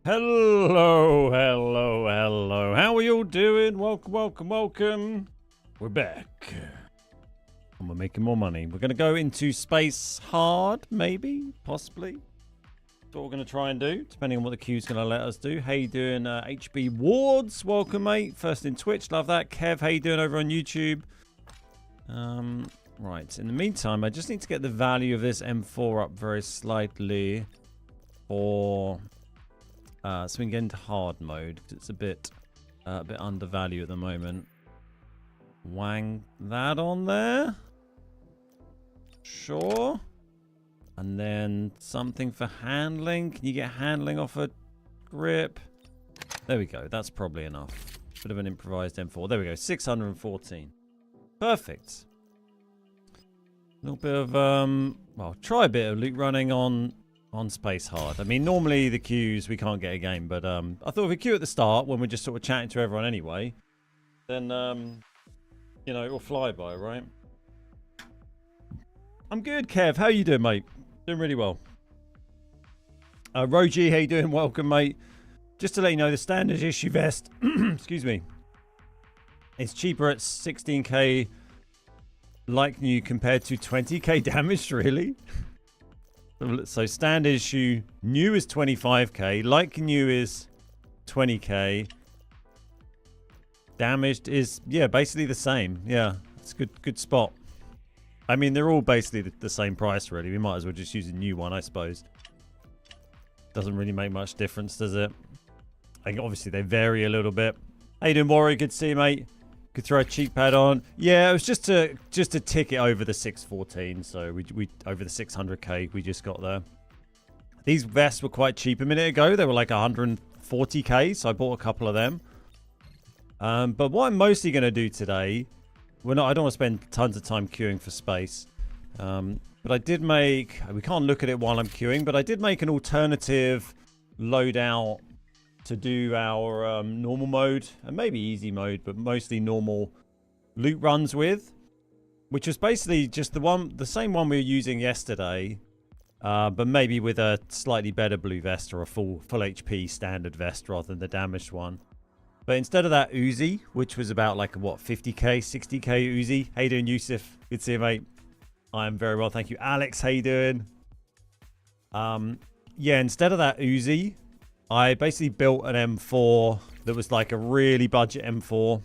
Hello, hello, hello. How are you all doing? Welcome, welcome, welcome. We're back. And we're making more money. We're going to go into space hard, maybe, possibly. That's what we're going to try and do, depending on what the queue's going to let us do. How you doing, HB Wards? Welcome, mate. First in Twitch, love that. Kev, how you doing over on YouTube? Right, in the meantime, I just need to get the value of this M4 up very slightly for... so we can get into hard mode, because it's a bit undervalued at the moment. Wang that on there. Sure. And then something for handling. Can you get handling off a grip? There we go. That's probably enough. Bit of an improvised M4. There we go. 614. Perfect. A little bit of, well, try a bit of loot running on space hard. I mean, normally the queues, we can't get a game, but I thought if we queue at the start, when we're just sort of chatting to everyone anyway, then, you know, it'll fly by, right? I'm good, Kev. How you doing, mate? Doing really well. Roji, how you doing? Welcome, mate. Just to let you know, the standard issue vest, excuse me, it's cheaper at 16k like new compared to 20k damage, really? So standard issue new is 25k, like new is 20k. Damaged is, yeah, basically the same. Yeah, it's a good spot. I mean, they're all basically the same price, really. We might as well just use a new one, I suppose. Doesn't really make much difference, does it? I think obviously they vary a little bit. How you doing, Warrior? Good to see you, mate. Could throw a cheek pad on. Yeah, it was just to tick it over the 614. So we over the 600k we just got there. These vests were quite cheap a minute ago. They were like 140k, so I bought a couple of them. But what I'm mostly going to do today, I don't want to spend tons of time queuing for space. But I did make, we can't look at it while I'm queuing, but I did make an alternative loadout to do our normal mode and maybe easy mode, but mostly normal loot runs with, which was basically just the same one we were using yesterday, but maybe with a slightly better blue vest or a full HP standard vest rather than the damaged one. But instead of that Uzi, which was about like what, 50k, 60k Uzi. How you doing, Yusuf? Good to see you, mate. I am very well, thank you. Alex, how you doing? Yeah, instead of that Uzi, I basically built an M4 that was like a really budget M4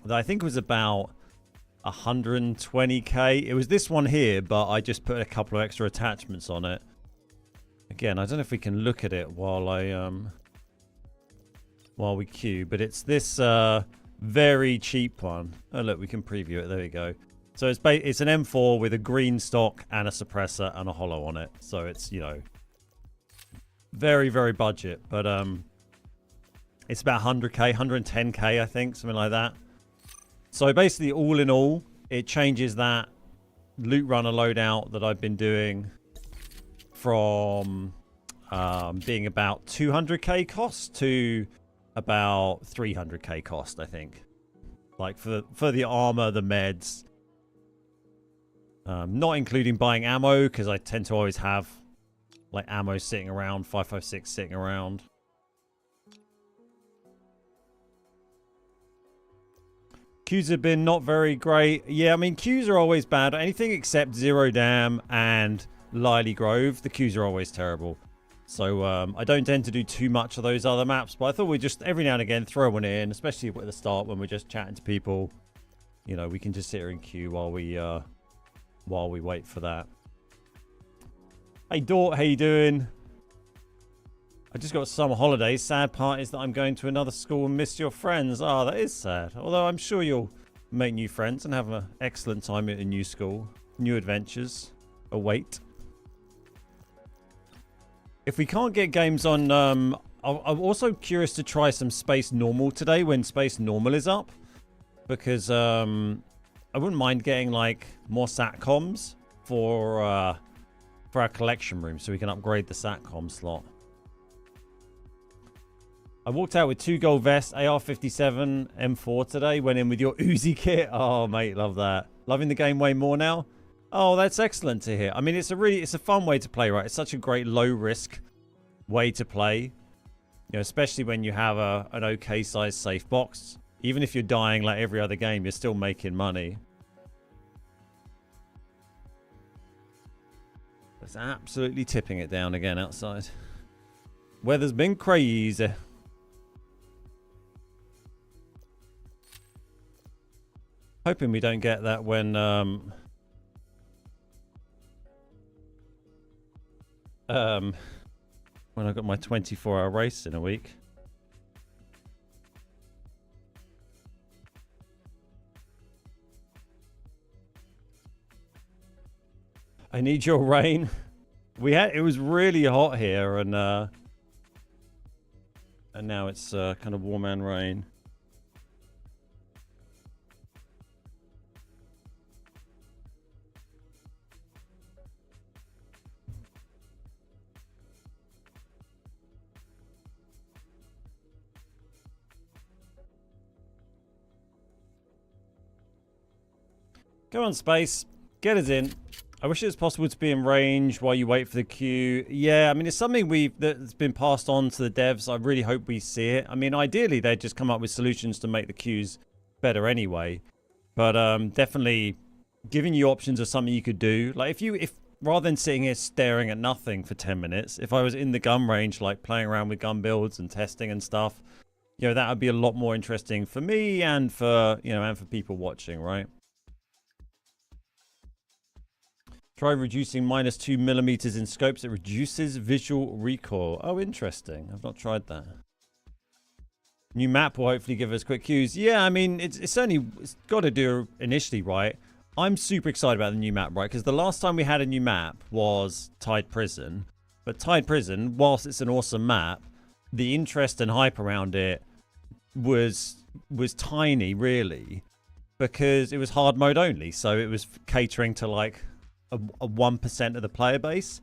that I think was about 120k. It was this one here, but I just put a couple of extra attachments on it. Again, I don't know if we can look at it while we queue, but it's this very cheap one. Oh look, we can preview it. There we go. So it's an M4 with a green stock and a suppressor and a holo on it. So it's, you know, very, very budget, but it's about 100k, 110k, I think, something like that. So basically, all in all, it changes that loot runner loadout that I've been doing from being about 200k cost to about 300k cost, I think. Like for the armor, the meds, not including buying ammo, because I tend to always have like ammo sitting around, 5.56 sitting around. Queues have been not very great. Yeah, I mean, queues are always bad. Anything except Zero Dam and Lily Grove, the queues are always terrible. So I don't tend to do too much of those other maps, but I thought we'd just every now and again throw one in, especially at the start when we're just chatting to people. You know, we can just sit here in queue while we wait for that. Hey Dort, how you doing? I just got summer holidays. Sad part is that I'm going to another school and miss your friends. Oh, that is sad. Although I'm sure you'll make new friends and have an excellent time at a new school. New adventures await. If we can't get games on... I'm also curious to try some Space Normal today when Space Normal is up. Because I wouldn't mind getting like more SATCOMs for our collection room so we can upgrade the SATCOM slot. I walked out with 2 gold vests, AR-57, M4 today. Went in with your Uzi kit. Oh, mate, love that. Loving the game way more now. Oh, that's excellent to hear. I mean, it's a fun way to play, right? It's such a great low-risk way to play. You know, especially when you have an okay sized safe box. Even if you're dying like every other game, you're still making money. It's absolutely tipping it down again outside. Weather's been crazy. Hoping we don't get that when I got my 24-hour race in a week. I need your rain. It was really hot here, and now it's kind of warm and rain. Go on, Space. Get us in. I wish it was possible to be in range while you wait for the queue. Yeah, I mean, it's something that's been passed on to the devs. I really hope we see it. I mean, ideally, they'd just come up with solutions to make the queues better anyway. But definitely giving you options of something you could do. Like, if rather than sitting here staring at nothing for 10 minutes, if I was in the gun range, like playing around with gun builds and testing and stuff, you know, that would be a lot more interesting for me and for, you know, and for people watching, right? Try reducing -2mm in scopes. It reduces visual recoil. Oh, interesting. I've not tried that. New map will hopefully give us quick queues. Yeah, I mean, it's got to do initially, right? I'm super excited about the new map, right? Because the last time we had a new map was Tide Prison. But Tide Prison, whilst it's an awesome map, the interest and hype around it was tiny, really. Because it was hard mode only. So it was catering to, like, a 1% of the player base,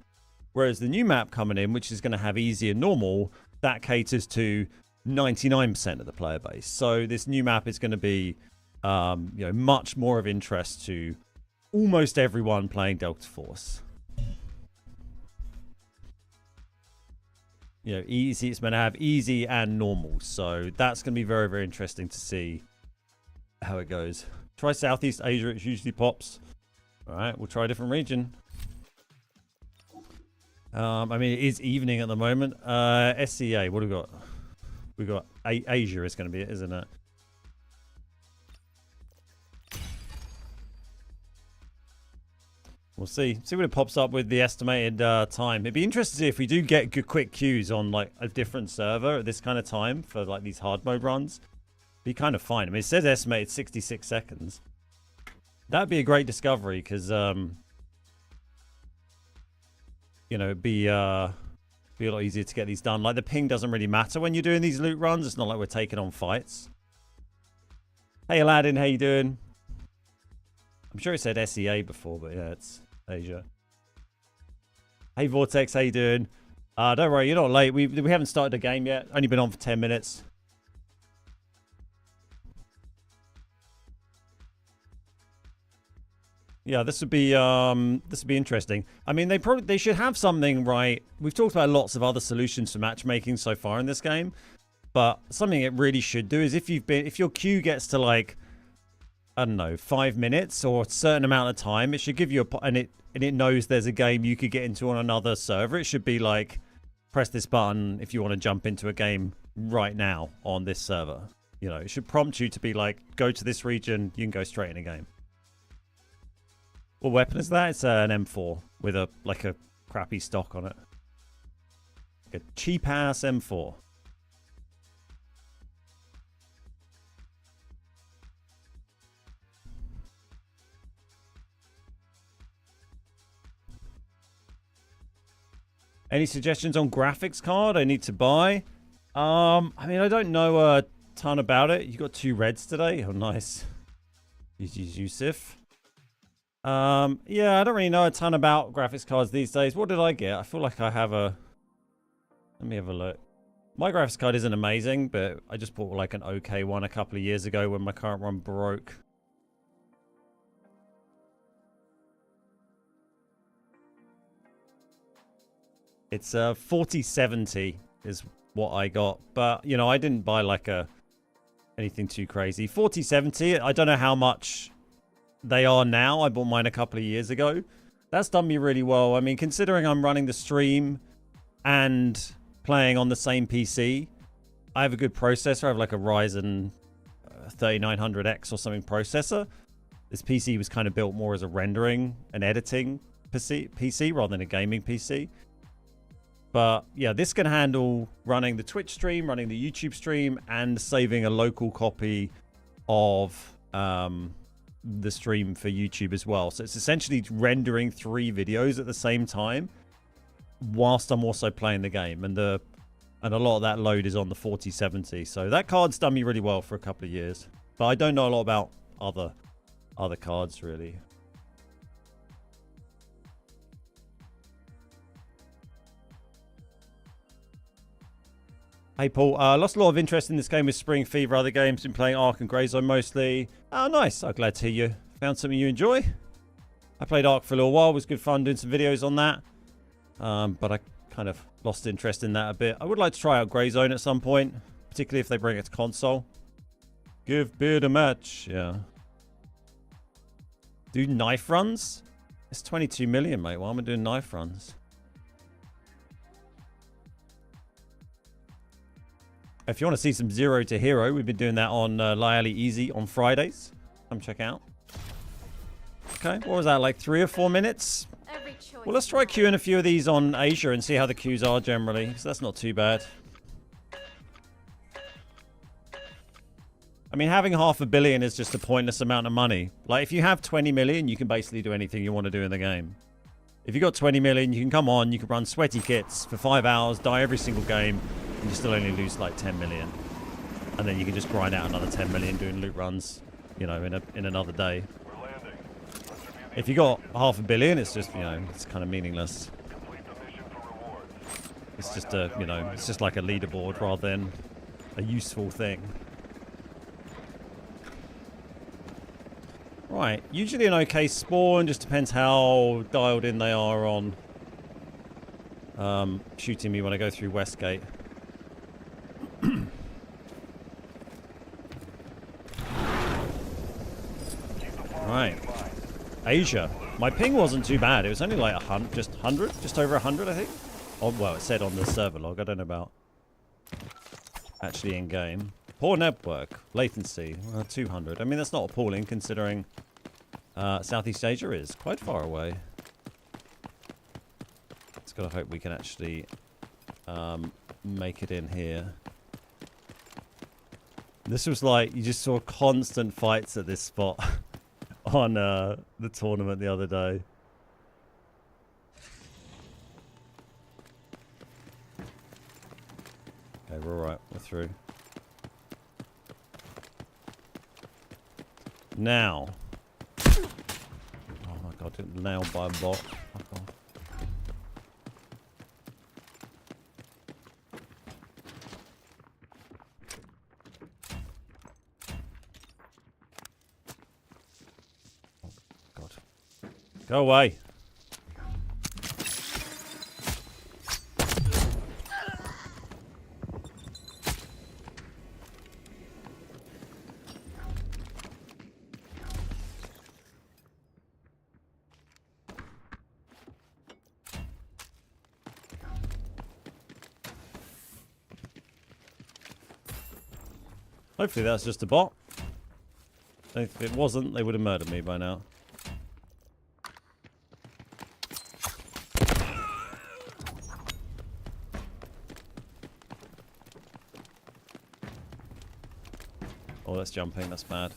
whereas the new map coming in, which is going to have easy and normal, that caters to 99% of the player base. So this new map is going to be you know, much more of interest to almost everyone playing Delta Force. You know, easy, it's going to have easy and normal, so that's going to be very, very interesting to see how it goes. Try Southeast Asia, it usually pops. Alright, we'll try a different region. I mean, it is evening at the moment. SCA, what do we got? We got Asia is going to be it, isn't it? We'll see. See what it pops up with the estimated time. It'd be interesting to see if we do get good quick queues on like a different server at this kind of time for like these hard mode runs. Be kind of fine. I mean, it says estimated 66 seconds. That'd be a great discovery because, you know, it'd be a lot easier to get these done. Like, the ping doesn't really matter when you're doing these loot runs. It's not like we're taking on fights. Hey, Aladdin, how you doing? I'm sure it said SEA before, but yeah, it's Asia. Hey, Vortex, how you doing? Don't worry, you're not late. We haven't started the game yet. Only been on for 10 minutes. Yeah, this would be interesting. I mean, they should have something, right? We've talked about lots of other solutions for matchmaking so far in this game, but something it really should do is if your queue gets to like, I don't know, 5 minutes or a certain amount of time, it should give you and it knows there's a game you could get into on another server. It should be like, press this button if you want to jump into a game right now on this server. You know, it should prompt you to be like, go to this region, you can go straight in a game. What weapon is that? It's an M4 with a crappy stock on it. Like a cheap ass M4. Any suggestions on graphics card I need to buy? I mean, I don't know a ton about it. You got 2 reds today? Oh, nice. Yusuf. Yeah, I don't really know a ton about graphics cards these days. What did I get? I feel like I have a... Let me have a look. My graphics card isn't amazing, but I just bought like an okay one a couple of years ago when my current one broke. It's 4070 is what I got. But, you know, I didn't buy like anything too crazy. 4070, I don't know how much they are now. I bought mine a couple of years ago. That's done me really well. I mean, considering I'm running the stream and playing on the same PC, I have a good processor. I have like a Ryzen 3900X or something processor. This PC was kind of built more as a rendering and editing PC rather than a gaming PC. But yeah, this can handle running the Twitch stream, running the YouTube stream, and saving a local copy of the stream for YouTube as well. So it's essentially rendering 3 videos at the same time whilst I'm also playing the game. And a lot of that load is on the 4070. So that card's done me really well for a couple of years. But I don't know a lot about other cards really. Hey Paul, lost a lot of interest in this game with Spring Fever. Other games, been playing Ark and Greyzone mostly. Oh, nice. I'm glad to hear you found something you enjoy. I played Ark for a little while. It was good fun doing some videos on that. But I kind of lost interest in that a bit. I would like to try out Greyzone at some point, particularly if they bring it to console. Give Beard a match. Yeah. Do knife runs? It's 22 million, mate. Why am I doing knife runs? If you want to see some Zero to Hero, we've been doing that on Lyally Easy on Fridays. Come check out. Okay, what was that, like 3 or 4 minutes? Well, let's try queuing a few of these on Asia and see how the queues are generally, because that's not too bad. I mean, having $500 million is just a pointless amount of money. Like, if you have 20 million, you can basically do anything you want to do in the game. If you've got 20 million, you can come on, you can run sweaty kits for 5 hours, die every single game, and you still only lose like 10 million. And then you can just grind out another 10 million doing loot runs, you know, in another day. If you got $500 million, it's just, you know, it's kind of meaningless. It's just a, you know, it's just like a leaderboard rather than a useful thing. Right, usually an okay spawn, just depends how dialed in they are on shooting me when I go through Westgate. Right, Asia. My ping wasn't too bad. It was only like 100, just 100, just over 100, I think. Oh, well, it said on the server log. I don't know about actually in game. Poor network latency, 200. I mean, that's not appalling considering Southeast Asia is quite far away. Just gotta hope we can actually make it in here. This was like, you just saw constant fights at this spot on the tournament the other day. Okay, we're alright, we're through. Now. Oh my god, getting nailed by a bot. Fuck off. God. Go away. Hopefully that's just a bot. If it wasn't, they would have murdered me by now. Oh, that's jumping. That's bad.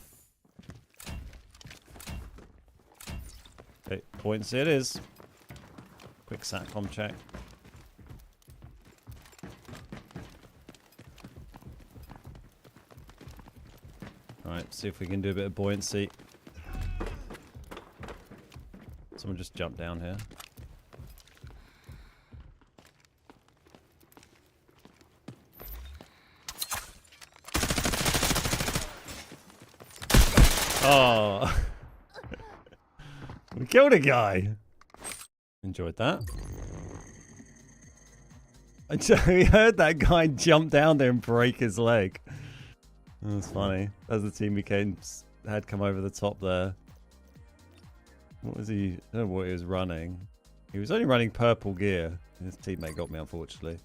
Okay, buoyancy it is. Quick satcom check. Alright, see if we can do a bit of buoyancy. Someone just jumped down here. Oh! We killed a guy! Enjoyed that. We heard that guy jump down there and break his leg. That's funny. As the team had come over the top there. What was he? I don't know what he was running. He was only running purple gear. His teammate got me, unfortunately.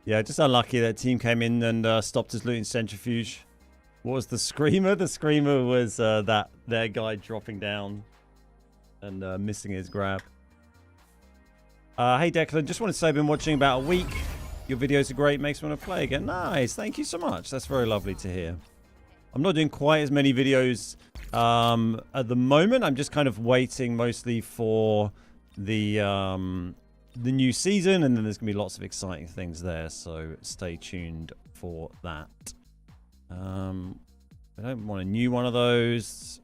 Yeah, just unlucky that team came in and stopped his looting centrifuge. What was the screamer? The screamer was that guy dropping down and missing his grab. Hey Declan, just wanted to say I've been watching about a week. Your videos are great, makes me want to play again. Nice, thank you so much. That's very lovely to hear. I'm not doing quite as many videos at the moment. I'm just kind of waiting mostly for the new season, and then there's gonna be lots of exciting things there. So stay tuned for that. I don't want a new one of those.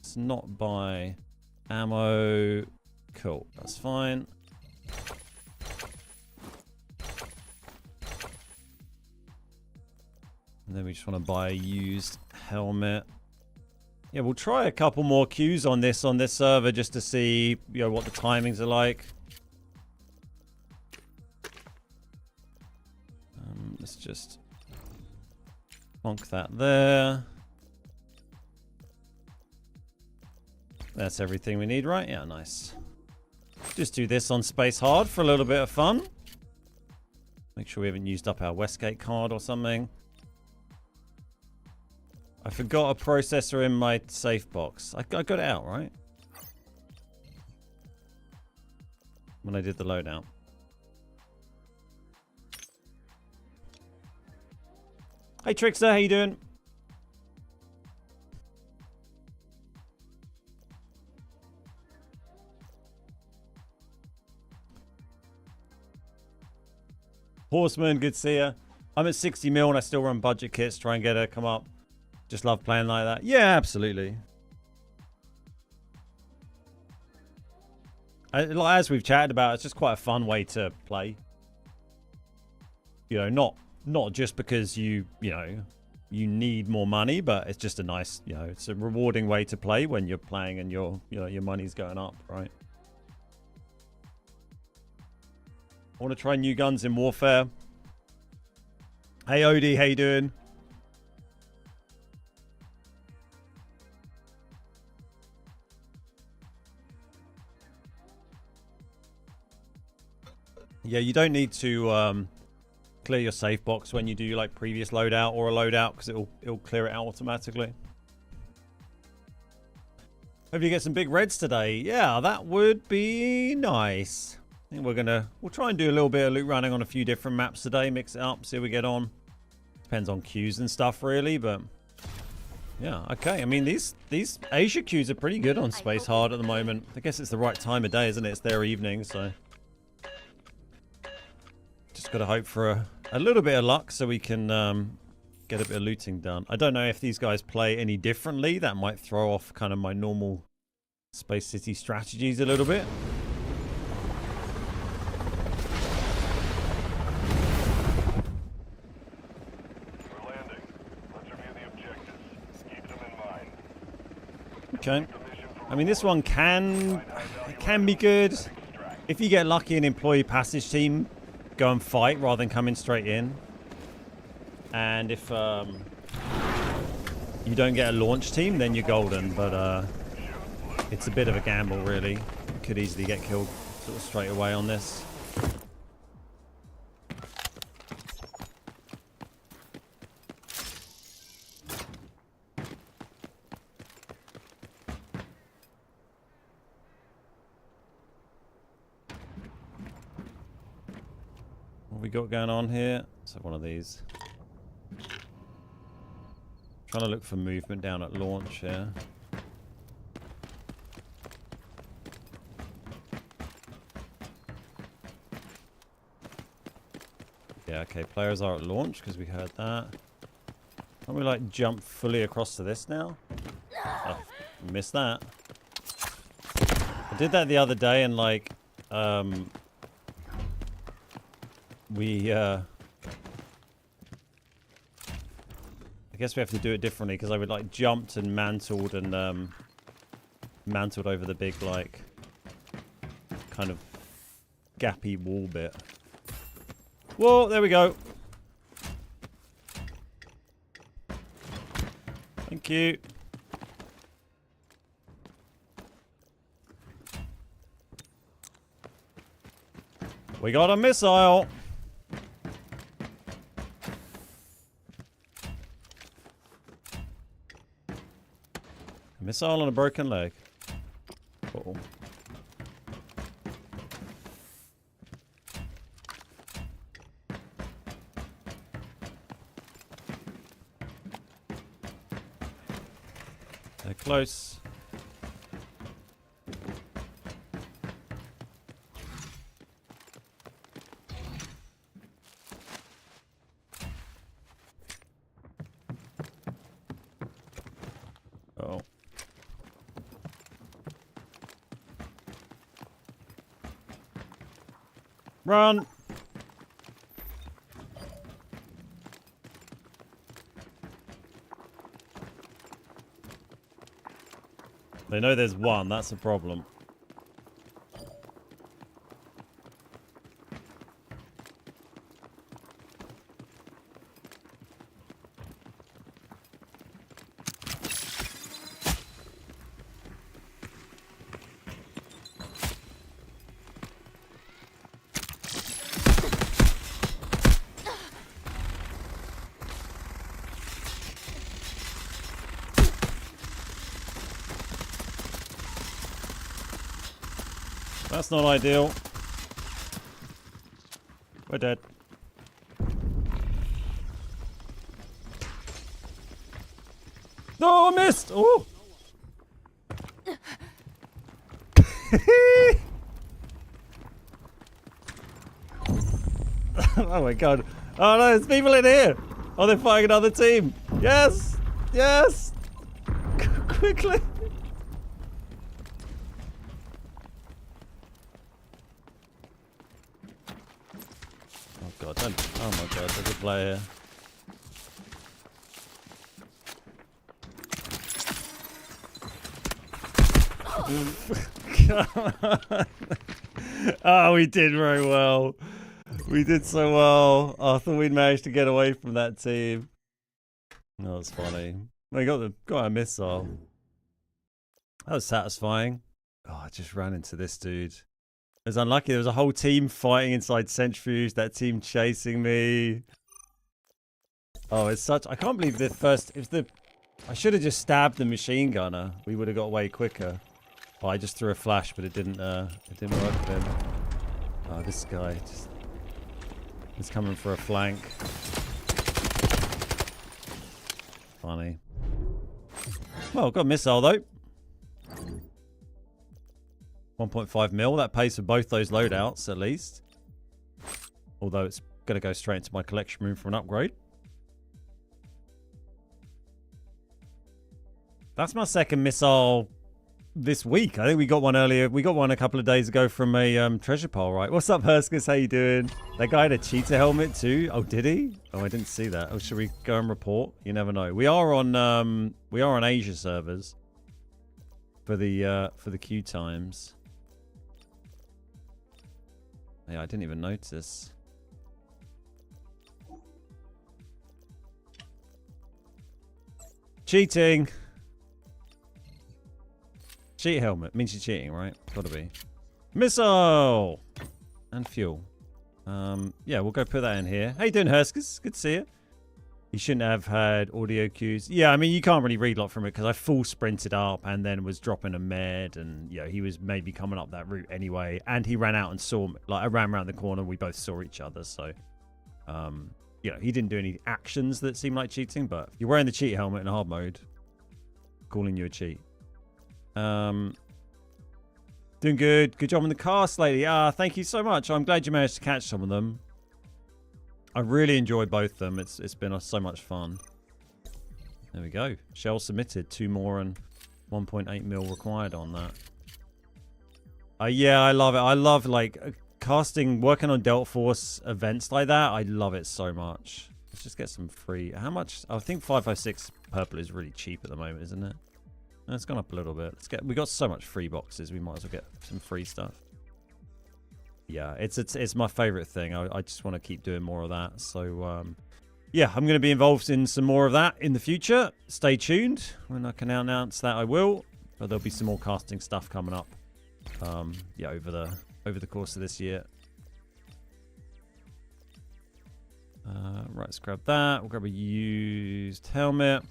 It's not by ammo. Cool, that's fine. And then we just want to buy a used helmet. Yeah, we'll try a couple more queues on this server just to see, you know, what the timings are like. Let's just plonk that there. That's everything we need, right? Yeah, nice. Just do this on space hard for a little bit of fun. Make sure we haven't used up our Westgate card or something. I forgot a processor in my safe box. I got it out, right? When I did the loadout. Hey Trickster, how you doing? Horseman, good to see ya. I'm at 60 mil and I still run budget kits, try and get her come up. Just love playing like that. Yeah, absolutely. As we've chatted about, it's just quite a fun way to play. You know, not just because you need more money, but it's just a nice, you know, it's a rewarding way to play when you're playing and your money's going up, right? I want to try new guns in Warfare. Hey Odie, how you doing? Yeah, you don't need to clear your safe box when you do like previous loadout or a loadout because it'll clear it out automatically. Hope you get some big reds today. Yeah, that would be nice. I think we'll try and do a little bit of loot running on a few different maps today, mix it up, see how we get on. Depends on queues and stuff really, but yeah, okay. I mean, these Asia queues are pretty good on Space Hard at the moment. I guess it's the right time of day, isn't it? It's their evening, so just gotta hope for a little bit of luck so we can get a bit of looting done. I don't know if these guys play any differently. That might throw off kind of my normal Space City strategies a little bit. Okay. I mean, this one can be good. If you get lucky, an employee passage team go and fight rather than coming straight in. And if you don't get a launch team, then you're golden. But it's a bit of a gamble, really. You could easily get killed sort of straight away on this. What we got going on here? Let's have one of these. Trying to look for movement down at launch here. Yeah, okay, players are at launch because we heard that. Can't we like jump fully across to this now? Oh, missed that. I did that the other day and like I guess we have to do it differently because I would like jumped and mantled and mantled over the big like kind of gappy wall bit Whoa, there we go. Thank you. We got a missile. A missile and a broken leg. Uh-oh. They're close. Oh. Run! They know there's one, that's a problem. That's not ideal. We're dead. No, I missed! Oh! Oh my god. Oh no, there's people in here! Oh, they're fighting another team! Yes! Yes! Quickly! Oh god, don't. Oh my god, there's a player. Oh, we did very well. We did so well. I thought we'd managed to get away from that team. That was funny. We got a missile. That was satisfying. Oh, I just ran into this dude. It was unlucky. There was a whole team fighting inside Centrifuge. That team chasing me. Oh, it's such. I can't believe the first. If the. I should have just stabbed the machine gunner. We would have got away quicker. Oh, I just threw a flash, but it didn't. It didn't work with him. Oh, this guy just. He's coming for a flank. Funny. Well, got a missile though. 1.5 mil. That pays for both those loadouts at least. Although it's going to go straight into my collection room for an upgrade. That's my second missile this week. I think we got one earlier. We got one a couple of days ago from a treasure pile, right? What's up, Hurskis? How you doing? That guy had a cheetah helmet too. Oh, did he? Oh, I didn't see that. Oh, should we go and report? You never know. We are on Asia servers for the queue times. Yeah, I didn't even notice. Cheating. Cheat helmet. Means you're cheating, right? Gotta be. Missile! And fuel. Yeah, we'll go put that in here. How you doing, Hurskis? Good to see you. You shouldn't have had audio cues. Yeah, I mean, you can't really read a lot from it because I full sprinted up and then was dropping a med and, you know, he was maybe coming up that route anyway. And he ran out and saw me. Like, I ran around the corner. We both saw each other. So, you know, he didn't do any actions that seemed like cheating. But if you're wearing the cheat helmet in hard mode, calling you a cheat. Doing good. Good job on the cast, lady. Thank you so much. I'm glad you managed to catch some of them. I really enjoyed both of them. It's been so much fun. There we go. Shell submitted. 2 more and 1.8 mil required on that. Yeah, I love it. I love like casting, working on Delta Force events like that. I love it so much. Let's just get some free. How much? I think 556 purple is really cheap at the moment, isn't it? No, it's gone up a little bit. We got so much free boxes. We might as well get some free stuff. Yeah, it's my favorite thing. I just want to keep doing more of that. So yeah, I'm going to be involved in some more of that in the future. Stay tuned. When I can announce that, I will. But there'll be some more casting stuff coming up. Yeah, over the course of this year. Right, let's grab that. We'll grab a used helmet.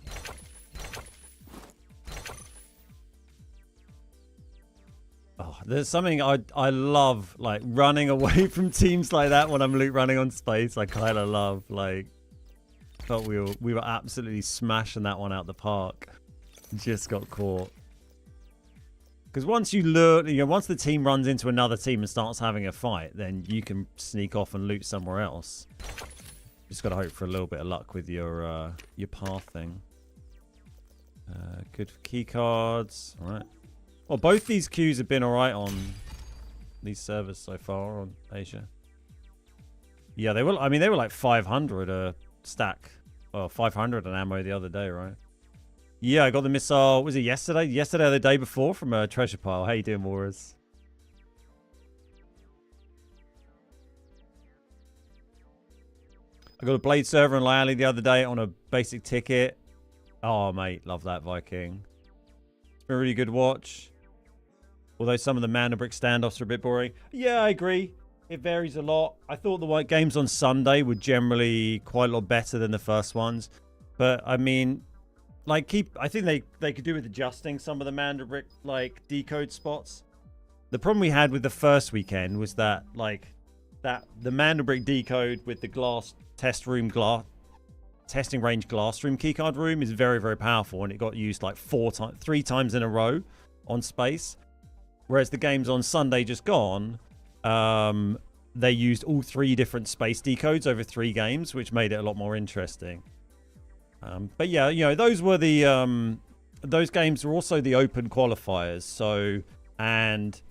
Oh, there's something I love, like running away from teams like that when I'm loot running on space. I kind of love, like, but we were absolutely smashing that one out the park. Just got caught. Because once you lure, once the team runs into another team and starts having a fight, then you can sneak off and loot somewhere else. Just got to hope for a little bit of luck with your path thing. Good for key cards. All right. Well, both these queues have been all right on these servers so far on Asia. Yeah, they were. I mean, they were like 500 a stack. Well, 500 an ammo the other day, right? Yeah, I got the missile. Was it yesterday? Yesterday or the day before from a treasure pile. How you doing, Warriors? I got a Blade server in Lyally the other day on a basic ticket. Oh, mate, love that Viking. It's been a really good watch. Although some of the mana brick standoffs are a bit boring. Yeah, I agree. It varies a lot. I thought the white games on Sunday were generally quite a lot better than the first ones. But, I mean, like, I think they could do with adjusting some of the mana brick, like, decode spots. The problem we had with the first weekend was that, like, the mana brick decode with the glass testing range glass room keycard room is very, very powerful, and it got used like 3 times in a row on space. Whereas the games on Sunday just gone, they used all 3 different space decodes over 3 games, which made it a lot more interesting. But yeah, those were those games were also the open qualifiers. So, and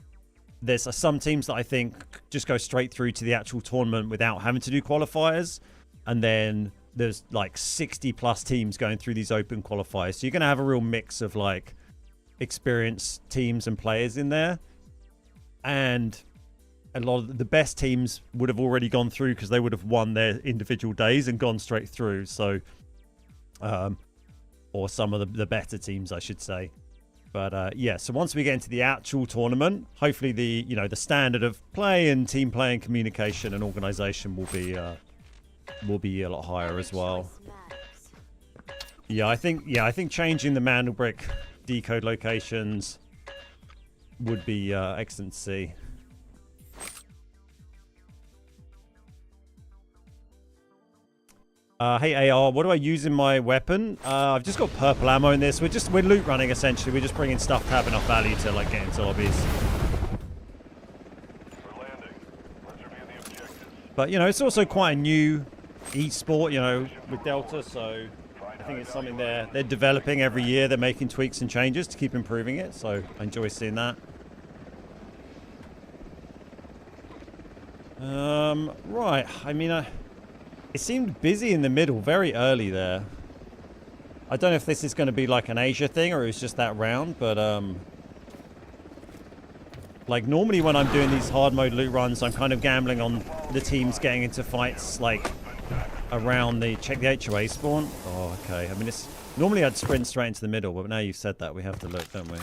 there's some teams that I think just go straight through to the actual tournament without having to do qualifiers. And then there's like 60 plus teams going through these open qualifiers. So you're going to have a real mix of like experienced teams and players in there. And a lot of the best teams would have already gone through because they would have won their individual days and gone straight through. So, or some of the better teams, I should say. But yeah, so once we get into the actual tournament, hopefully the standard of play and team play and communication and organization will be a lot higher as well. Yeah, I think changing the mana brick decode locations would be excellent to see. Hey AR, what do I use in my weapon? I've just got purple ammo in this. We're loot running essentially. We're just bringing stuff to have enough value to like get into lobbies. We're landing. Let's review the objectives. But it's also quite a new e-sport, with Delta. So I think it's something they're developing every year. They're making tweaks and changes to keep improving it. So I enjoy seeing that. Right. I mean, it seemed busy in the middle very early there. I don't know if this is going to be like an Asia thing or it was just that round, but like normally when I'm doing these hard mode loot runs, I'm kind of gambling on the teams getting into fights like around the HOA spawn. Oh, okay. I mean, it's normally I'd sprint straight into the middle, but now you've said that, we have to look, don't we?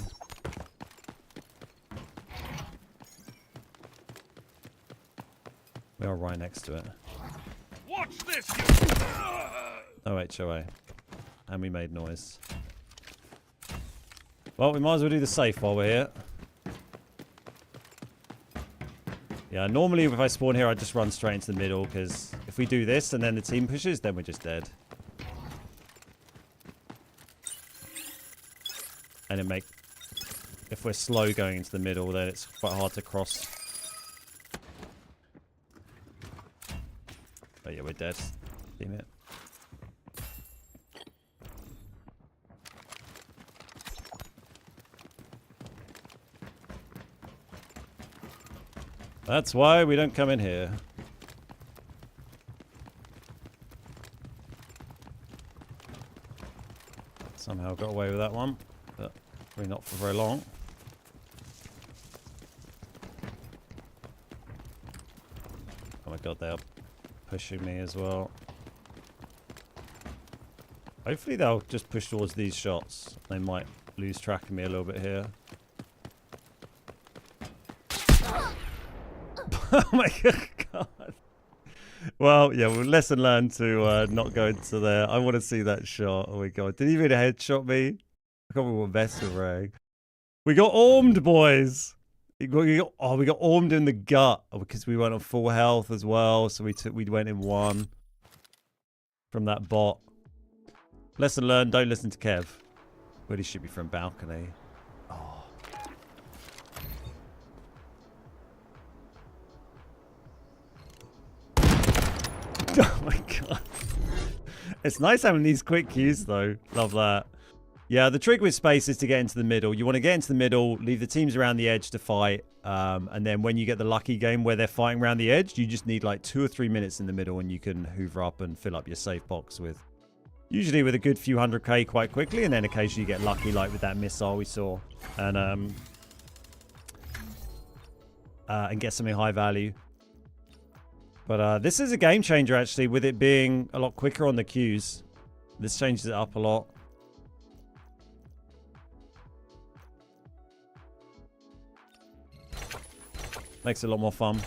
We are right next to it. Watch this! No HOA. And we made noise. Well, we might as well do the safe while we're here. Yeah, normally if I spawn here, I just run straight into the middle, because if we do this and then the team pushes, then we're just dead. And if we're slow going into the middle, then it's quite hard to cross. Oh yeah, we're dead. Damn it. That's why we don't come in here. Somehow got away with that one, but probably not for very long. Oh my god, they're pushing me as well. Hopefully they'll just push towards these shots. They might lose track of me a little bit here. Oh my god. Well, yeah, well, lesson learned to not go into there. I want to see that shot. Oh my god. Did he even headshot me? I can't remember what vest we're wearing. We got ormed, boys. We got ormed in the gut because we went on full health as well. So we went in one from that bot. Lesson learned, don't listen to Kev. Really should be from balcony. Oh. Oh my god. It's nice having these quick cues though. Love that. Yeah, the trick with space is to get into the middle. You want to get into the middle, leave the teams around the edge to fight. And then when you get the lucky game where they're fighting around the edge, you just need like 2 or 3 minutes in the middle and you can hoover up and fill up your safe box with usually with a good few 100k quite quickly, and then occasionally you get lucky like with that missile we saw. And get something high value. But this is a game changer actually, with it being a lot quicker on the queues. This changes it up a lot. Makes it a lot more fun.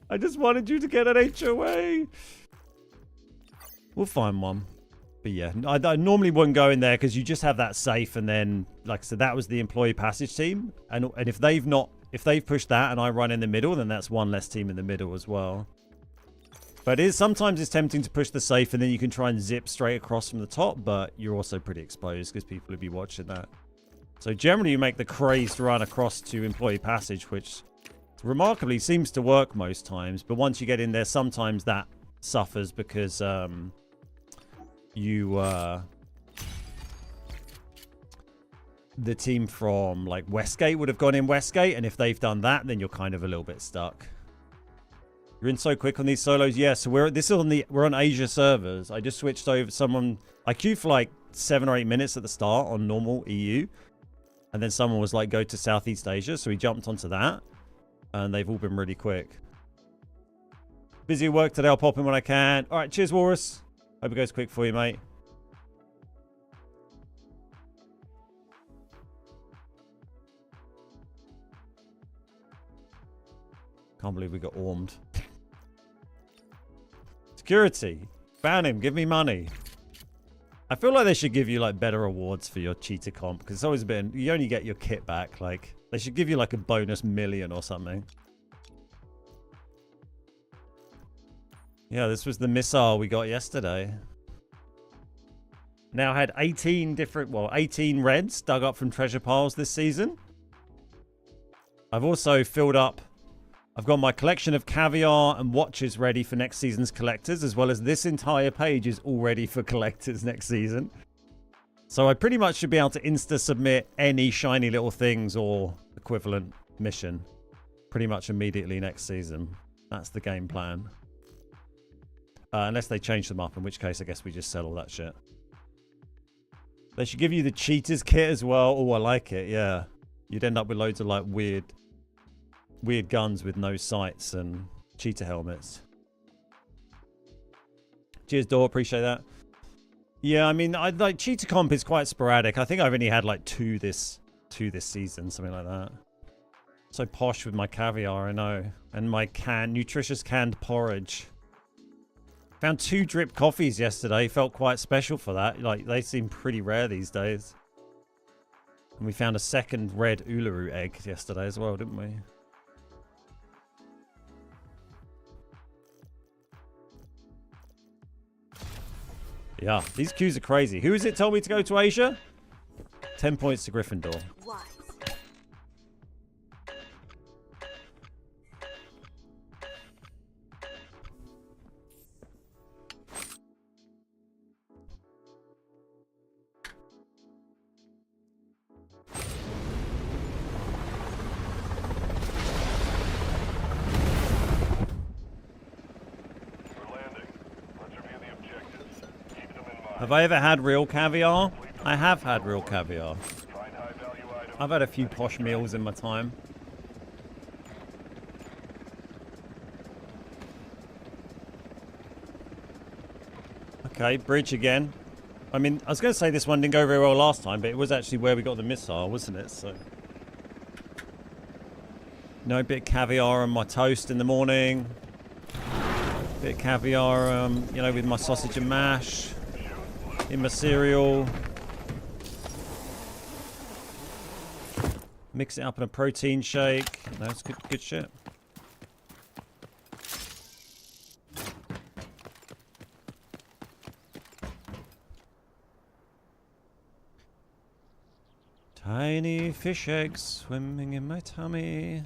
I just wanted you to get an HOA. We'll find one. But yeah, I normally wouldn't go in there because you just have that safe, and then, like I said, that was the employee passage team. And if they've pushed that and I run in the middle, then that's one less team in the middle as well. But sometimes it's tempting to push the safe and then you can try and zip straight across from the top, but you're also pretty exposed because people will be watching that. So generally you make the crazed run across to employee passage, which remarkably seems to work most times. But once you get in there, sometimes that suffers because the team from like Westgate would have gone in Westgate, and if they've done that, then you're kind of a little bit stuck. You're in so quick on these solos. Yeah, so we're on Asia servers. I just switched over I queued for like 7 or 8 minutes at the start on normal EU. And then someone was like, go to Southeast Asia. So we jumped onto that. And they've all been really quick. Busy at work today. I'll pop in when I can. All right. Cheers, Walrus. Hope it goes quick for you, mate. Can't believe we got ormed. Security. Ban him. Give me money. I feel like they should give you like better awards for your cheater comp, because it's always been, you only get your kit back. Like, they should give you like a bonus million or something. Yeah, this was the missile we got yesterday. Now had 18 reds dug up from treasure piles this season. I've also filled up, I've got my collection of caviar and watches ready for next season's collectors, as well as this entire page is all ready for collectors next season. So I pretty much should be able to insta-submit any shiny little things or equivalent mission pretty much immediately next season. That's the game plan. Unless they change them up, in which case I guess we just sell all that shit. They should give you the cheaters kit as well. Oh, I like it, yeah. You'd end up with loads of like weird guns with no sights and cheater helmets. Cheers, Door. Appreciate that. Yeah, I mean, like cheater comp is quite sporadic. I think I've only had like two this season, something like that. So posh with my caviar, I know, and my nutritious canned porridge. Found 2 drip coffees yesterday. Felt quite special for that. Like, they seem pretty rare these days. And we found a second red Uluru egg yesterday as well, didn't we? Yeah, these queues are crazy. Who is it told me to go to Asia? 10 points to Gryffindor. Have I ever had real caviar? I have had real caviar. I've had a few posh meals in my time. Okay, bridge again. I mean, I was going to say this one didn't go very well last time, but it was actually where we got the missile, wasn't it? So, no, bit of caviar on my toast in the morning. Bit of caviar, you know, with my sausage and mash. In my cereal. Mix it up in a protein shake. That's good shit. Tiny fish eggs swimming in my tummy.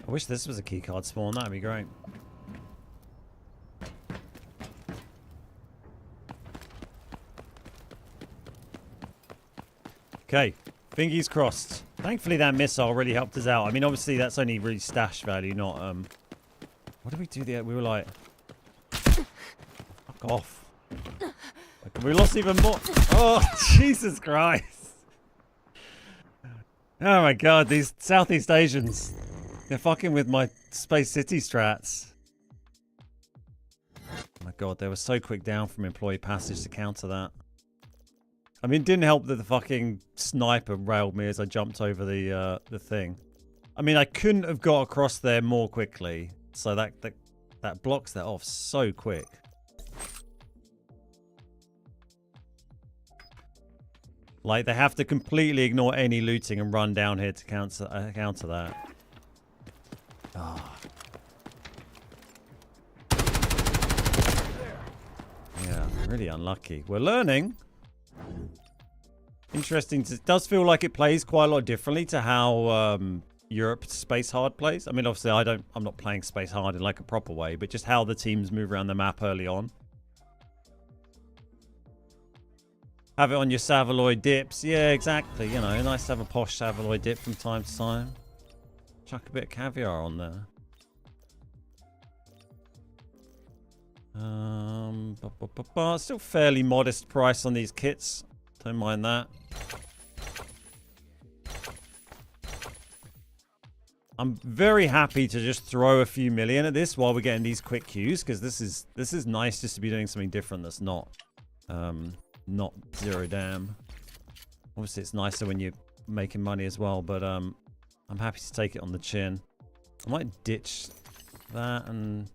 I wish this was a keycard spawn. That'd be great. Okay, fingers crossed. Thankfully that missile really helped us out. I mean, obviously that's only really stash value, not what did we do there? We were like, fuck off. Like, we lost even more. Oh, Jesus Christ. Oh my god, these Southeast Asians. They're fucking with my Space City strats. Oh my god, they were so quick down from employee passage to counter that. I mean, it didn't help that the fucking sniper railed me as I jumped over the thing. I mean, I couldn't have got across there more quickly. So that blocks that off so quick. Like, they have to completely ignore any looting and run down here to counter that. Ah. Yeah, really unlucky. We're learning. Interesting. It does feel like it plays quite a lot differently to how Europe Space Hard plays. I mean, obviously, I'm not playing Space Hard in like a proper way, but just how the teams move around the map early on. Have it on your Savaloy dips. Yeah, exactly. You know, nice to have a posh Savaloy dip from time to time. Chuck a bit of caviar on there. Still fairly modest price on these kits. Don't mind that. I'm very happy to just throw a few million at this while we're getting these quick queues, because this is nice just to be doing something different that's not zero dam. Obviously it's nicer when you're making money as well, but I'm happy to take it on the chin. I might ditch that, and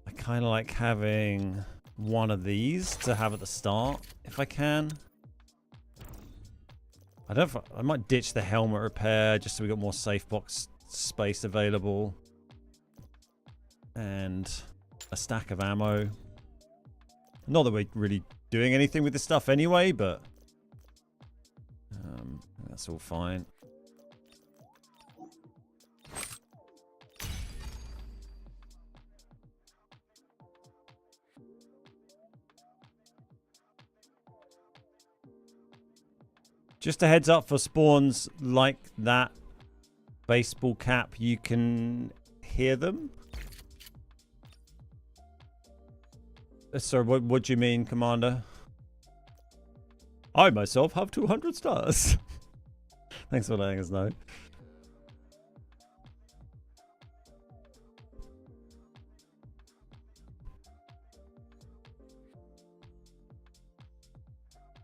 I kind of like having one of these to have at the start if I can. I don't know if I might ditch the helmet repair just so we got more safe box space available, and a stack of ammo. Not that we're really doing anything with this stuff anyway, but that's all fine. Just a heads up for spawns like that baseball cap, you can hear them. Sorry, what do you mean, Commander? I myself have 200 stars. Thanks for letting us know.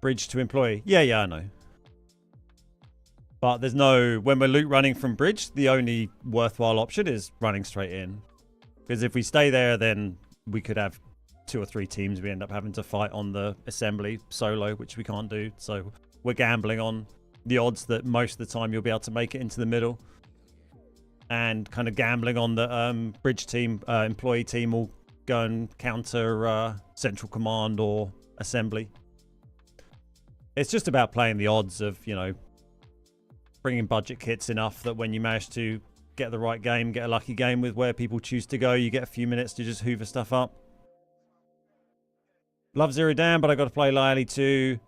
Bridge to employee. Yeah, I know. But there's no... When we're loot running from bridge, the only worthwhile option is running straight in. Because if we stay there, then we could have 2 or 3 teams we end up having to fight on the assembly solo, which we can't do. So we're gambling on the odds that most of the time you'll be able to make it into the middle, and kind of gambling on the bridge team, employee team will go and counter central command or assembly. It's just about playing the odds of, you know, bringing budget kits enough that when you manage to get the right game, get a lucky game with where people choose to go, you get a few minutes to just hoover stuff up. Love Zero Dam, but I got to play Lyali too.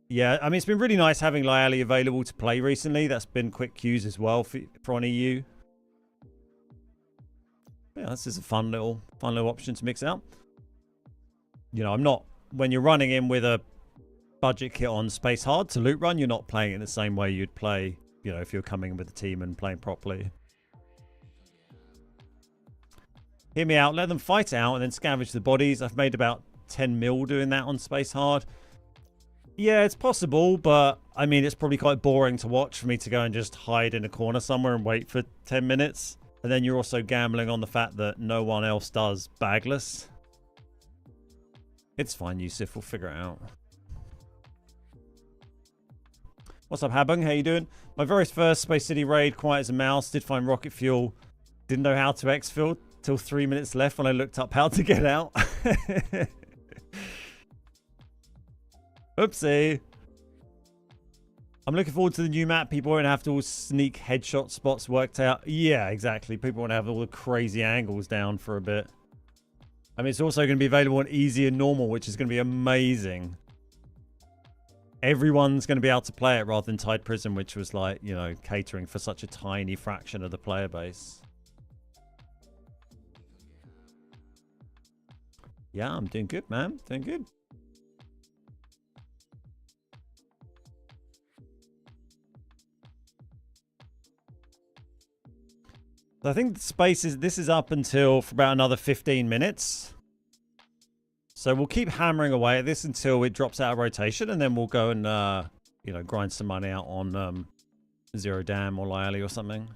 Yeah, I mean, it's been really nice having Lyali available to play recently. That's been quick queues as well for on EU. Yeah, this is a fun little option to mix out. You know, I'm not, when you're running in with a budget kit on Space Hard to loot run, you're not playing it the same way you'd play, you know, if you're coming in with a team and playing properly. Hear me out. Let them fight it out and then scavenge the bodies. I've made about 10 mil doing that on Space Hard. Yeah, it's possible, but I mean, it's probably quite boring to watch for me to go and just hide in a corner somewhere and wait for 10 minutes. And then you're also gambling on the fact that no one else does bagless. It's fine, Yusuf. We'll figure it out. What's up, Habung? How you doing? My very first Space City raid, quiet as a mouse. Did find rocket fuel. Didn't know how to exfil till 3 minutes left when I looked up how to get out. Oopsie. I'm looking forward to the new map. People won't have to all sneak headshot spots worked out. Yeah, exactly. People won't have all the crazy angles down for a bit. I mean, it's also going to be available on easy and normal, which is going to be amazing. Everyone's going to be able to play it rather than Tide Prison, which was like, you know, catering for such a tiny fraction of the player base. Yeah, I'm doing good, man. Doing good. So I think this is up until for about another 15 minutes. So we'll keep hammering away at this until it drops out of rotation, and then we'll go and, you know, grind some money out on Zero Dam or Lyali or something.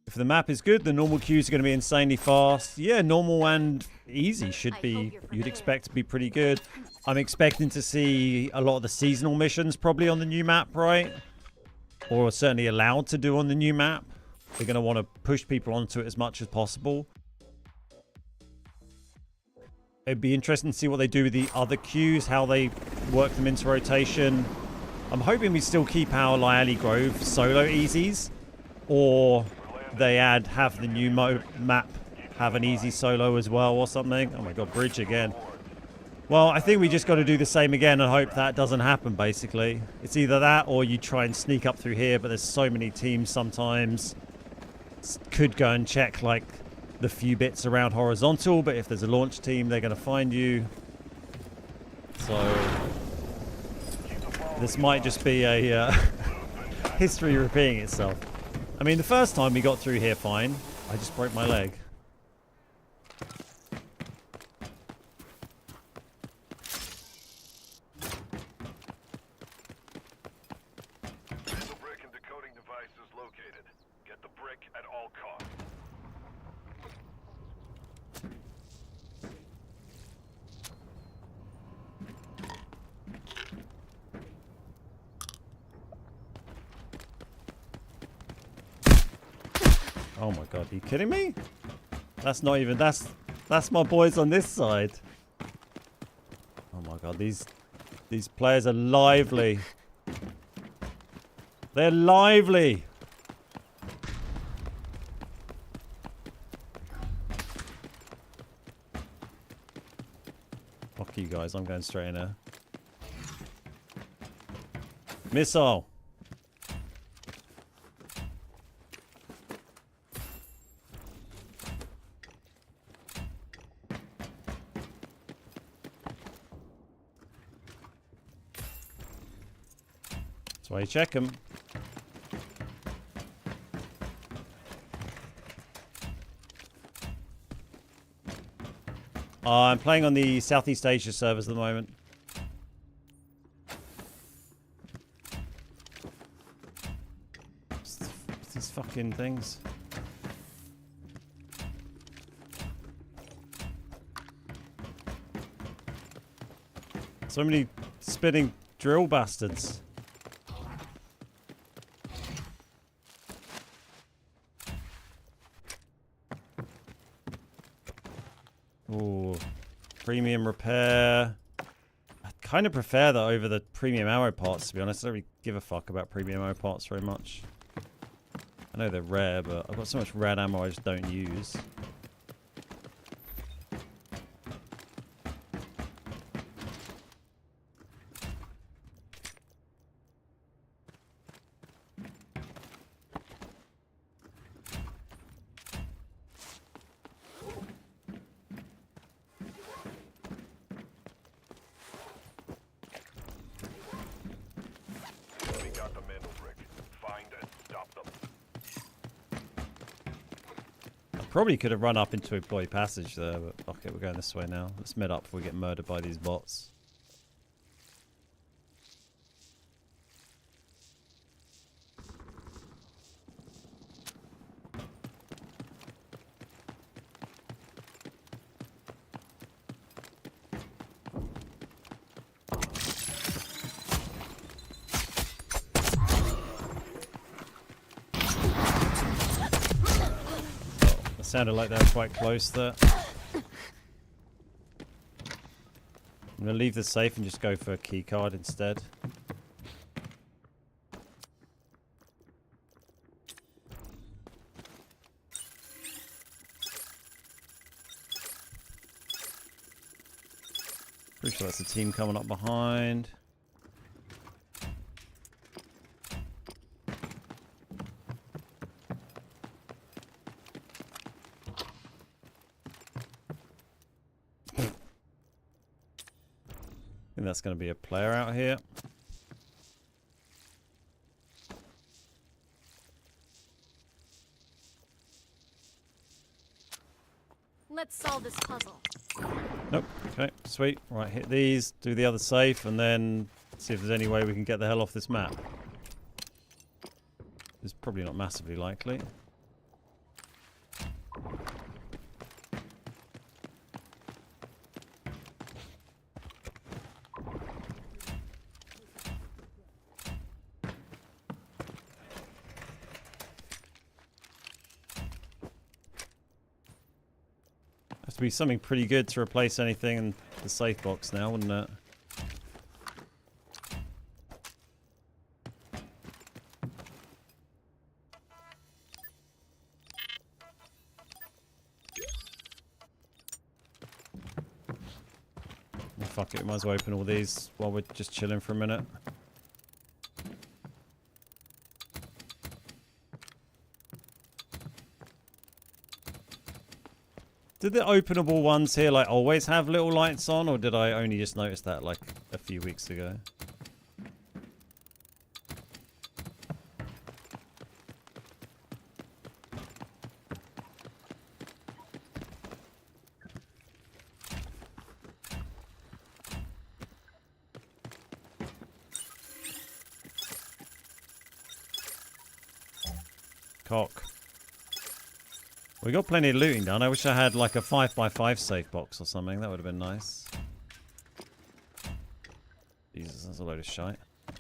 If the map is good, the normal queues are going to be insanely fast. Yeah, normal and easy should be, you'd expect to be pretty good. I'm expecting to see a lot of the seasonal missions probably on the new map, right? Or certainly allowed to do on the new map. They're going to want to push people onto it as much as possible. It'd be interesting to see what they do with the other queues, how they work them into rotation. I'm hoping we still keep our Lyali Grove solo easies, or they have the new map have an easy solo as well or something. Oh my god, bridge again. Well, I think we just got to do the same again and hope that doesn't happen, basically. It's either that or you try and sneak up through here, but there's so many teams sometimes. Could go and check, like, the few bits around horizontal, but if there's a launch team, they're going to find you. So this might just be a history repeating itself. I mean, the first time we got through here fine. I just broke my leg. Brick and decoding device is located. Get the brick at all costs. Oh my god, are you kidding me? That's not even, that's my boys on this side. Oh my god, these players are lively. They're lively. Fuck you guys, I'm going straight in there. Missile. That's why you check them. I'm playing on the Southeast Asia servers at the moment. What's these fucking things? So many spinning drill bastards. Ooh, premium repair. I kind of prefer that over the premium ammo parts, to be honest. I don't really give a fuck about premium ammo parts very much. I know they're rare, but I've got so much red ammo I just don't use. We got the middle brick. Find and stop them. Probably could have run up into Employee Passage there, but okay, we're going this way now. Let's med up before we get murdered by these bots. Sounded like they were quite close there. I'm going to leave the safe and just go for a key card instead. Pretty sure that's the team coming up behind. I think that's going to be a player out here. Let's solve this puzzle. Nope. Okay, sweet. Right, hit these, do the other safe, and then see if there's any way we can get the hell off this map. It's probably not massively likely. Has to be something pretty good to replace anything in the safe box now, wouldn't it? Well, fuck it, we might as well open all these while we're just chilling for a minute. Did the openable ones here like always have little lights on, or did I only just notice that like a few weeks ago? Cock. We got plenty of looting done. I wish I had like a 5x5 safe box or something. That would have been nice. Jesus, that's a load of shite. But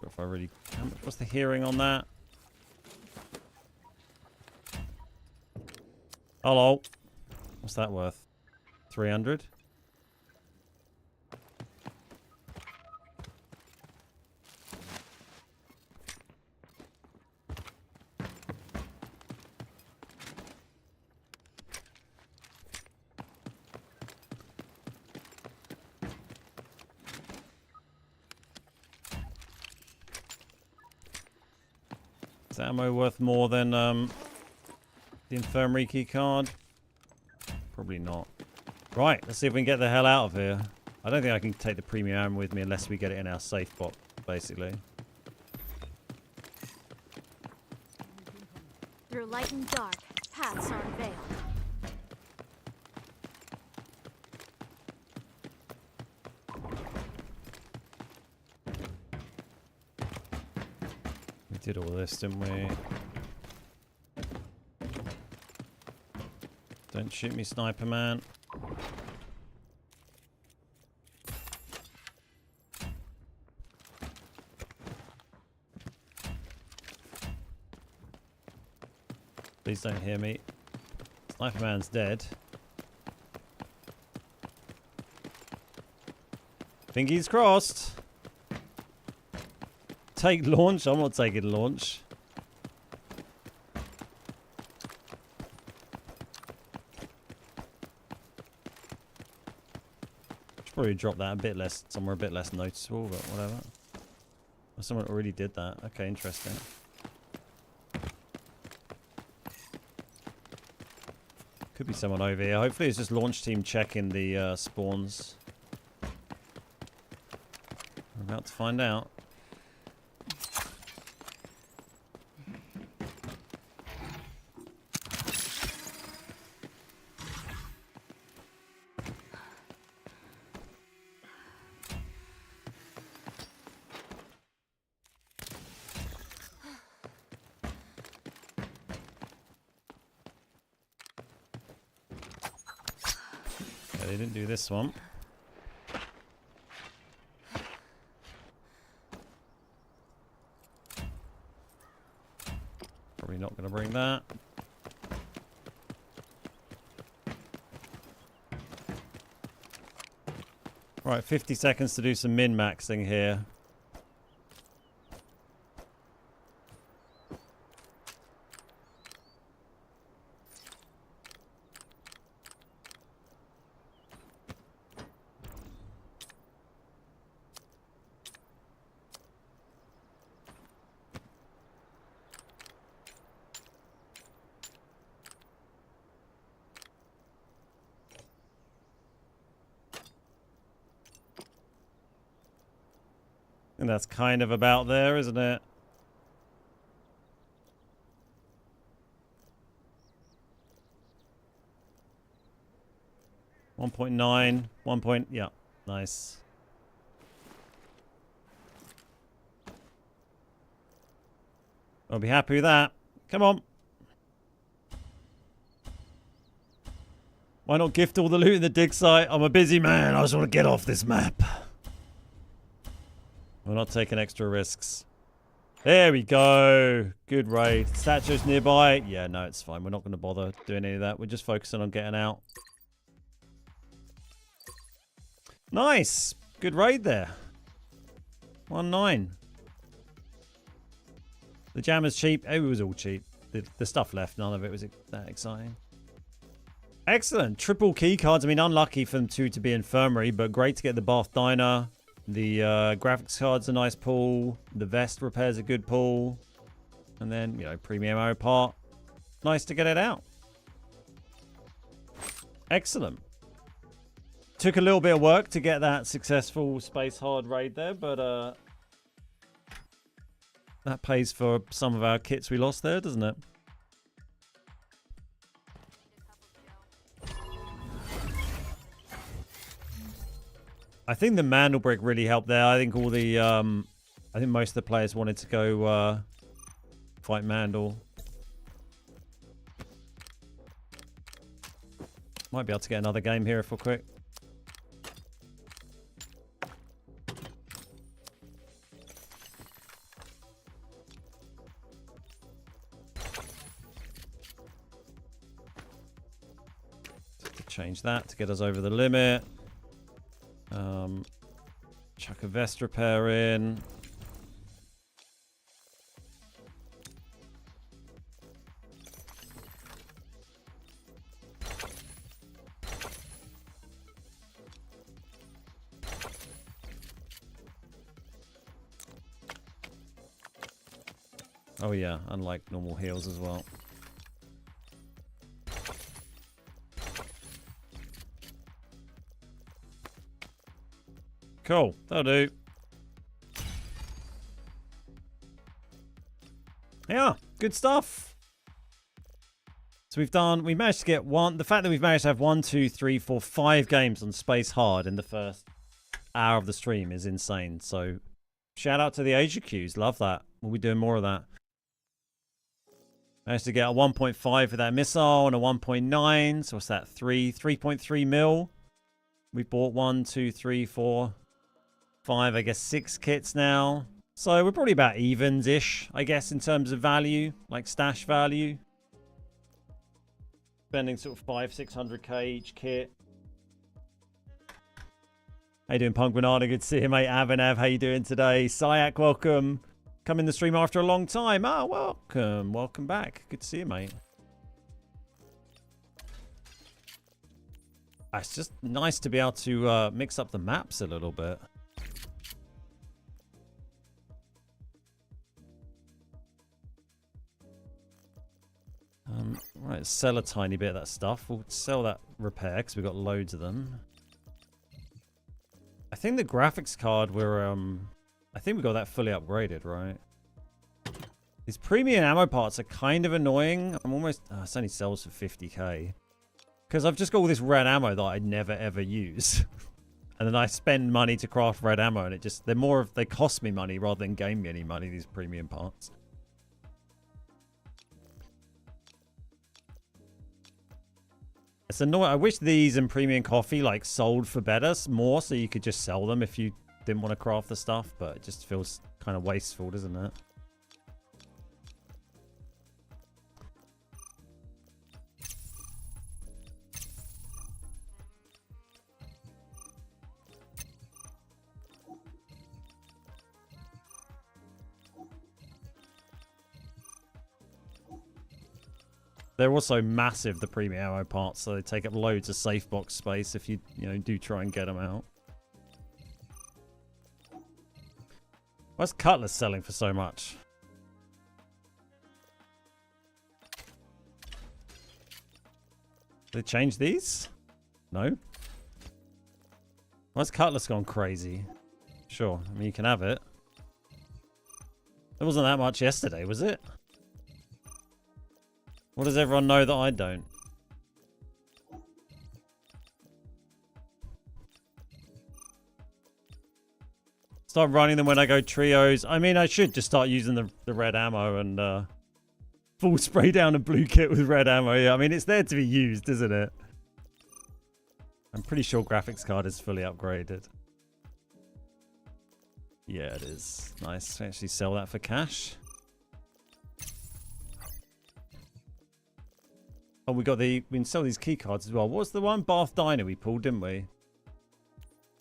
if I really... What's the hearing on that? Hello. What's that worth? 300? Is ammo worth more than the infirmary key card? Probably not. Right, let's see if we can get the hell out of here. I don't think I can take the premium ammo with me unless we get it in our safe box, basically. Through light and dark, paths are unveiled. We did all this, didn't we? Don't shoot me, sniper man. Please don't hear me. Sniper man's dead. Fingies crossed. Take launch? I'm not taking launch. Should probably drop that a bit less, somewhere a bit less noticeable, but whatever. Oh, someone already did that. Okay, interesting. Could be someone over here. Hopefully it's just launch team checking the spawns. We're about to find out. they didn't do this one. Probably not going to bring that. Right, 50 seconds to do some min-maxing here. And that's kind of about there, isn't it? .9, 1 point, yeah, nice. I'll be happy with that. Come on. Why not gift all the loot in the dig site? I'm a busy man. I just want to get off this map. We're not taking extra risks. There we go. Good raid. Statues nearby. Yeah, no, it's fine. We're not going to bother doing any of that. We're just focusing on getting out. Nice. Good raid there. 1-9. The jammer's cheap. It was all cheap. The stuff left, none of it was that exciting. Excellent. Triple key cards. I mean, unlucky for them two to be infirmary, but great to get the Bath Diner. The graphics card's a nice pull. The vest repair's a good pull. And then, you know, premium ammo part. Nice to get it out. Excellent. Took a little bit of work to get that successful space hard raid there, but that pays for some of our kits we lost there, doesn't it? I think the Mandel brick really helped there. I think all the, I think most of the players wanted to go fight Mandel. Might be able to get another game here if we're quick. To change that to get us over the limit. Chuck a vest repair in. Oh yeah, unlike normal heals as well. Cool, that'll do. Yeah, good stuff. So we managed to get the fact that we've managed to have 1, 2, 3, 4, 5 games on Space Hard in the first hour of the stream is insane. So shout out to the Asia queues, love that. We'll be doing more of that. Managed to get a 1.5 for that missile and a 1.9. So what's that? 3.3 mil. We bought 1, 2, 3, 4, 5, I guess 6 kits now. So we're probably about evens-ish, I guess, in terms of value, like stash value. Spending sort of 500-600k each kit. How you doing, Punk Banana? Good to see you, mate. Avanav, how you doing today? Syak, welcome. Coming the stream after a long time. Ah, welcome. Welcome back. Good to see you, mate. It's just nice to be able to mix up the maps a little bit. Right, sell a tiny bit of that stuff. We'll sell that repair because we've got loads of them. I think the graphics card I think we got that fully upgraded, right? These premium ammo parts are kind of annoying. I'm almost... it only sells for 50k. Because I've just got all this red ammo that I'd never ever use. And then I spend money to craft red ammo and they cost me money rather than gain me any money, these premium parts. It's annoying. I wish these and premium coffee like sold for better, more, so you could just sell them if you didn't want to craft the stuff, but it just feels kind of wasteful, doesn't it? They're also massive, the premium ammo parts, so they take up loads of safe box space if you do try and get them out. Why's Cutlass selling for so much? Did they change these? No. Why's Cutlass gone crazy? Sure, I mean you can have it. There wasn't that much yesterday, was it? What does everyone know that I don't? Start running them when I go trios. I mean, I should just start using the red ammo and full spray down a blue kit with red ammo. Yeah, I mean, it's there to be used, isn't it? I'm pretty sure graphics card is fully upgraded. Yeah, it is. Nice. Actually sell that for cash. Oh, we can sell these key cards as well. What's the one? Bath Diner we pulled, didn't we?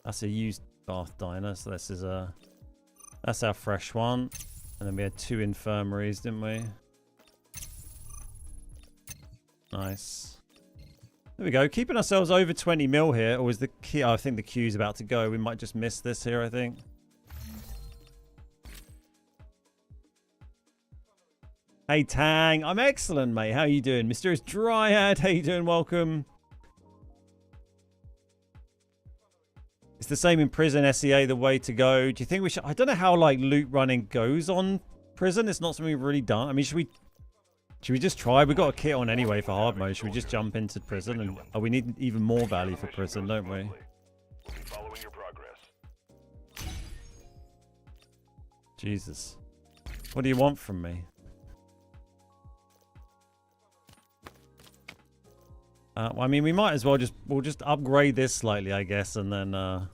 That's a used Bath Diner. So this is that's our fresh one. And then we had 2 infirmaries, didn't we? Nice. There we go. Keeping ourselves over 20 mil here. Or is the key? Oh, I think the queue's about to go. We might just miss this here, I think. Hey Tang, I'm excellent, mate. How you doing? Mysterious Dryad, how you doing? Welcome. It's the same in prison, SEA, the way to go. Do you think we should... I don't know how, like, loot running goes on prison. It's not something we've really done. I mean, should we just try? We've got a kit on anyway for hard mode. Should we just jump into prison? And oh, we need even more value for prison, don't we? Following your progress. Jesus. What do you want from me? Well, I mean, we might as well we'll just upgrade this slightly, I guess, and then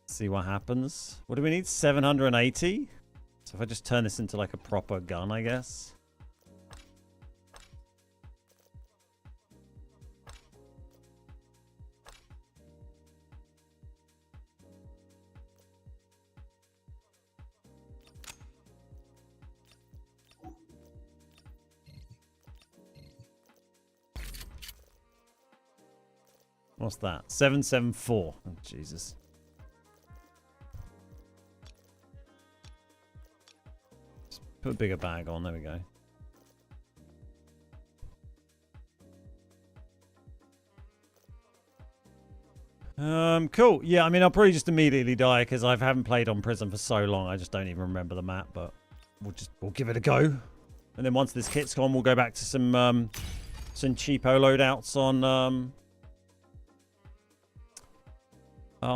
see what happens. What do we need? 780? So if I just turn this into like a proper gun, I guess. What's that? 774. Oh, Jesus. Just put a bigger bag on. There we go. Cool. Yeah, I mean, I'll probably just immediately die because I haven't played on prison for so long. I just don't even remember the map, but we'll give it a go. And then once this kit's gone, we'll go back to some cheapo loadouts on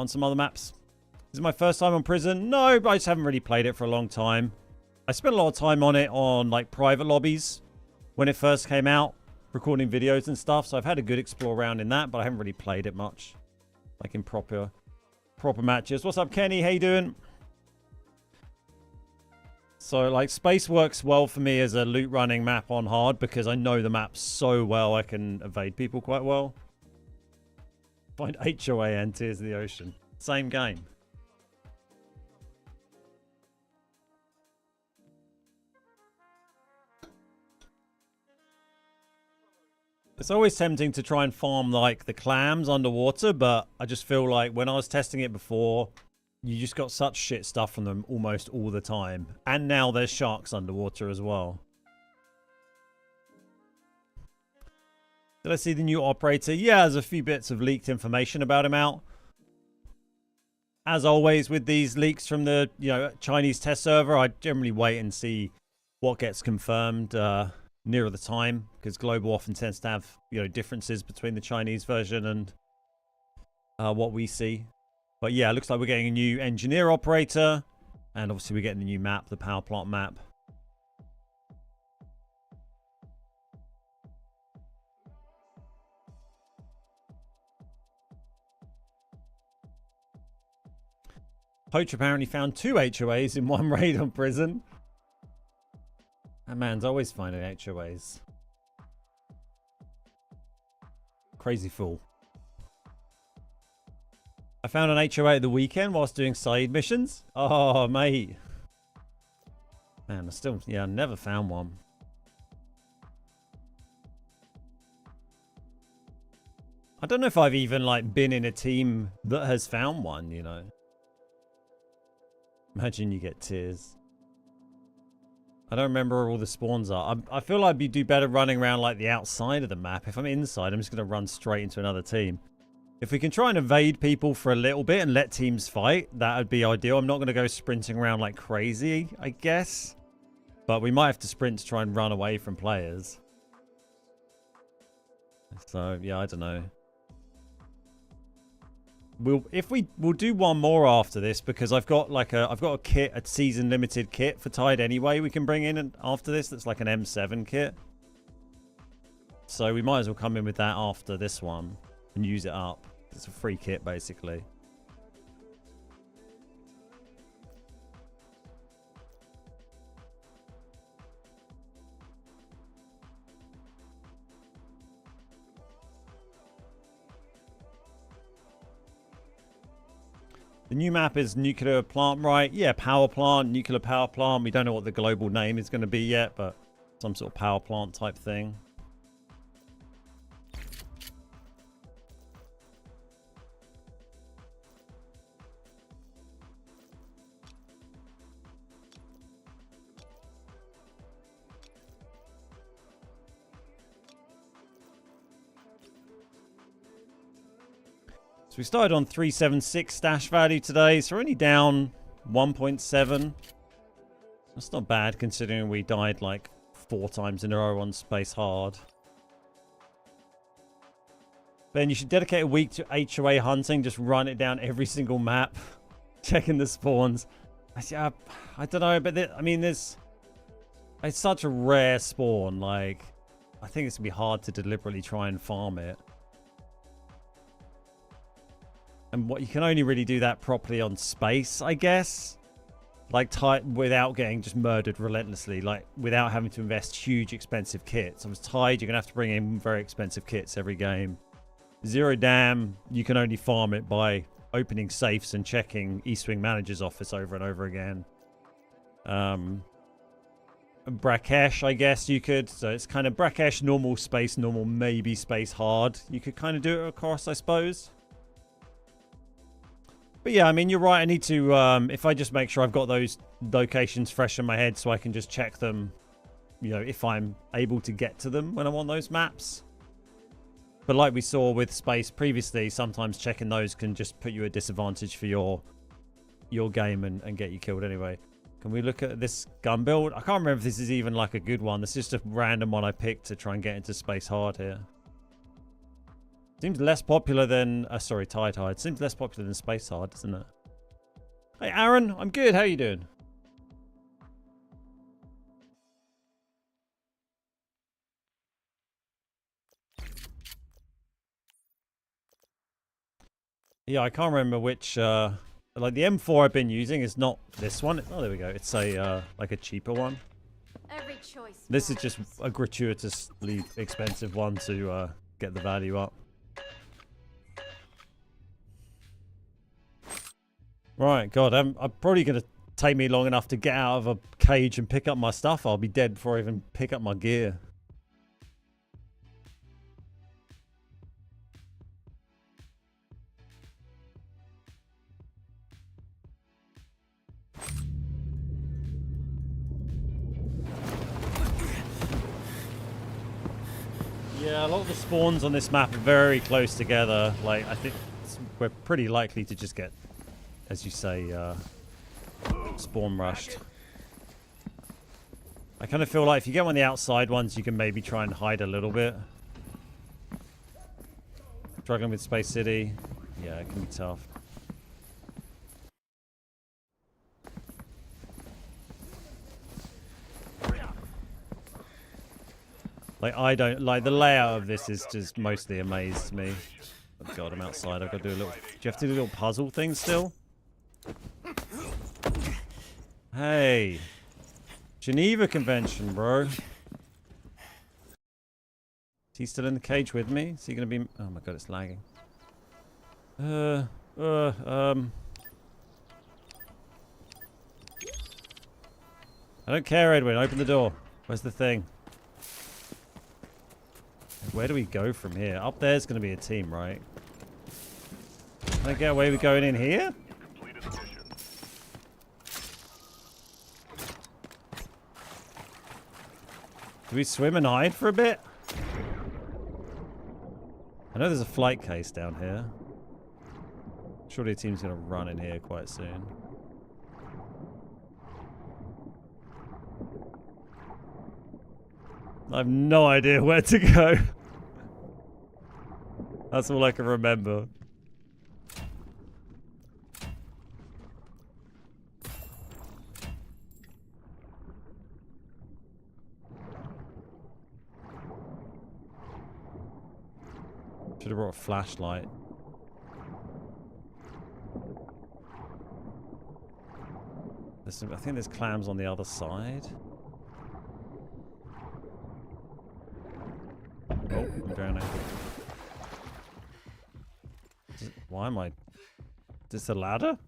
some other maps. This is my first time on prison. No, but I just haven't really played it for a long time. I spent a lot of time on it on like private lobbies when it first came out, recording videos and stuff. So I've had a good explore around in that, but I haven't really played it much, like in proper matches. What's up, Kenny? How you doing? So like space works well for me as a loot running map on hard because I know the map so well. I can evade people quite well. Find HOA and Tears of the Ocean. Same game. It's always tempting to try and farm like the clams underwater, but I just feel like when I was testing it before, you just got such shit stuff from them almost all the time. And now there's sharks underwater as well. Did I see the new operator? Yeah, there's a few bits of leaked information about him out. As always with these leaks from the Chinese test server, I generally wait and see what gets confirmed nearer the time, because Global often tends to have differences between the Chinese version and what we see. But yeah, it looks like we're getting a new engineer operator, and obviously we're getting the new map, the power plant map. Poacher apparently found 2 HOAs in one raid on prison. That man's always finding HOAs. Crazy fool. I found an HOA at the weekend whilst doing side missions. Oh, mate. Man, I never found one. I don't know if I've even, like, been in a team that has found one, you know. Imagine you get tears. I don't remember where all the spawns are. I feel like I'd do better running around, like, the outside of the map. If I'm inside, I'm just going to run straight into another team. If we can try and evade people for a little bit and let teams fight, that would be ideal. I'm not going to go sprinting around like crazy, I guess. But we might have to sprint to try and run away from players. So, yeah, I don't know. We'll do one more after this because I've got a kit, a season limited kit for Tide anyway. We can bring in after this. That's like an M7 kit. So we might as well come in with that after this one and use it up. It's a free kit basically. The new map is nuclear plant, right? Yeah, power plant, nuclear power plant. We don't know what the global name is going to be yet, but some sort of power plant type thing. So we started on 376 stash value today, so we're only down 1.7. That's not bad considering we died like 4 times in a row on Space Hard. Ben, you should dedicate a week to HOA hunting. Just run it down every single map, checking the spawns. I don't know, but it's such a rare spawn. Like, I think it's gonna be hard to deliberately try and farm it. And what you can only really do that properly on space, I guess. Like, without getting just murdered relentlessly. Like, without having to invest huge, expensive kits. I was tied, you're going to have to bring in very expensive kits every game. Zero Dam, you can only farm it by opening safes and checking East Wing Manager's office over and over again. Brakesh, I guess you could. So it's kind of Brakesh, normal, space, normal, maybe space hard. You could kind of do it across, I suppose. But yeah, I mean, you're right. I need to, if I just make sure I've got those locations fresh in my head so I can just check them, you know, if I'm able to get to them when I'm on those maps. But like we saw with space previously, sometimes checking those can just put you at disadvantage for your game and get you killed anyway. Can we look at this gun build? I can't remember if this is even like a good one. This is just a random one I picked to try and get into Space Hard here. Seems less popular than... sorry, Tide Hard. Seems less popular than Space Hard, doesn't it? Hey, Aaron. I'm good. How are you doing? Yeah, I can't remember which... like, the M4 I've been using is not this one. Oh, there we go. It's a, like a cheaper one. Every choice This is just a gratuitously expensive one to get the value up. Right, God, I'm probably going to take me long enough to get out of a cage and pick up my stuff. I'll be dead before I even pick up my gear. Yeah, a lot of the spawns on this map are very close together. Like, I think we're pretty likely to just get, as you say, spawn rushed. I kind of feel like if you get one of the outside ones, you can maybe try and hide a little bit. Struggling with Space City. Yeah, it can be tough. Like, I don't... Like, the layout of this is just mostly a maze to me. Oh, God, I'm outside. I've got to do a little... Do you have to do a little puzzle thing still? Hey. Geneva Convention, bro. Is he still in the cage with me? Is he gonna be... Oh my god, it's lagging. I don't care, Edwin. Open the door. Where's the thing? Where do we go from here? Up there's gonna be a team, right? Can I get away with going in here? Completed the mission. Do we swim and hide for a bit? I know there's a flight case down here. Surely a team's gonna run in here quite soon. I have no idea where to go. That's all I can remember. Should have brought a flashlight. I think there's clams on the other side. Oh, I'm drowning. Why am I... Is this a ladder?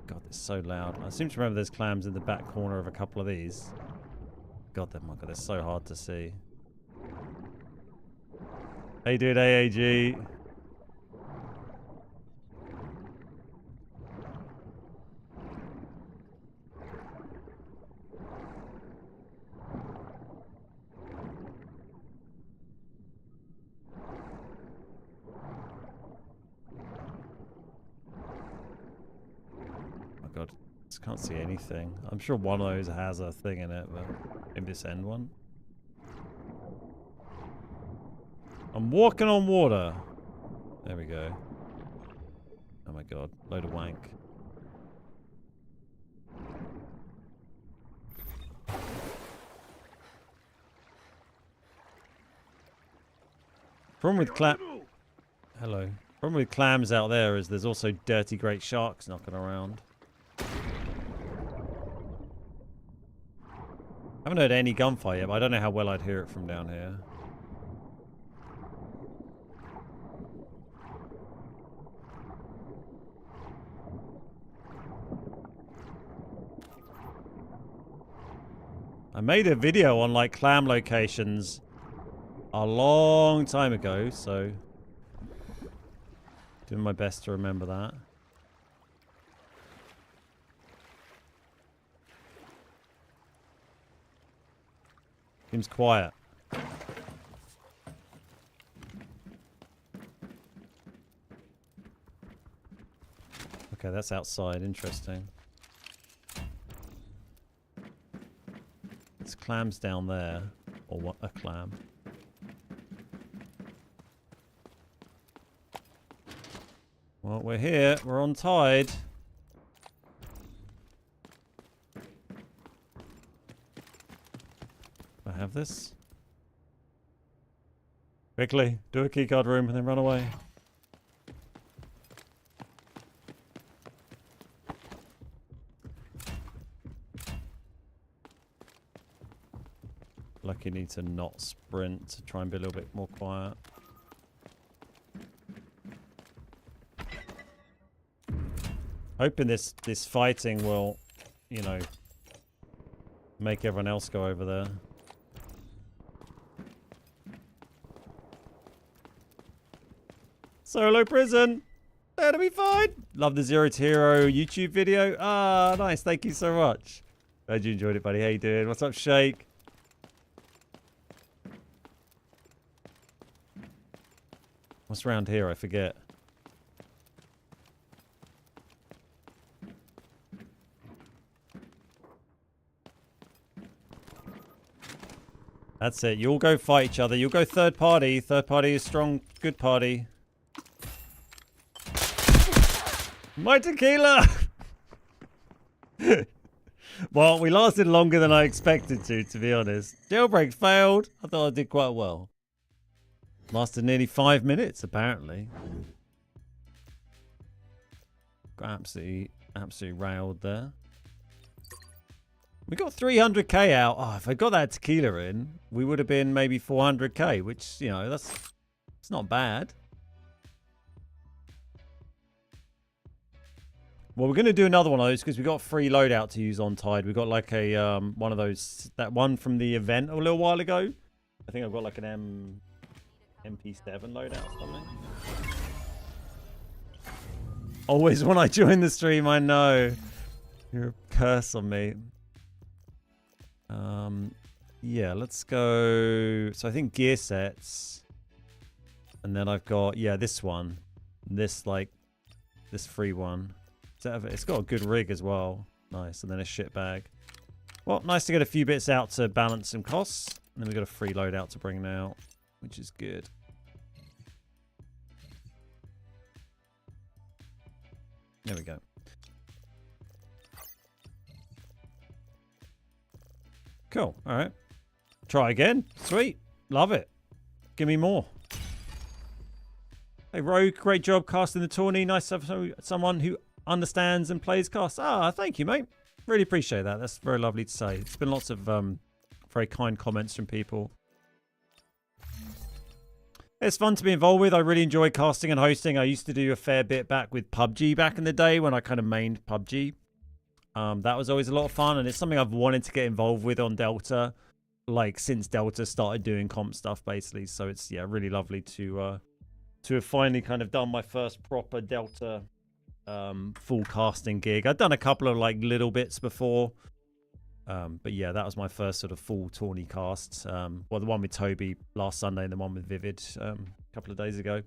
God, it's so loud. I seem to remember there's clams in the back corner of a couple of these. God, they're so hard to see. Hey, dude, AAG. Oh god, just can't see anything. I'm sure one of those has a thing in it, but maybe this end one. I'm walking on water. There we go. Oh my god, load of wank. Problem with Hello. Problem with clams out there is there's also dirty great sharks knocking around. I haven't heard any gunfire yet, but I don't know how well I'd hear it from down here. I made a video on like clam locations a long time ago, so doing my best to remember that. Seems quiet. Okay, that's outside. Interesting. There's clams down there. Or what? A clam. Well, we're here. We're on tide. I have this. Quickly, do a keycard room and then run away. Lucky need to not sprint to try and be a little bit more quiet. Hoping this fighting will, you know, make everyone else go over there. Solo prison. That'll be fine. Love the Zero to Hero YouTube video. Ah, nice. Thank you so much. Glad you enjoyed it, buddy. How you doing? What's up, Shake? What's around here? I forget. That's it. You all go fight each other. You'll go third party. Third party is strong. Good party. My tequila! Well, we lasted longer than I expected to be honest. Jailbreak failed. I thought I did quite well. Lasted nearly 5 minutes, apparently. Got absolutely railed there. We got 300k out. Oh, if I got that tequila in, we would have been maybe 400k, which, you know, it's not bad. Well, we're going to do another one of those because we got a free loadout to use on Tide. We got like a one of those, that one from the event a little while ago. I think I've got like an MP7 loadout or something. Always when I join the stream, I know. You're a curse on me. Yeah, let's go. So I think gear sets. And then I've got, yeah, this one. This free one. It's got a good rig as well. Nice. And then a shit bag. Well, nice to get a few bits out to balance some costs. And then we've got a free loadout to bring now, which is good. There we go. Cool. All right. Try again. Sweet. Love it. Give me more. Hey, Rogue. Great job casting the tourney. Nice to have someone who understands and plays casts. Ah, thank you, mate. Really appreciate that. That's very lovely to say. It's been lots of very kind comments from people. It's fun to be involved with. I really enjoy casting and hosting. I used to do a fair bit back with PUBG back in the day when I kind of mained PUBG. That was always a lot of fun, and it's something I've wanted to get involved with on Delta, like since Delta started doing comp stuff, basically. So it's, yeah, really lovely to have finally kind of done my first proper Delta full casting gig. I'd done a couple of like little bits before, but yeah, that was my first sort of full tourney cast. Well, the one with Toby last Sunday and the one with Vivid a couple of days ago.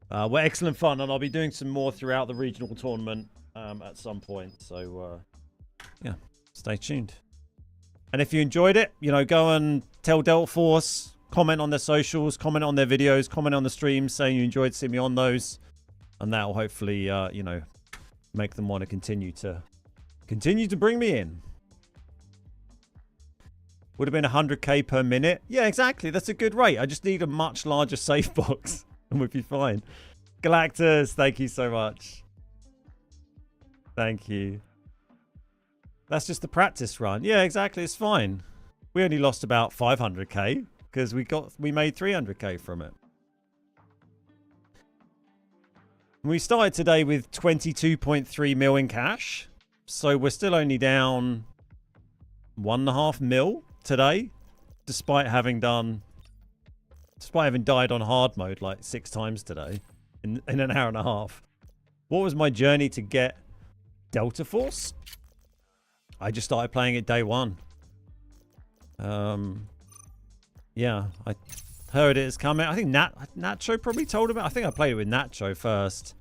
Were excellent fun, and I'll be doing some more throughout the regional tournament at some point. So yeah, stay tuned. And if you enjoyed it, you know, go and tell Delta Force, comment on their socials, comment on their videos, comment on the streams, saying you enjoyed seeing me on those, and that will hopefully you know, make them want to continue to bring me in. Would have been 100k per minute. Yeah, exactly. That's a good rate. I just need a much larger safe box and we'd be fine. Galactus, thank you so much. Thank you. That's just the practice run. Yeah, exactly. It's fine. We only lost about 500k because we made 300k from it. We started today with 22.3 mil in cash. So we're still only down 1.5 mil today, despite having died on hard mode like 6 times today in an hour and a half. What was my journey to get Delta Force? I just started playing it day one. Yeah, I heard it is coming. I think Nacho probably told about it. I think I played it with Nacho first.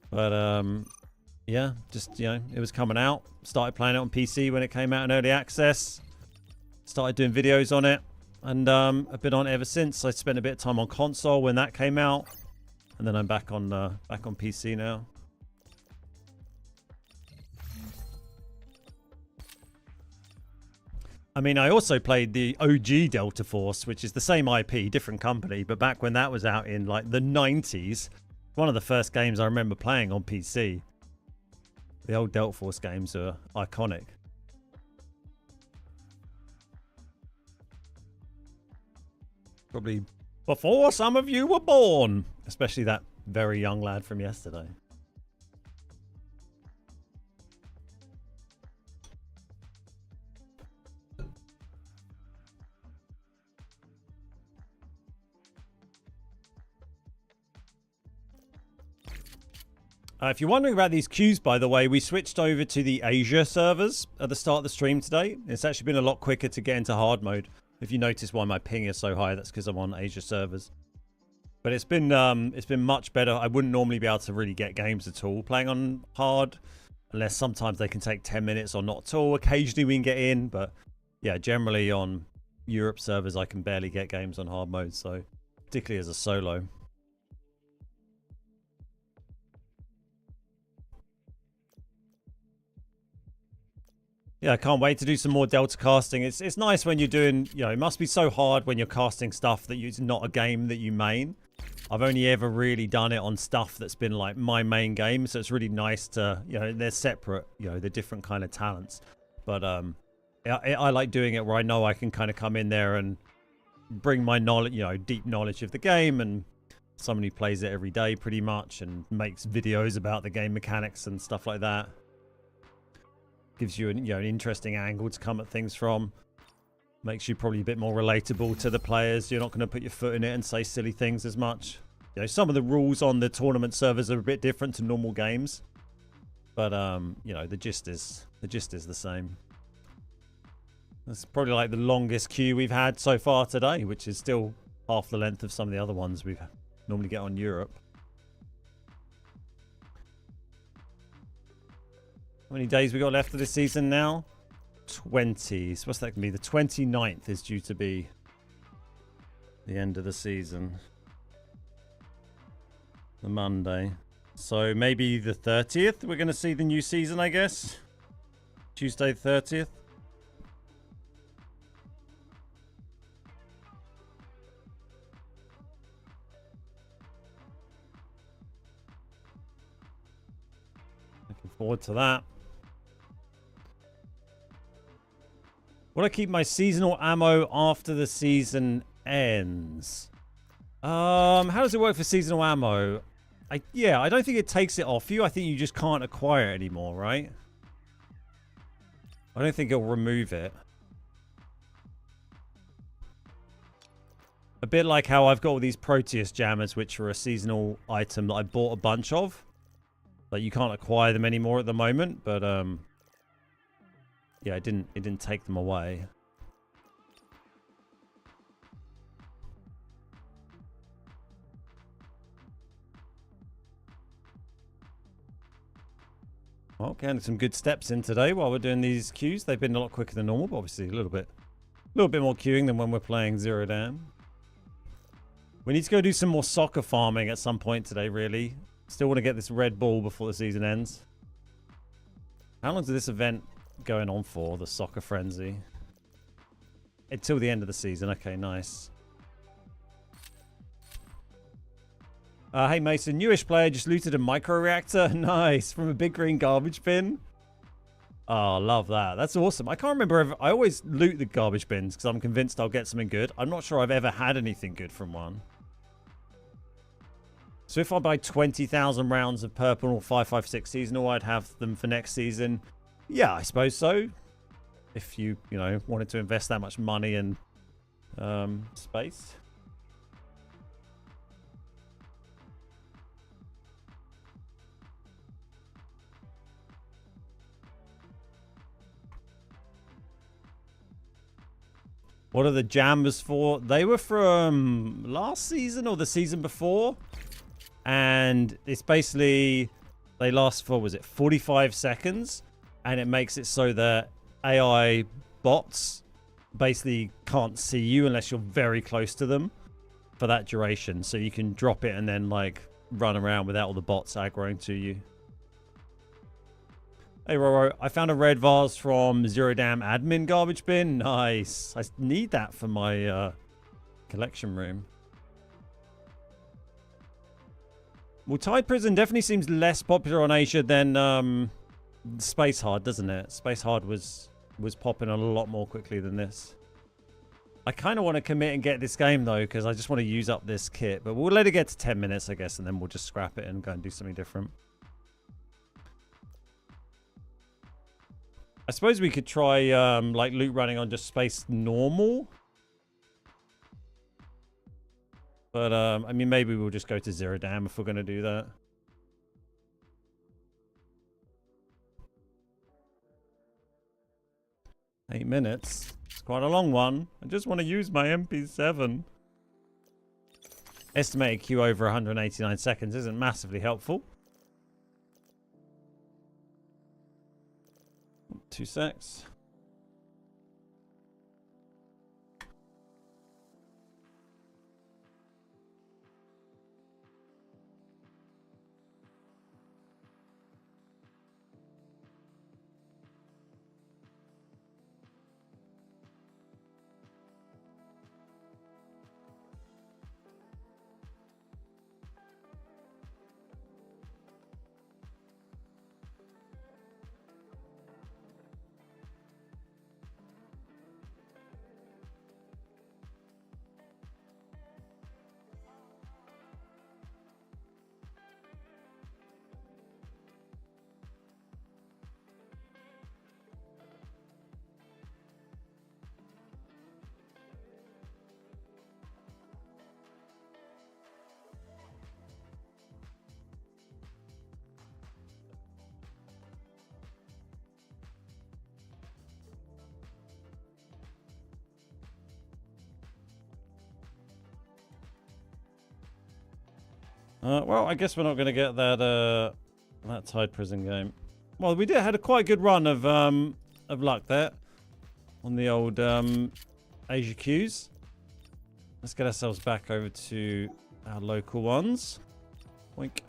But yeah, just, you know, it was coming out. Started playing it on PC when it came out in early access. Started doing videos on it. And I've been on it ever since. I spent a bit of time on console when that came out. And then I'm back on PC now. I mean, I also played the OG Delta Force, which is the same IP, different company. But back when that was out in like the 90s, one of the first games I remember playing on PC. The old Delta Force games are iconic. Probably before some of you were born. Especially that very young lad from yesterday. If you're wondering about these queues, by the way, we switched over to the Asia servers at the start of the stream today. It's actually been a lot quicker to get into hard mode. If you notice why my ping is so high, that's because I'm on Asia servers. But it's been much better. I wouldn't normally be able to really get games at all playing on hard, unless sometimes they can take 10 minutes or not at all. Occasionally we can get in, but yeah, generally on Europe servers I can barely get games on hard mode, so particularly as a solo. Yeah, I can't wait to do some more Delta casting. It's nice when you're doing, you know, it must be so hard when you're casting stuff that it's not a game that you main. I've only ever really done it on stuff that's been like my main game, so it's really nice to, you know, they're separate, you know, they're different kind of talents. But I like doing it where I know I can kind of come in there and bring my knowledge, you know, deep knowledge of the game, and someone who plays it every day pretty much and makes videos about the game mechanics and stuff like that. Gives you an, you know, an interesting angle to come at things from. Makes you probably a bit more relatable to the players. You're not going to put your foot in it and say silly things as much. You know, some of the rules on the tournament servers are a bit different to normal games, but you know, the gist is the same. That's probably like the longest queue we've had so far today, which is still half the length of some of the other ones we normally get on Europe. How many days we got left of this season now? 20. So what's that going to be? The 29th is due to be the end of the season. The Monday. So maybe the 30th we're going to see the new season, I guess. Tuesday 30th. Looking forward to that. Will I keep my seasonal ammo after the season ends? How does it work for seasonal ammo? Yeah, I don't think it takes it off you. I think you just can't acquire it anymore, right? I don't think it'll remove it. A bit like how I've got all these Proteus jammers, which are a seasonal item that I bought a bunch of. Like, you can't acquire them anymore at the moment, but yeah, it didn't take them away. Well, getting some good steps in today while we're doing these queues. They've been a lot quicker than normal, but obviously a little bit more queuing than when we're playing Zero Dam. We need to go do some more soccer farming at some point today, really. Still want to get this red ball before the season ends. How long is this event going on for, the soccer frenzy? Until the end of the season. Okay, nice. Hey Mason, newish player just looted a micro reactor. Nice, from a big green garbage bin. Oh, love that. That's awesome. I can't remember I always loot the garbage bins because I'm convinced I'll get something good. I'm not sure I've ever had anything good from one. So if I buy 20,000 rounds of purple or 556 seasonal, I'd have them for next season. Yeah, I suppose so. If you know, wanted to invest that much money in space. What are the jammers for? They were from last season or the season before. And it's basically, they last for, was it 45 seconds? And it makes it so that AI bots basically can't see you unless you're very close to them for that duration. So you can drop it and then like run around without all the bots aggroing to you. Hey Roro, I found a red vase from Zero Dam admin garbage bin. Nice. I need that for my collection room. Well, Tide Prison definitely seems less popular on Asia than Space Hard, doesn't it? Space Hard was popping on a lot more quickly than this. I kind of want to commit and get this game, though, because I just want to use up this kit. But we'll let it get to 10 minutes, I guess, and then we'll just scrap it and go and do something different. I suppose we could try, like, loot running on just Space Normal. But, I mean, maybe we'll just go to Zero Dam if we're going to do that. Eight minutes. It's quite a long one. I just want to use my MP7. Estimated queue over 189 seconds isn't massively helpful. 2 secs. Well, I guess we're not going to get that Tide Prison game. Well, we had a quite good run of luck there on the old Asia Qs. Let's get ourselves back over to our local ones. Wink.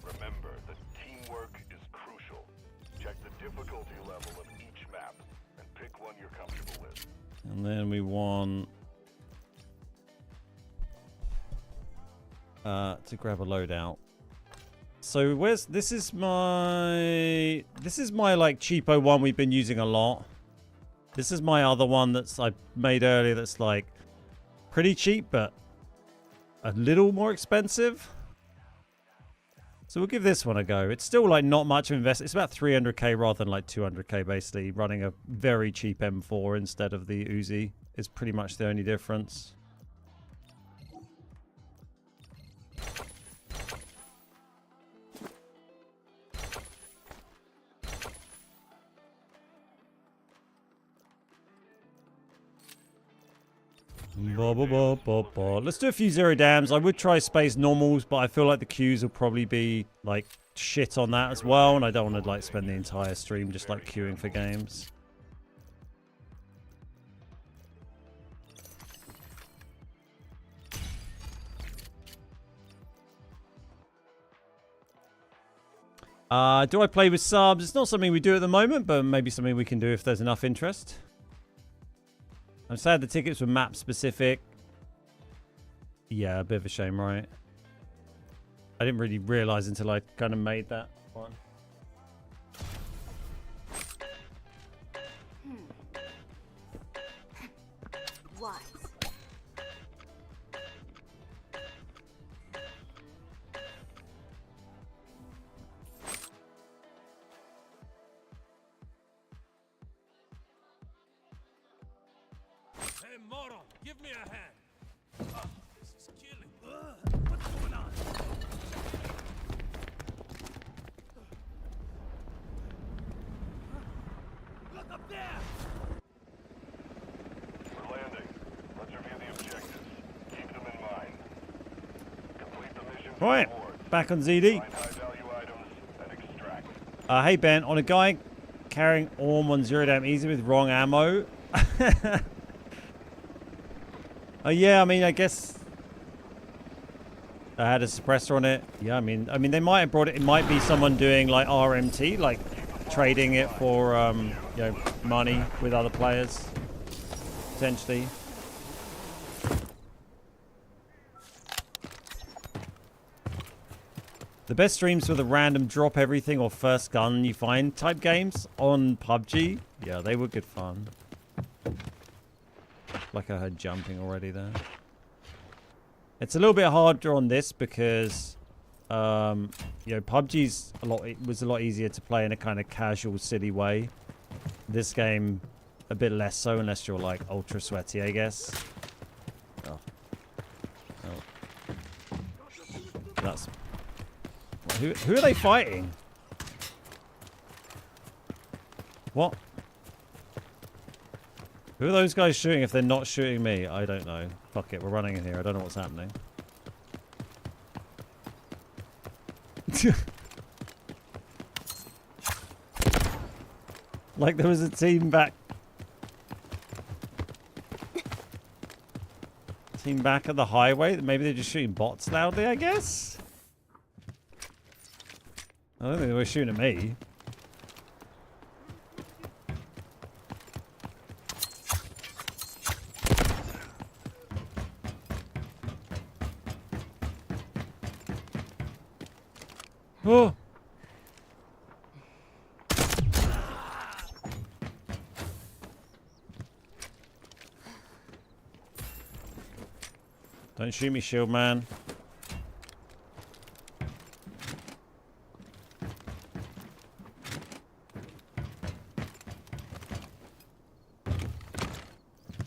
Remember that teamwork is crucial. Check the difficulty level of each map and pick one you're comfortable with. And then we want to grab a loadout. So this is my like cheapo one we've been using a lot. This is my other one I made earlier that's like pretty cheap but a little more expensive. So we'll give this one a go. It's still like not much of investment. It's about 300k rather than like 200k basically. Running a very cheap M4 instead of the Uzi is pretty much the only difference. Let's do a few zero dams. I would try space normals, but I feel like the queues will probably be like shit on that as well, and I don't want to like spend the entire stream just like queuing for games. Do I play with subs? It's not something we do at the moment, but maybe something we can do if there's enough interest. I'm sad the tickets were map specific. Yeah, a bit of a shame, right? I didn't really realize until I kind of made that one. Wise. Hey, Moro, give me a hand. This is killing. What's going on? Look up there! We're landing. Let's review the objectives. Keep them in mind. Complete the mission for Right, rewards. back on ZD. Find high-value items and extract. Hey Ben, on a guy carrying Orm on zero dam easy with wrong ammo. Oh yeah, I mean, I guess I had a suppressor on it. Yeah, I mean, they might have brought it. It might be someone doing like RMT, like trading it for you know, money with other players, potentially. The best streams were the random drop everything or first gun you find type games on PUBG. Yeah, they were good fun. Like I heard jumping already there. It's a little bit harder on this because you know, PUBG's was a lot easier to play in a kind of casual, silly way. This game a bit less so unless you're like ultra sweaty, I guess. Oh. That's who are they fighting? What? Who are those guys shooting if they're not shooting me? I don't know. Fuck it, we're running in here. I don't know what's happening. Like there was a team back. Team back at the highway. Maybe they're just shooting bots loudly, I guess? I don't think they were shooting at me. Oh! Don't shoot me, shield man.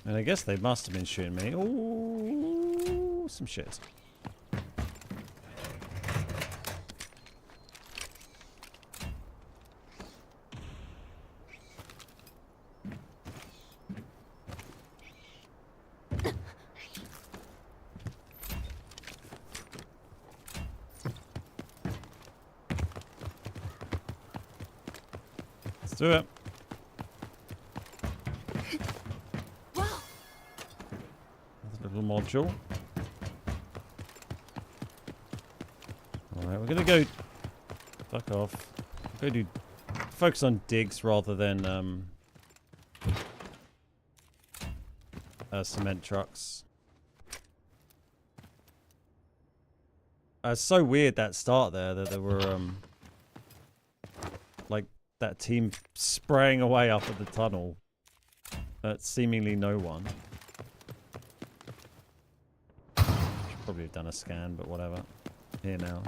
And I guess they must have been shooting me. Ooh, some shit. do it. Wow. Another little module. Alright, we're gonna go... Fuck off. Go do... Focus on digs rather than, cement trucks. It's so weird that start there, that there were, like, that team spraying away up at the tunnel. At seemingly no one. Should probably have done a scan, but whatever. Here now.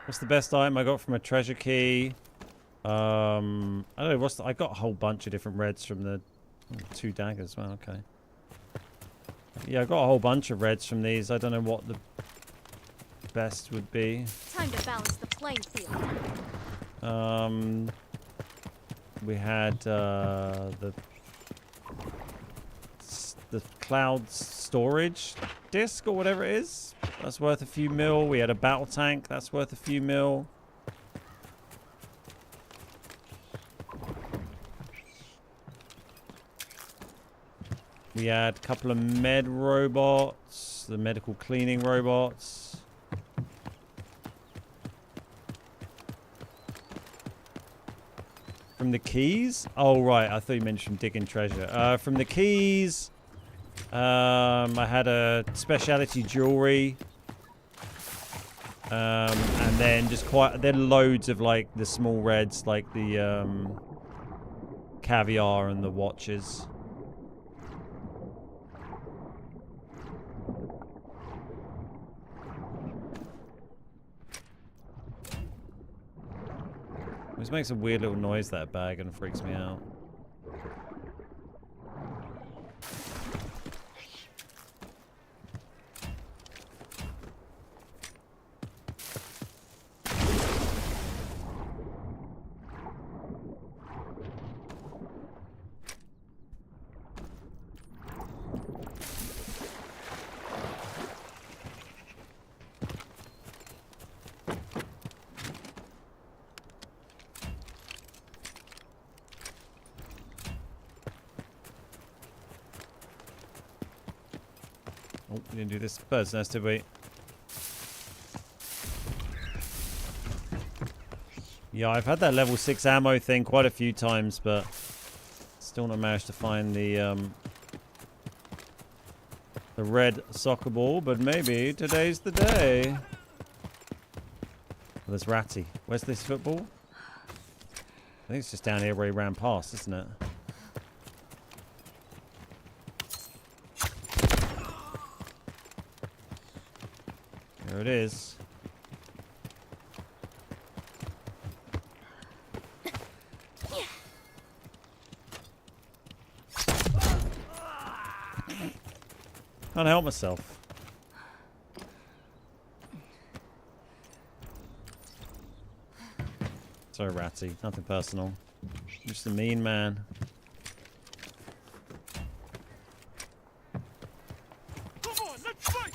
What's the best item I got from a treasure key? I don't know. I got a whole bunch of different reds from the 2 daggers. Well, okay. Yeah, I got a whole bunch of reds from these. I don't know what the best would be. Time to balance the playing field. We had the cloud storage disc or whatever it is. That's worth a few mil. We had a battle tank. That's worth a few mil. We had a couple of med robots. The medical cleaning robots. From the keys? Oh, right. I thought you mentioned digging treasure. From the keys, I had a specialty jewelry. And then just then loads of like the small reds, like the caviar and the watches. This makes a weird little noise, that bag, and freaks me out. Oh, we didn't do this bird's nest, did we? Yeah, I've had that level 6 ammo thing quite a few times, but still not managed to find the red soccer ball, but maybe today's the day. Oh, there's Ratty. Where's this football? I think it's just down here where he ran past, isn't it? There it is. Can't help myself. Sorry, Ratty. Nothing personal. Just a mean man. Come on, let's fight!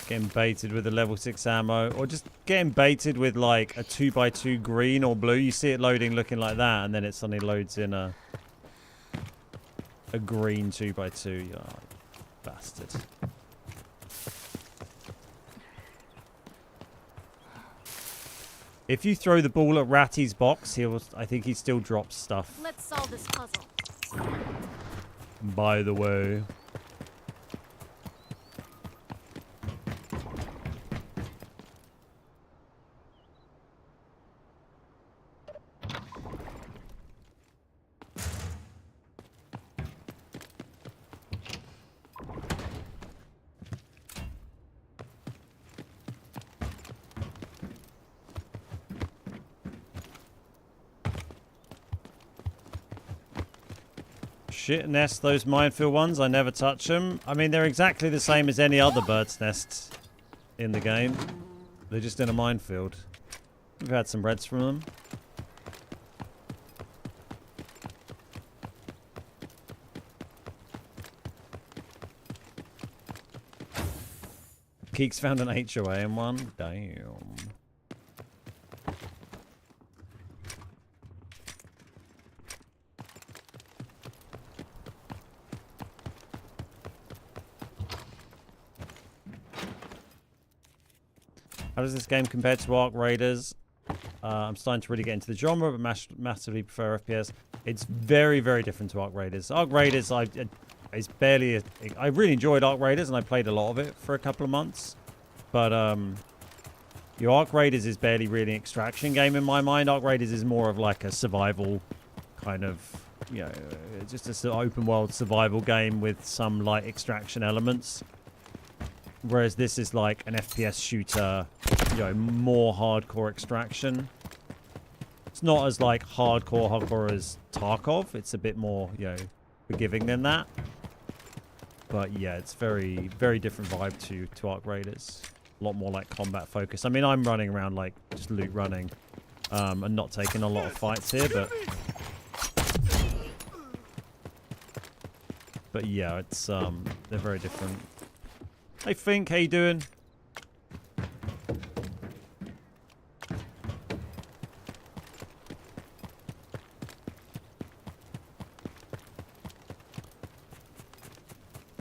Getting baited with a level 6 ammo, or just getting baited with like a 2x2 green or blue. You see it loading looking like that, and then it suddenly loads in a green 2x2. Oh, bastard. If you throw the ball at Ratty's box, I think he still drops stuff. Let's solve this puzzle. By the way. shit nest, those minefield ones. I never touch them. I mean, they're exactly the same as any other bird's nest in the game. They're just in a minefield. We've had some reds from them. Keeks found an HOA in one. Damn. How does this game compare to Arc Raiders? I'm starting to really get into the genre, but massively prefer FPS. It's very, very different to Arc Raiders. Arc Raiders, it's barely... I really enjoyed Arc Raiders, and I played a lot of it for a couple of months. But your Arc Raiders is barely really an extraction game in my mind. Arc Raiders is more of like a survival kind of... You know, just a sort of open world survival game with some light extraction elements. Whereas this is like an FPS shooter, you know, more hardcore extraction. It's not as like hardcore as Tarkov. It's a bit more, you know, forgiving than that. But yeah, it's very, very different vibe to Arc Raiders. A lot more like combat focus. I mean, I'm running around like just loot running, and not taking a lot of fights here, but yeah, it's they're very different. Hey Fink, how you doing?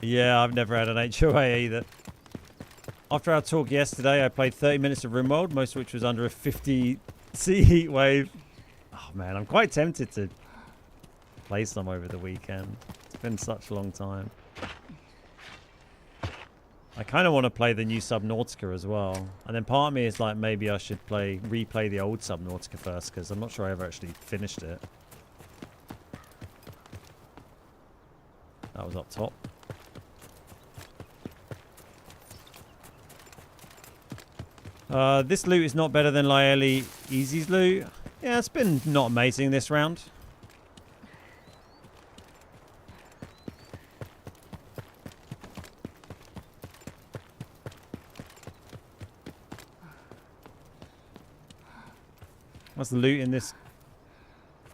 Yeah, I've never had an HOA either. After our talk yesterday, I played 30 minutes of RimWorld, most of which was under a 50 C heat wave. Oh man, I'm quite tempted to play some over the weekend. It's been such a long time. I kind of want to play the new Subnautica as well. And then part of me is like, maybe I should replay the old Subnautica first, because I'm not sure I ever actually finished it. That was up top. This loot is not better than Laeli Easy's loot. Yeah, it's been not amazing this round. What's the loot in this?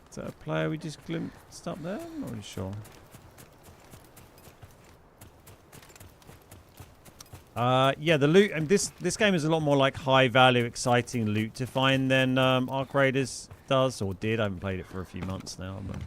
Is that a player we just glimpsed up there? I'm not really sure. Yeah, the loot, and this game is a lot more like high value, exciting loot to find than Arc Raiders does, or did. I haven't played it for a few months now, but...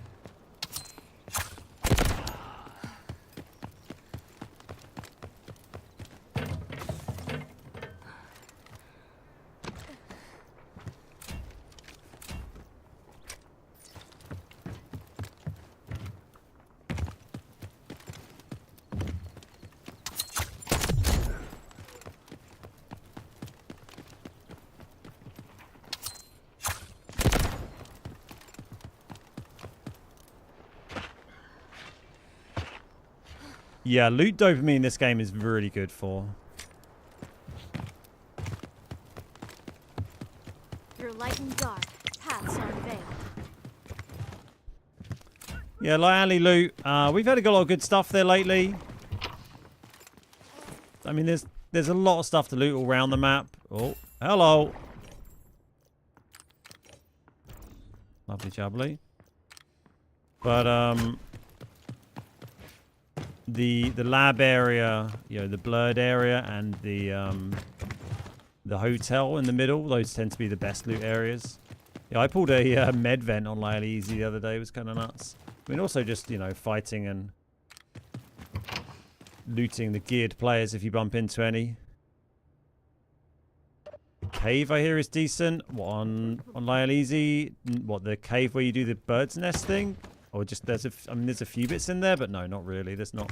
Yeah, loot dopamine this game is really good for. You're light and dark. Paths are unveiled. Yeah, Laeli loot. We've had a lot of good stuff there lately. I mean, there's a lot of stuff to loot all around the map. Oh, hello. Lovely jubbly. But the lab area, you know, the blurred area, and the hotel in the middle, those tend to be the best loot areas. Yeah, I pulled a med vent on Laeli Easy the other day. It was kind of nuts. I mean, also just, you know, fighting and looting the geared players if you bump into any. Cave, I hear, is decent. What, on Laeli Easy? What, the cave where you do the bird's nest thing? Or just there's a few bits in there, but no, not really. There's not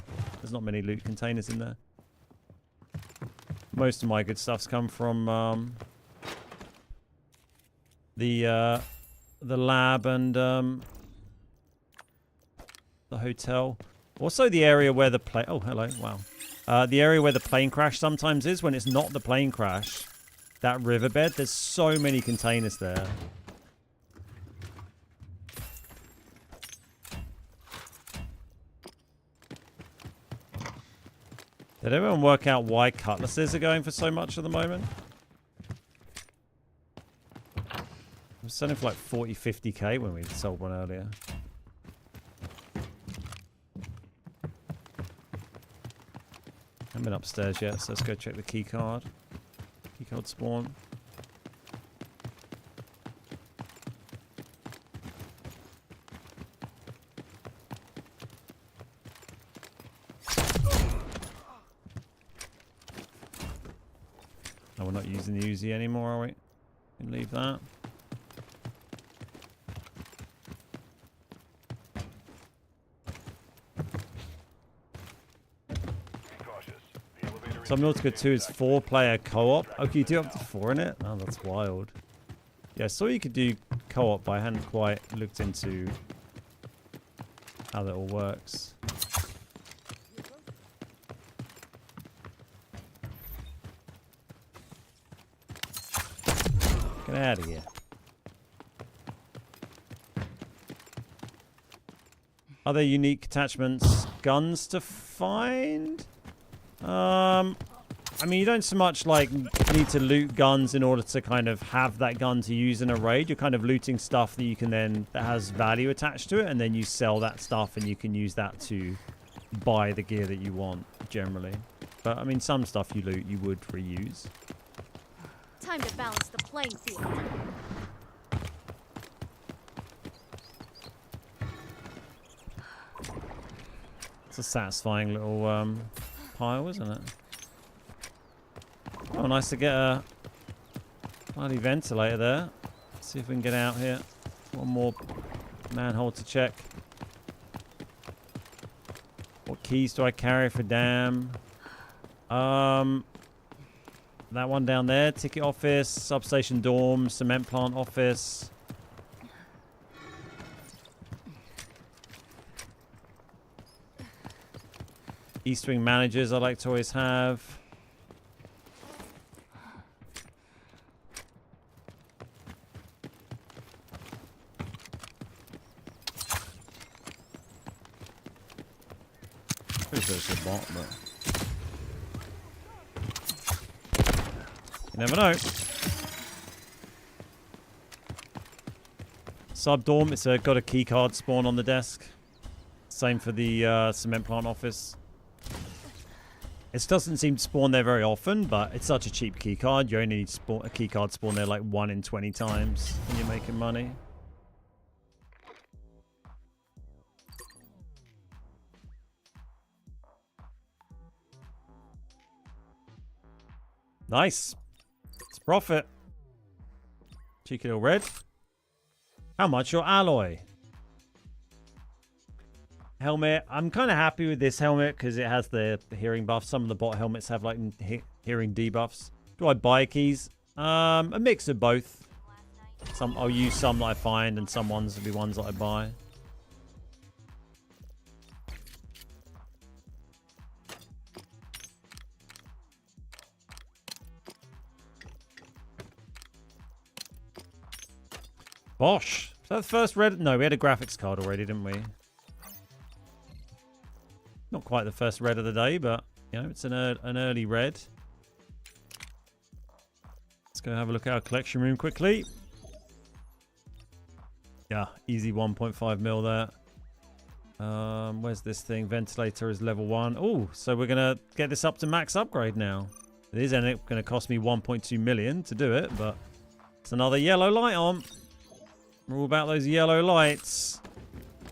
many loot containers in there. Most of my good stuff's come from the lab and the hotel. Also the area where the plane... Oh, hello. Wow. The area where the plane crash sometimes is, when it's not the plane crash. That riverbed, there's so many containers there. Did everyone work out why cutlasses are going for so much at the moment? I was selling for like 40, 50k when we sold one earlier. Haven't been upstairs yet, so let's go check the key card. Key card spawn. Oh, we're not using the Uzi anymore, are we? We can leave that. Subnautica 2 is 4-player co-op. Okay, you do up to 4 in it? Oh, that's wild. Yeah, I saw you could do co-op, but I hadn't quite looked into how that all works. Get out of here. Are there unique attachments? Guns to find? I mean, you don't so much like need to loot guns in order to kind of have that gun to use in a raid. You're kind of looting stuff that you can then, that has value attached to it, and then you sell that stuff and you can use that to buy the gear that you want, generally. But I mean, some stuff you loot you would reuse. Time to balance the playing field. It's a satisfying little pile, isn't it? Oh, nice to get a bloody ventilator there. Let's see if we can get out here. One more manhole to check. What keys do I carry for dam? That one down there. Ticket office, substation dorm, cement plant office. East Wing managers I like to always have. Pretty sure it's a bot, but you never know. Sub dorm, it's got a key card spawn on the desk. Same for the cement plant office. It doesn't seem to spawn there very often, but it's such a cheap key card. You only need a key card spawn there like 1 in 20 times when you're making money. Nice. It's profit. Cheeky little red. How much your alloy? Helmet. I'm kind of happy with this helmet because it has the hearing buff. Some of the bot helmets have like hearing debuffs. Do I buy keys? A mix of both. Some I'll use some that I find, and some ones will be ones that I buy. Bosh. Is that the first red? No, we had a graphics card already, didn't we? Not quite the first red of the day, but you know, it's an early red. Let's go have a look at our collection room quickly. Yeah, easy 1.5 mil there. Where's this thing? Ventilator is level 1. Oh, so we're gonna get this up to max upgrade now. It is going to cost me 1.2 million to do it, but it's another yellow light on. We're all about those yellow lights.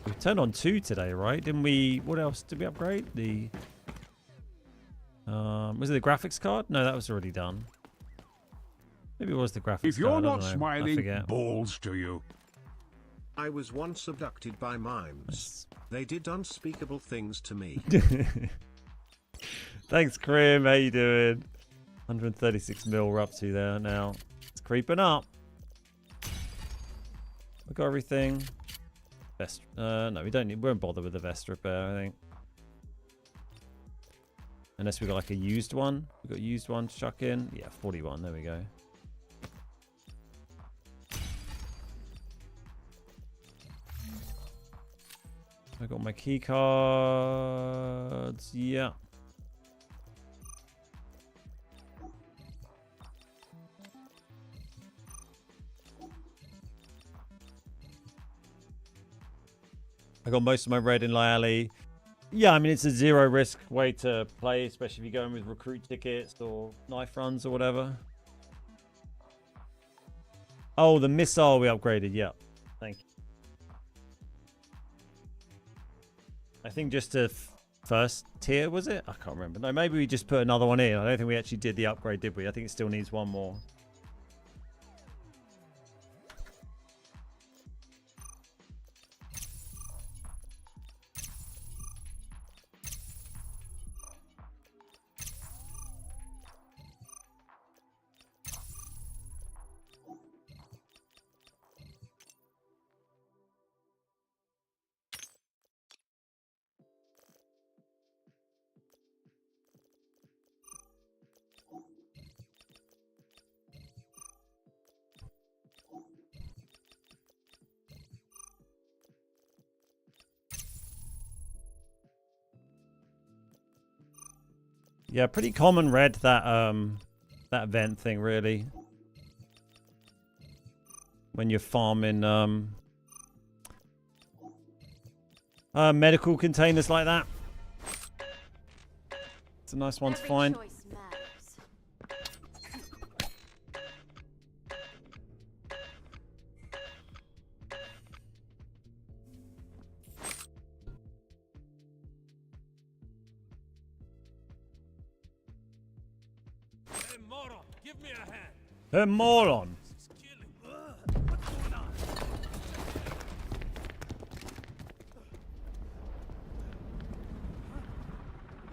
We turned on 2 today, right? Didn't we? What else did we upgrade? The was it the graphics card? No, that was already done. Maybe it was the graphics card. If you're I not don't know. I smiling, forget. balls to you. I was once abducted by mimes. They did unspeakable things to me. Thanks, Krim. How you doing? 136 mil we're up to there now. It's creeping up. We got everything. Vest. No, we don't need. We won't bother with the vest repair, I think. Unless we got like a used one. We got a used one to chuck in. Yeah, 41. There we go. I got my key cards. Yeah. I got most of my red in Lyali. Yeah, I mean, it's a zero risk way to play, especially if you're going with recruit tickets or knife runs or whatever. Oh, the missile we upgraded. Yeah, thank you. I think just to first tier, was it? I can't remember. No, maybe we just put another one in. I don't think we actually did the upgrade, did we? I think it still needs one more. Yeah, pretty common red, that vent thing, really. When you're farming medical containers like that. It's a nice one to find. Choice matters. Hey, moron, give me a hand. A moron. This is killing. What's going on?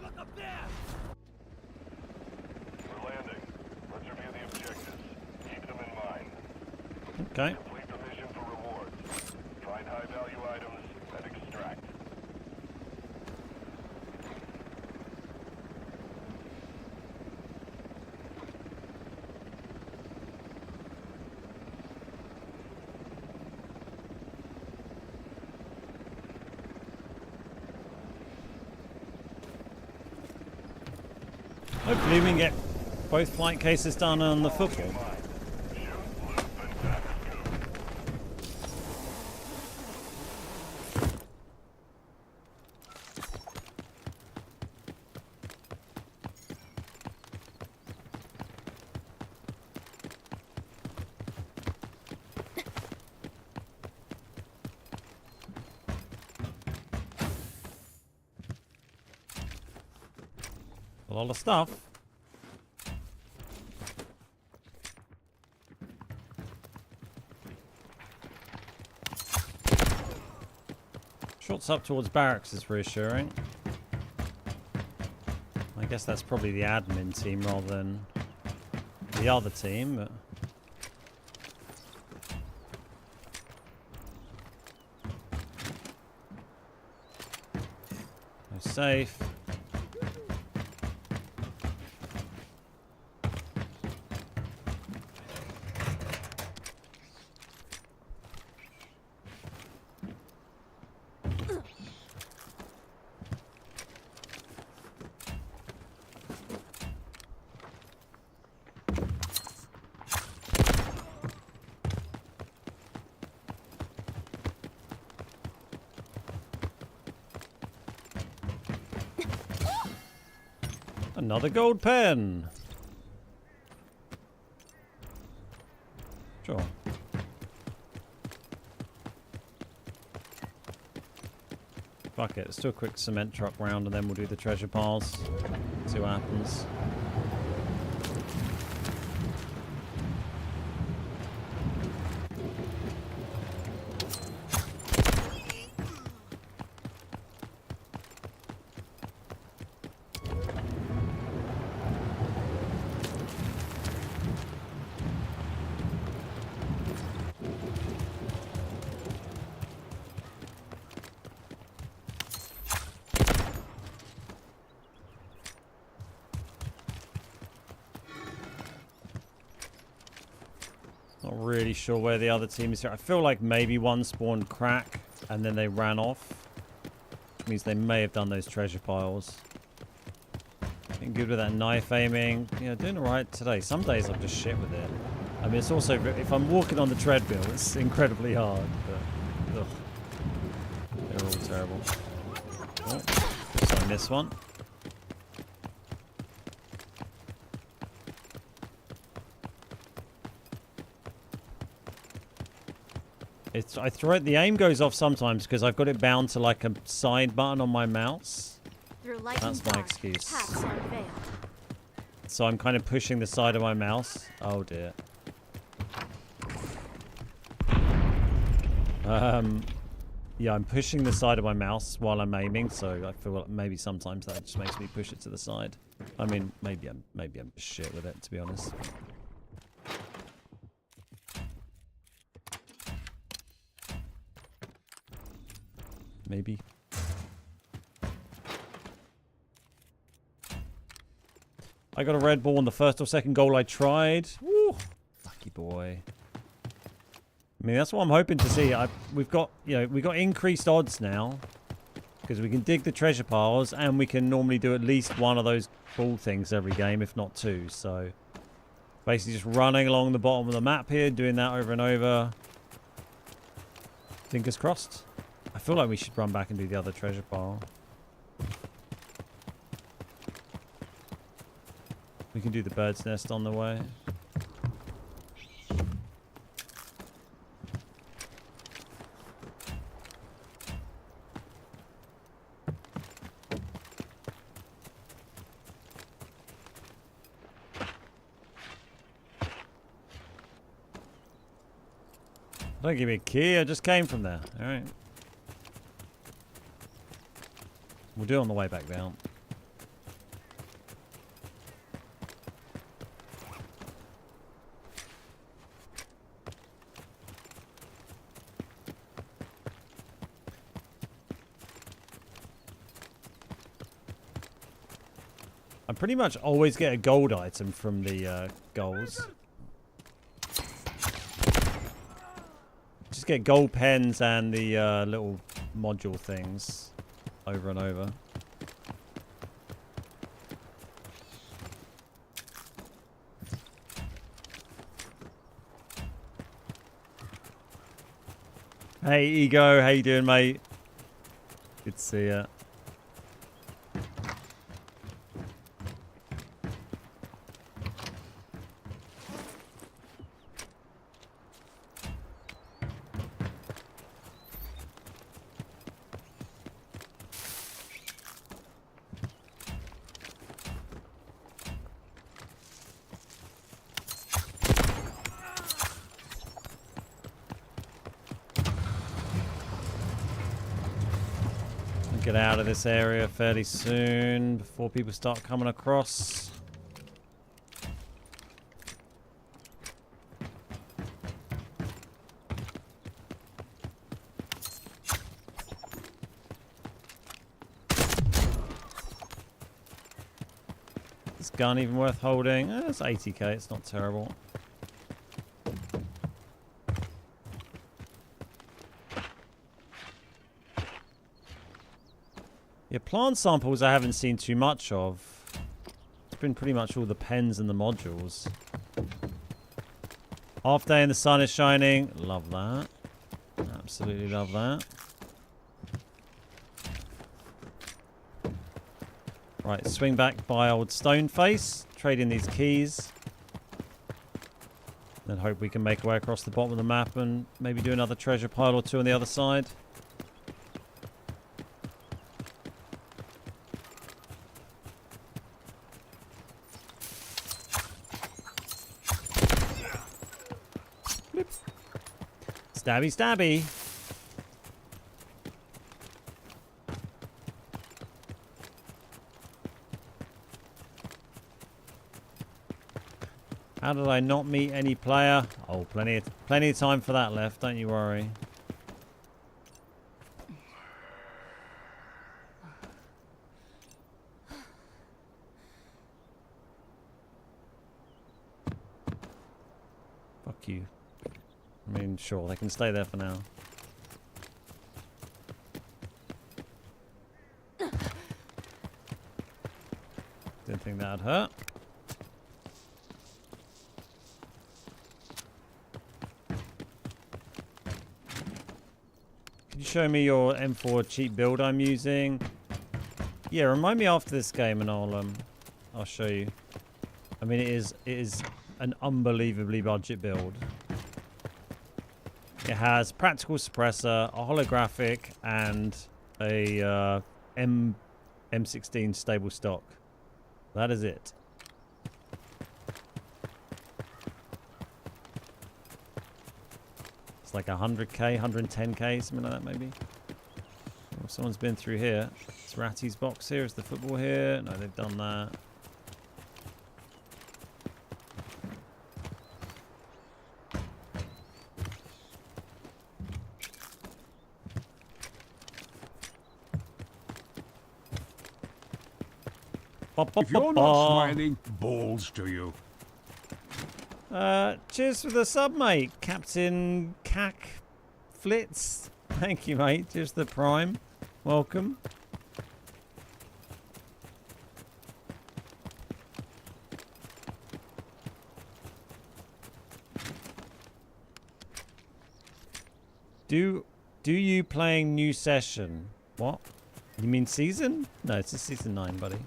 Look up there! We're landing. Let's review the objectives. Keep them in mind. Okay. Complete the mission for rewards. Find high-value items and extract. Hopefully we can get both flight cases done on the football. Shoot, loop, and back scoop. A lot of stuff. Shots up towards barracks is reassuring. I guess that's probably the admin team rather than the other team, but... No safe. Another gold pen. Sure. Fuck it. Let's do a quick cement truck round and then we'll do the treasure piles. See what happens. Not really sure where the other team is here. I feel like maybe one spawned crack and then they ran off. Which means they may have done those treasure piles. Getting good with that knife aiming. Yeah, doing alright today. Some days I'm just shit with it. I mean, it's also, if I'm walking on the treadmill, it's incredibly hard. But, ugh. They're all terrible. Oh, so I missed one. I throw it. The aim goes off sometimes because I've got it bound to like a side button on my mouse. Through light That's and my dark, excuse. paths are veiled. So I'm kind of pushing the side of my mouse. Oh dear. Yeah, I'm pushing the side of my mouse while I'm aiming, so I feel like maybe sometimes that just makes me push it to the side. I mean, maybe I'm just shit with it, to be honest. Maybe. I got a red ball on the first or second goal I tried. Woo! Lucky boy. I mean, that's what I'm hoping to see. We've got increased odds now because we can dig the treasure piles and we can normally do at least one of those ball things every game, if not two. So basically just running along the bottom of the map here, doing that over and over. Fingers crossed. I feel like we should run back and do the other treasure pile. We can do the bird's nest on the way. Don't give me a key, I just came from there. Alright. We'll do it on the way back down. I pretty much always get a gold item from the goals. Just get gold pens and the little module things over and over. Hey Ego, how you doing, mate? Good to see ya. Get out of this area fairly soon before people start coming across. Is this gun even worth holding? It's 80k, it's not terrible. Yeah, plant samples I haven't seen too much of. It's been pretty much all the pens and the modules. Half day and the sun is shining. Love that. Absolutely love that. Right, swing back by old Stoneface. Trade in these keys. Then hope we can make our way across the bottom of the map and maybe do another treasure pile or two on the other side. Stabby, stabby. How did I not meet any player? Oh, plenty of time for that left. Don't you worry. Fuck you. I mean, sure, they can stay there for now. Didn't think that'd hurt. Can you show me your M4 cheap build I'm using? Yeah, remind me after this game and I'll show you. I mean, it is an unbelievably budget build. It has practical suppressor, a holographic, and a M16 stable stock. That is it. It's like 100k, 110k, something like that maybe. Oh, someone's been through here. It's Ratty's box here. Is the football here? No, they've done that. If you're not smiling, balls to you. Cheers for the sub, mate. Captain Cack Flitz. Thank you, mate. Cheers for the prime. Welcome. Do you playing new session? What? You mean season? No, it's a season 9, buddy.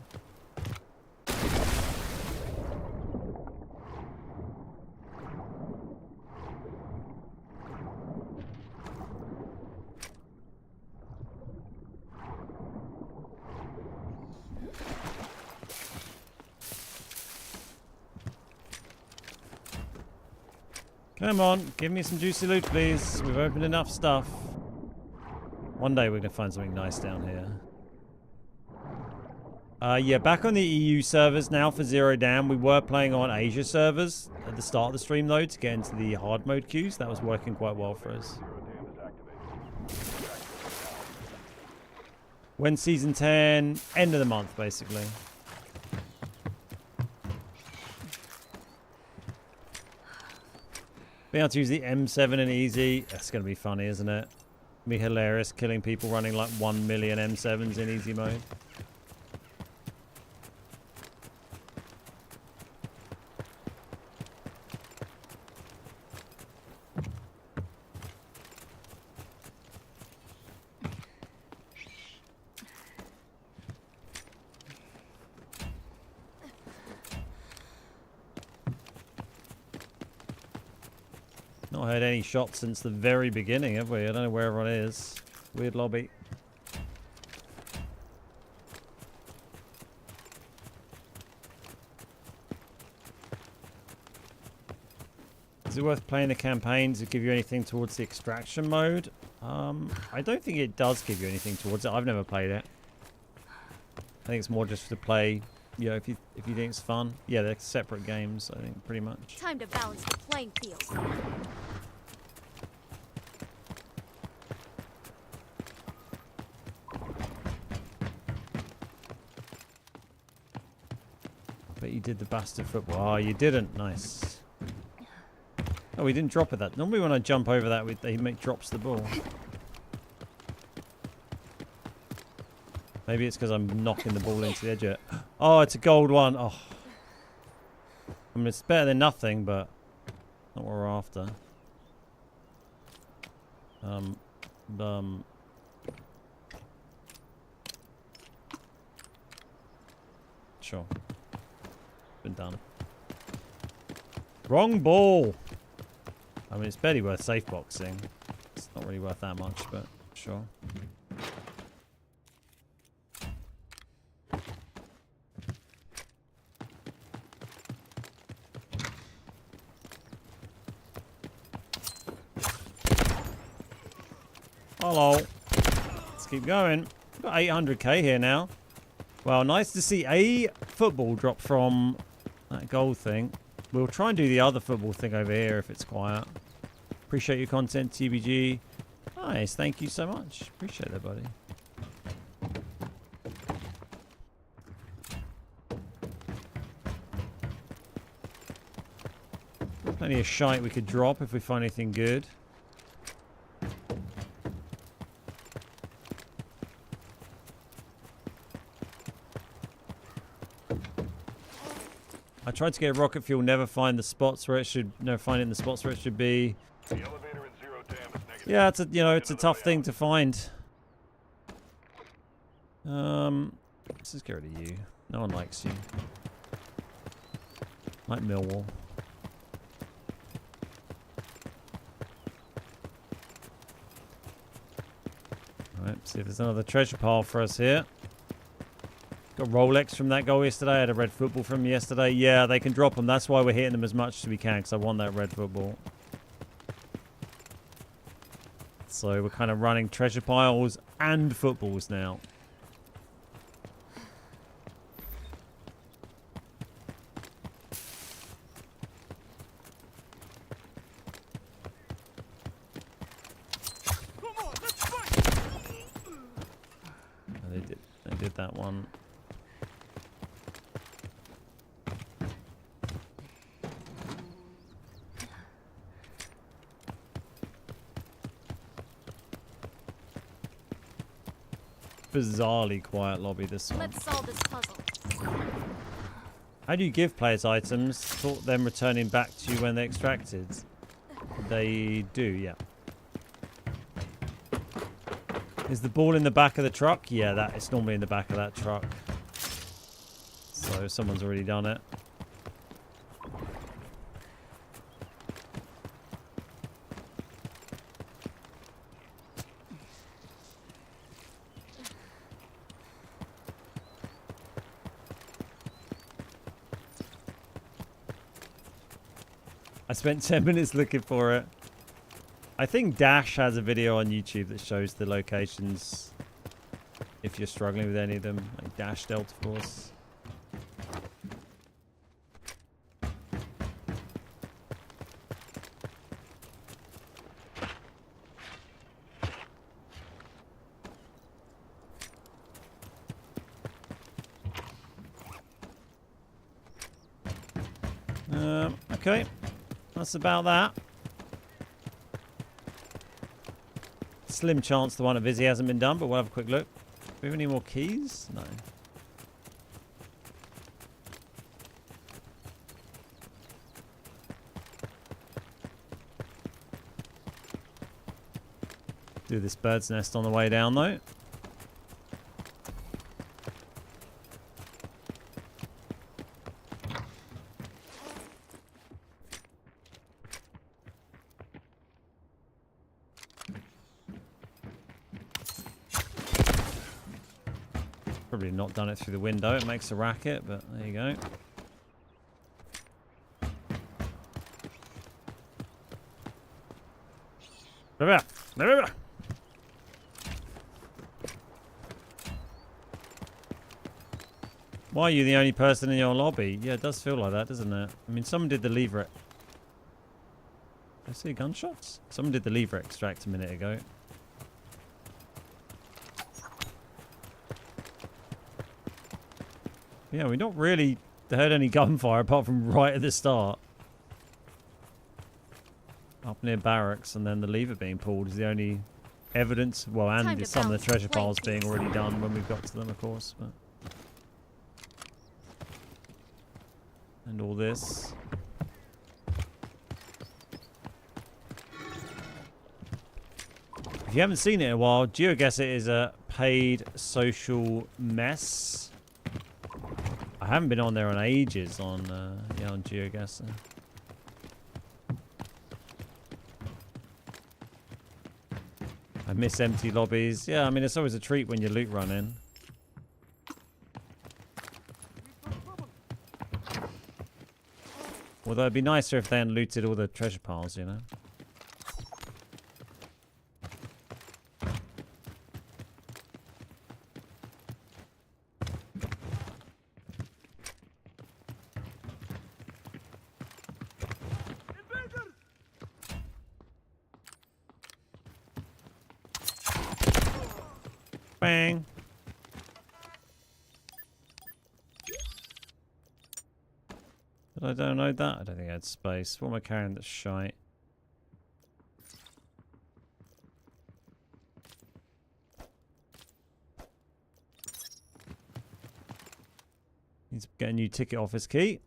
Come on, give me some juicy loot, please. We've opened enough stuff. One day we're going to find something nice down here. Yeah, back on the EU servers now for Zero Down. We were playing on Asia servers at the start of the stream, though, to get into the hard mode queues. That was working quite well for us. When Season 10? End of the month, basically. Being able to use the M7 in easy, that's going to be funny, isn't it? Be hilarious killing people running like 1 million M7s in easy mode. Not heard any shots since the very beginning, have we? I don't know where everyone is. Weird lobby. Is it worth playing the campaign to give you anything towards the extraction mode? I don't think it does give you anything towards it. I've never played it. I think it's more just to play, you know, if you think it's fun. Yeah, they're separate games, I think, pretty much. Time to balance the playing field. But you did the bastard football. Oh, you didn't. Nice. Oh, we didn't drop it that. Normally when I jump over that, he drops the ball. Maybe it's because I'm knocking the ball into the edge of it. Oh, it's a gold one. Oh. I mean, it's better than nothing, but not what we're after. Sure. Been done. Wrong ball. I mean, it's barely worth safe boxing. It's not really worth that much, but sure. Hello. Let's keep going. We've got 800k here now. Well, nice to see a football drop from that gold thing. We'll try and do the other football thing over here if it's quiet. Appreciate your content, TBG. Nice, thank you so much. Appreciate that, buddy. Plenty of shite we could drop if we find anything good. I tried to get rocket fuel, never find the spots where it should. No, find it in the spots where it should be. The elevator in Zero Dam is Yeah, it's a tough thing to find. Let's just get rid of you. No one likes you. Like Millwall. Alright, see if there's another treasure pile for us here. Got Rolex from that goal yesterday. I had a red football from yesterday. Yeah, they can drop them. That's why we're hitting them as much as we can, because I want that red football. So we're kind of running treasure piles and footballs now. Come on, let's fight. They did that one. Bizarrely quiet lobby this one. Let's solve this puzzle. How do you give players items for them returning back to you when they're extracted? They do, yeah. Is the ball in the back of the truck? Yeah, that it's normally in the back of that truck. So someone's already done it. I spent 10 minutes looking for it. I think Dash has a video on YouTube that shows the locations if you're struggling with any of them. Like Dash Delta Force. Okay. That's about that. Slim chance the one at Vizzy hasn't been done, but we'll have a quick look. Do we have any more keys? No. Do this bird's nest on the way down, though. Probably not done it through the window. It makes a racket, but there you go. Why are you the only person in your lobby? Yeah, it does feel like that, doesn't it? I mean, someone did the lever. Did I see gunshots? Someone did the lever extract a minute ago. Yeah, we not really heard any gunfire apart from right at the start. Up near barracks, and then the lever being pulled is the only evidence. Well, and some of the treasure piles being already done when we got to them, of course. But... and all this. If you haven't seen it in a while, GeoGuessr is a paid social mess. I haven't been on there on ages on GeoGuessr. I miss empty lobbies. Yeah, I mean it's always a treat when you loot run in. Although it'd be nicer if they hadn't looted all the treasure piles, you know. Bang. Did I download that? I don't think I had space. What am I carrying that's shite? Needs to get a new ticket office key.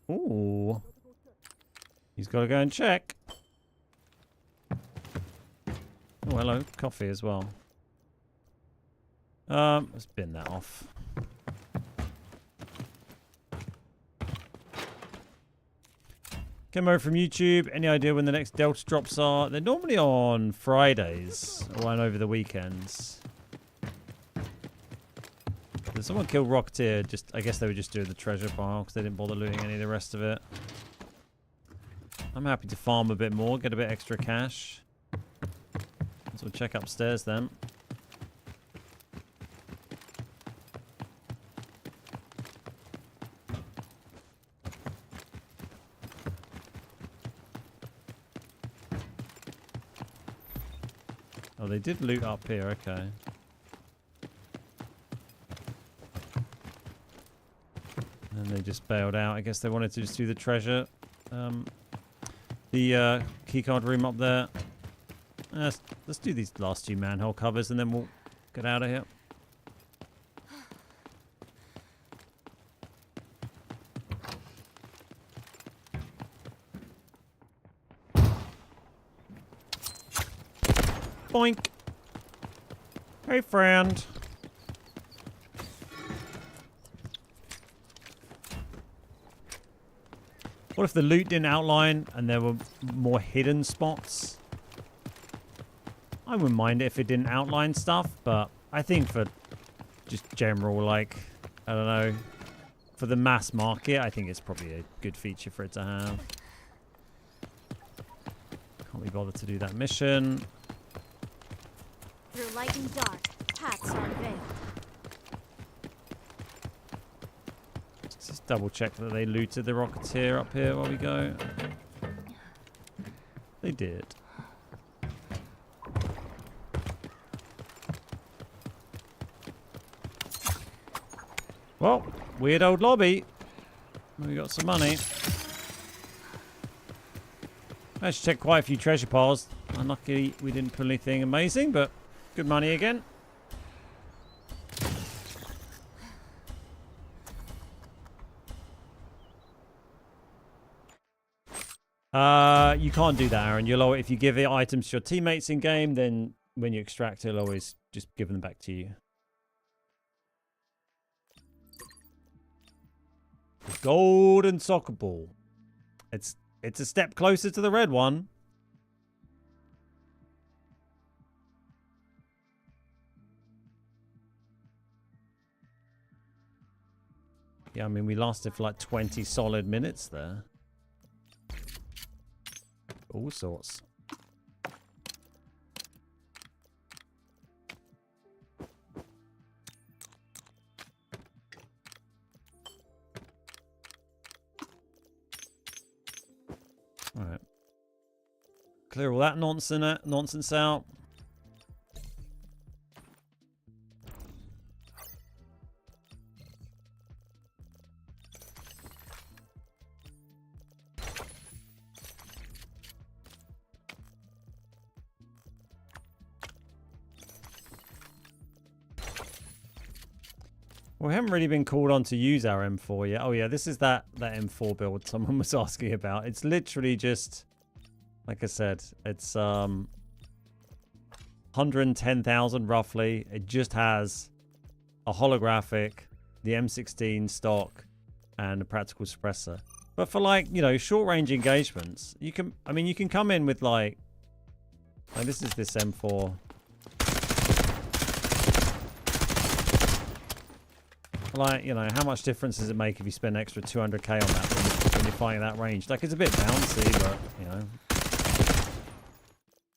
Ooh. He's got to go and check. Oh, hello. Coffee as well. Let's bin that off. Kemo from YouTube. Any idea when the next Delta drops are? They're normally on Fridays or over the weekends. Did someone kill Rocketeer? Just, I guess they were just doing the treasure pile because they didn't bother looting any of the rest of it. I'm happy to farm a bit more, get a bit extra cash. So we'll check upstairs then. Oh, they did loot up here, okay. And they just bailed out. I guess they wanted to just do the treasure. The keycard room up there. Let's do these last two manhole covers and then we'll get out of here. Boink. Hey, friend. What if the loot didn't outline and there were more hidden spots? I wouldn't mind it if it didn't outline stuff, but I think for just general, like, I don't know, for the mass market, I think it's probably a good feature for it to have. Can't be bothered to do that mission. Through light and dark, paths are veiled. Let's just double check that they looted the Rocketeer up here while we go. They did. Well, weird old lobby. We got some money. Managed to check quite a few treasure piles. Unlucky we didn't pull anything amazing, but good money again. You can't do that, Aaron. You'll if you give it items to your teammates in game, then when you extract, it'll always just give them back to you. Golden soccer ball. It's a step closer to the red one. Yeah, I mean, we lasted for like 20 solid minutes there. All sorts. All right. Clear all that nonsense out. We haven't really been called on to use our M4 yet. Oh yeah, this is that M4 build someone was asking about. It's literally just, like I said, it's 110,000 roughly. It just has a holographic, the M16 stock, and a practical suppressor. But for like, you know, short range engagements, you can, I mean, you can come in with like this is this M4. Like, you know, how much difference does it make if you spend extra 200k on that when you're fighting that range? Like, it's a bit bouncy, but, you know.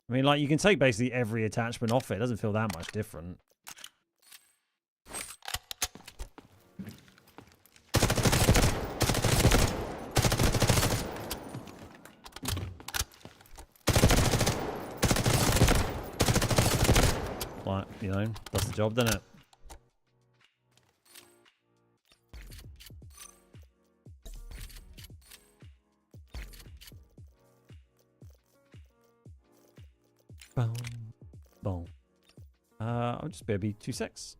I mean, like, you can take basically every attachment off it. It doesn't feel that much different. Like, you know, does the job, doesn't it? Boom. Boom. I'll just be 2 secs.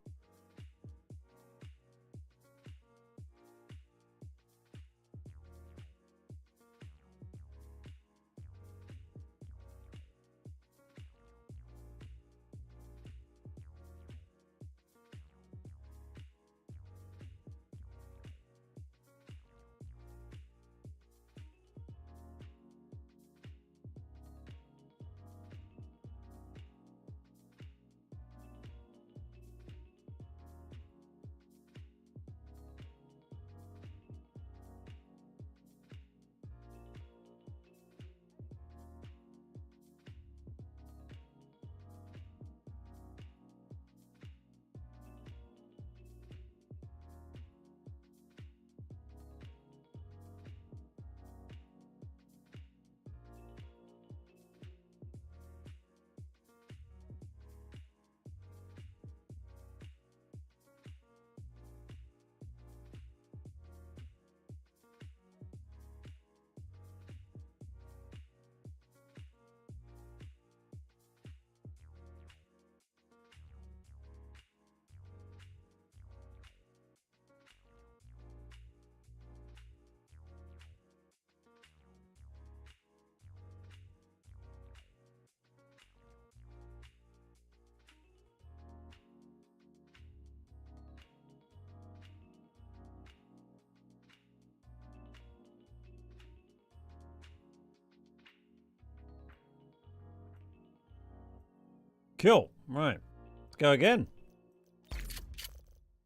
Cool. Right. Let's go again.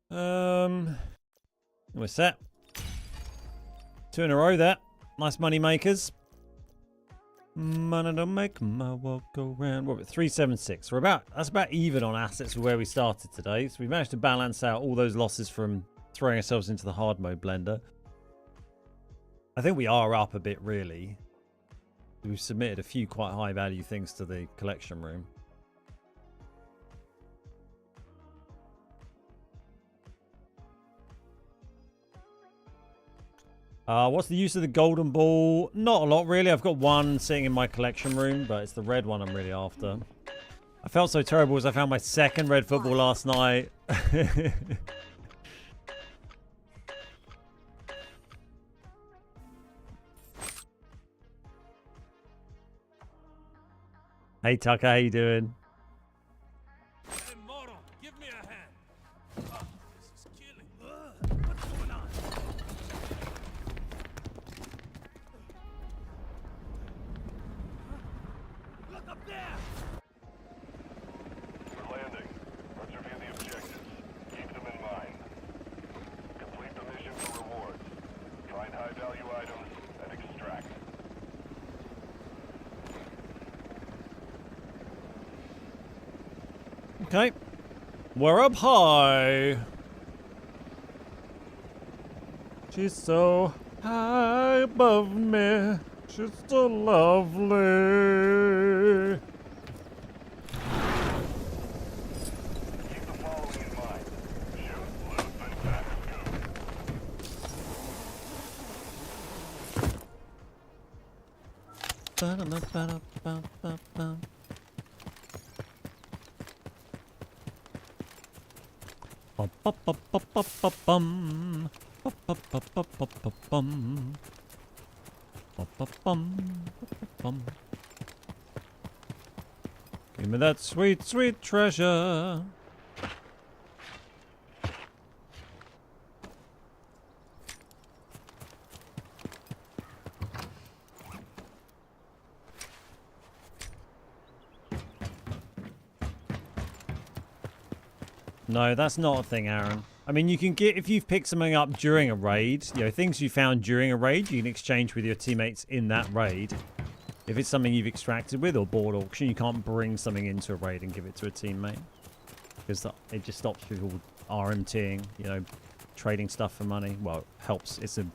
We're set. 2 in a row there. Nice money makers. Money don't make my world go round. What, 376. That's about even on assets with where we started today. So we managed to balance out all those losses from throwing ourselves into the hard mode blender. I think we are up a bit, really. We've submitted a few quite high value things to the collection room. What's the use of the golden ball? Not a lot, really. I've got one sitting in my collection room, but it's the red one I'm really after. I felt so terrible as I found my second red football last night. Hey, Tucker, how you doing? Hey, Moro, give me a hand. This is killing. What's going on? Look up there! We're landing. Let's review the objectives. Keep them in mind. Complete the mission for rewards. Find high-value items and extract. Okay. We're up high. She's so high above me. She's so lovely. Keep the following in mind. Shoot, loot, and pack Ba-da-ba-ba-ba-ba-ba. Ba-ba-ba-ba-ba-bum. Ba-ba-ba-ba-ba-bum. Ba-ba-bum. Ba-ba-bum. Give me that sweet, sweet treasure. No, that's not a thing, Aaron. I mean, you can get, if you've picked something up during a raid, you know, things you found during a raid, you can exchange with your teammates in that raid. If it's something you've extracted with or bought auction, you can't bring something into a raid and give it to a teammate. Because it just stops people RMTing, you know, trading stuff for money. Well, it helps. It's a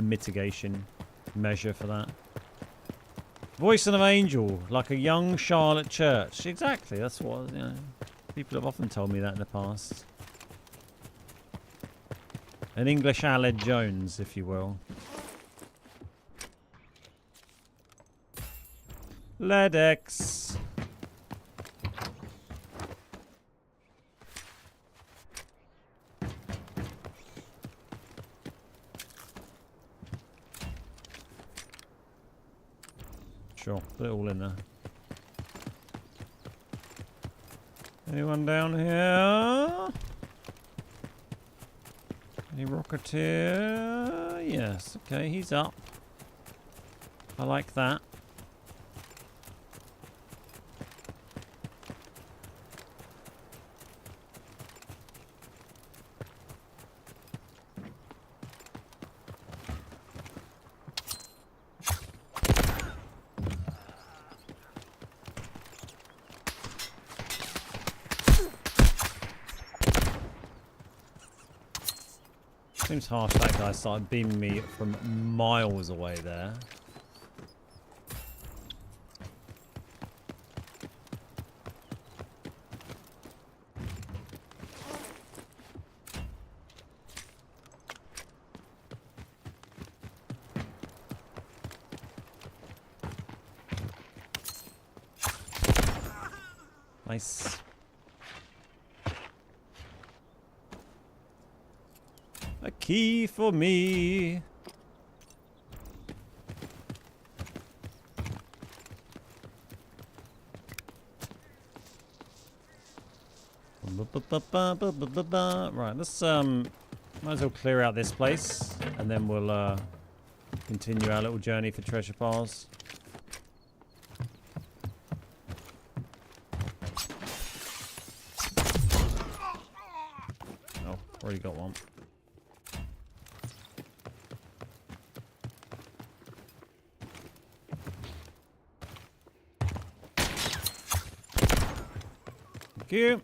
mitigation measure for that. Voice of an angel, like a young Charlotte Church. Exactly, that's what, you know. People have often told me that in the past. An English Aled Jones, if you will. Ledex. Sure, put it all in there. Anyone down here? Any Rocketeer? Yes, okay, he's up. I like that. Seems harsh that guy started beaming me from miles away there. Nice. A key for me. Right, let's might as well clear out this place, and then we'll continue our little journey for treasure piles. Already got one. Thank you.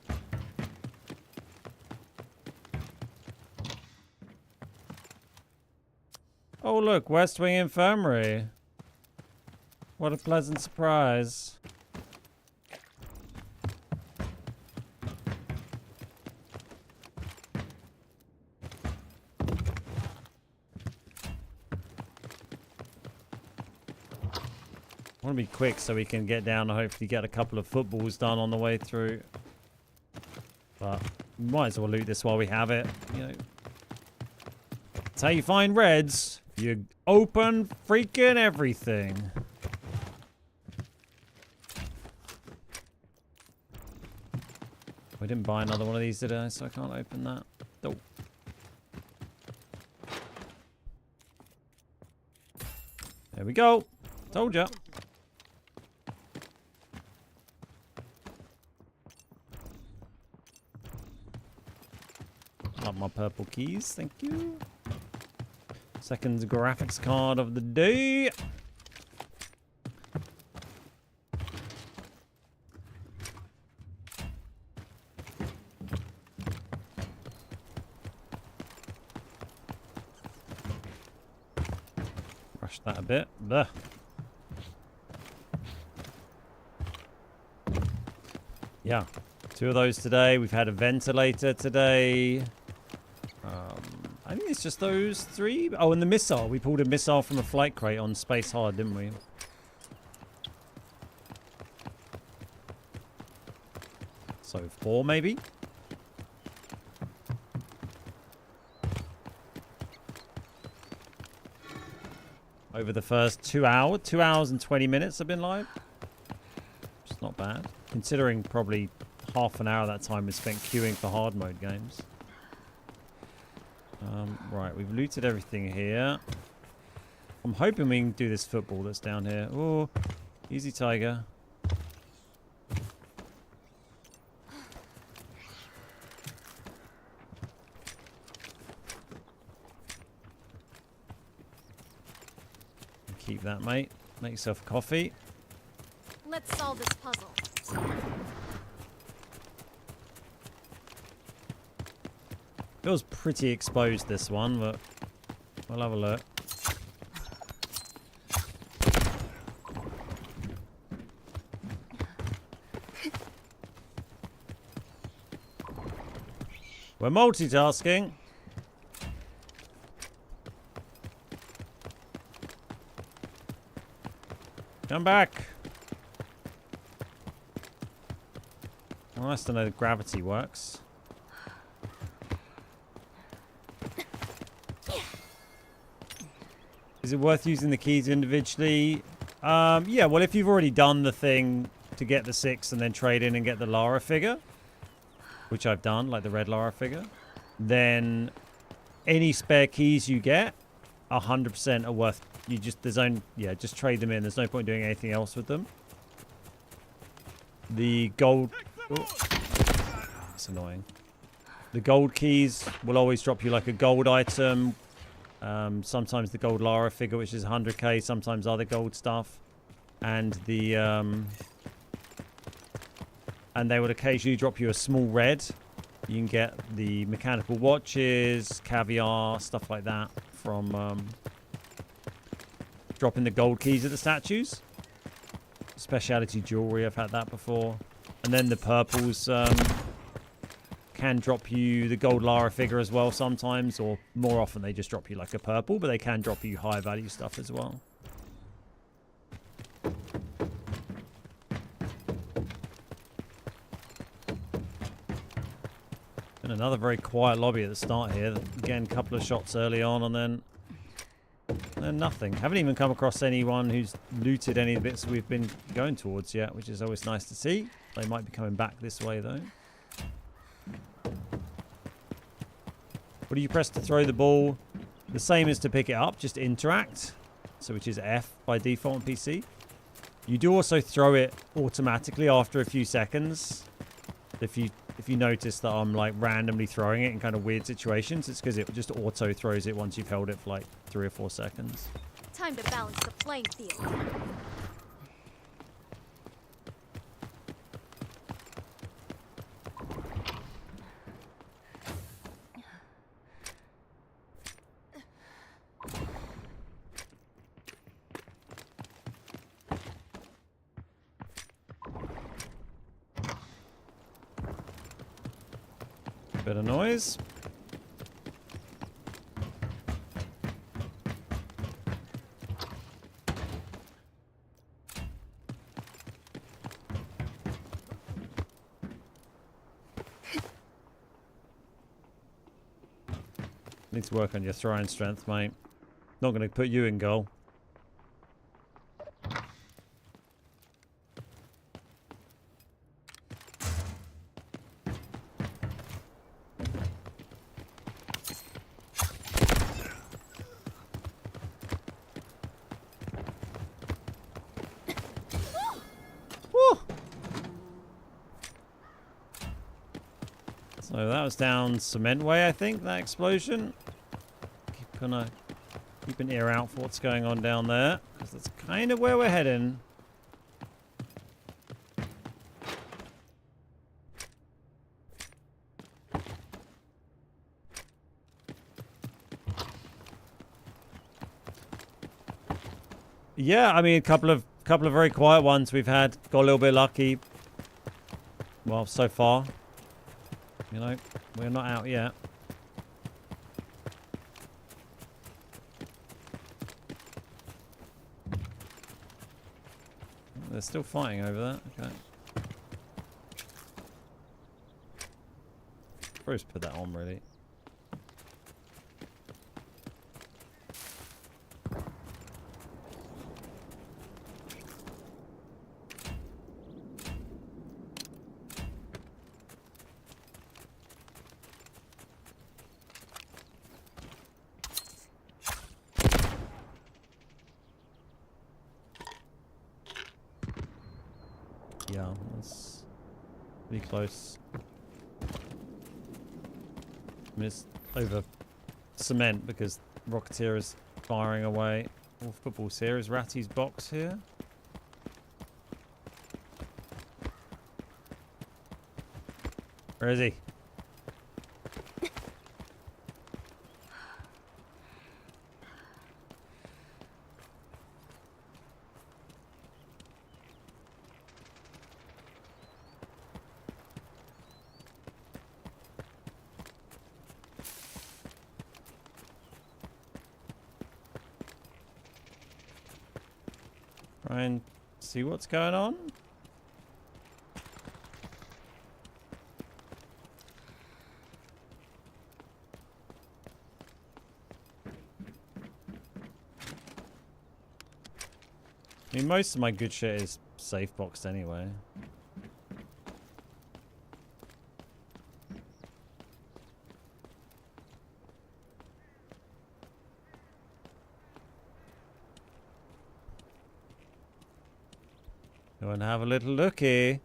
Oh, look, West Wing Infirmary. What a pleasant surprise. I want to be quick so we can get down and hopefully get a couple of footballs done on the way through. But we might as well loot this while we have it. You know, that's how you find reds. You open freaking everything. We didn't buy another one of these, did I? So I can't open that. Nope. There we go. Told ya. Love my purple keys, thank you. Second graphics card of the day. Rush that a bit. Blech. Yeah, 2 of those today. We've had a ventilator today. I think it's just those 3. Oh, and the missile. We pulled a missile from a flight crate on Space Hard, didn't we? So 4 maybe? Over the first 2 hours. 2 hours and 20 minutes I've been live. It's not bad. Considering probably half an hour of that time was spent queuing for hard mode games. Right, we've looted everything here. I'm hoping we can do this football that's down here. Oh, easy, tiger. Keep that, mate. Make yourself a coffee. Let's solve this puzzle. Feels pretty exposed, this one, but we'll have a look. We're multitasking. Come back. Nice to know that gravity works. Is it worth using the keys individually? Yeah, well, if you've already done the thing to get the 6 and then trade in and get the Lara figure, which I've done, like the red Lara figure, then any spare keys you get, 100% are worth. You just, just trade them in. There's no point doing anything else with them. The gold. Oh, that's annoying. The gold keys will always drop you like a gold item. Sometimes the gold Lara figure, which is 100k, sometimes other gold stuff, and the and they would occasionally drop you a small red. You can get the mechanical watches, caviar, stuff like that from dropping the gold keys at the statues. Speciality jewelry, I've had that before, and then the purples. Can drop you the gold Lara figure as well sometimes, or more often they just drop you like a purple, but they can drop you high value stuff as well. And another very quiet lobby at the start here. Again, a couple of shots early on and then nothing. Haven't even come across anyone who's looted any of the bits we've been going towards yet, which is always nice to see. They might be coming back this way though. What do you press to throw the ball? The same as to pick it up, just interact. So which is F by default on PC. You do also throw it automatically after a few seconds. If you if you notice that I'm like randomly throwing it in kind of weird situations, it's because it just auto throws it once you've held it for like 3 or 4 seconds. Time to balance the playing field. Bit of noise. Need to work on your throwing strength, mate. Not going to put you in goal. Woo! So that was down Cement Way, I think, that explosion. Keep an ear out for what's going on down there, because that's kind of where we're heading. Yeah, I mean, a couple of very quiet ones we've had. Got a little bit lucky. Well, so far, you know, we're not out yet. They're still fighting over that. Okay. Probably just put that on, really. Yeah, that's pretty close. I mean, it's over cement because Rocketeer is firing away. All footballs here. Is Ratty's box here? Where is he? Try and see what's going on. I mean, most of my good shit is safe boxed anyway. Go and have a little looky.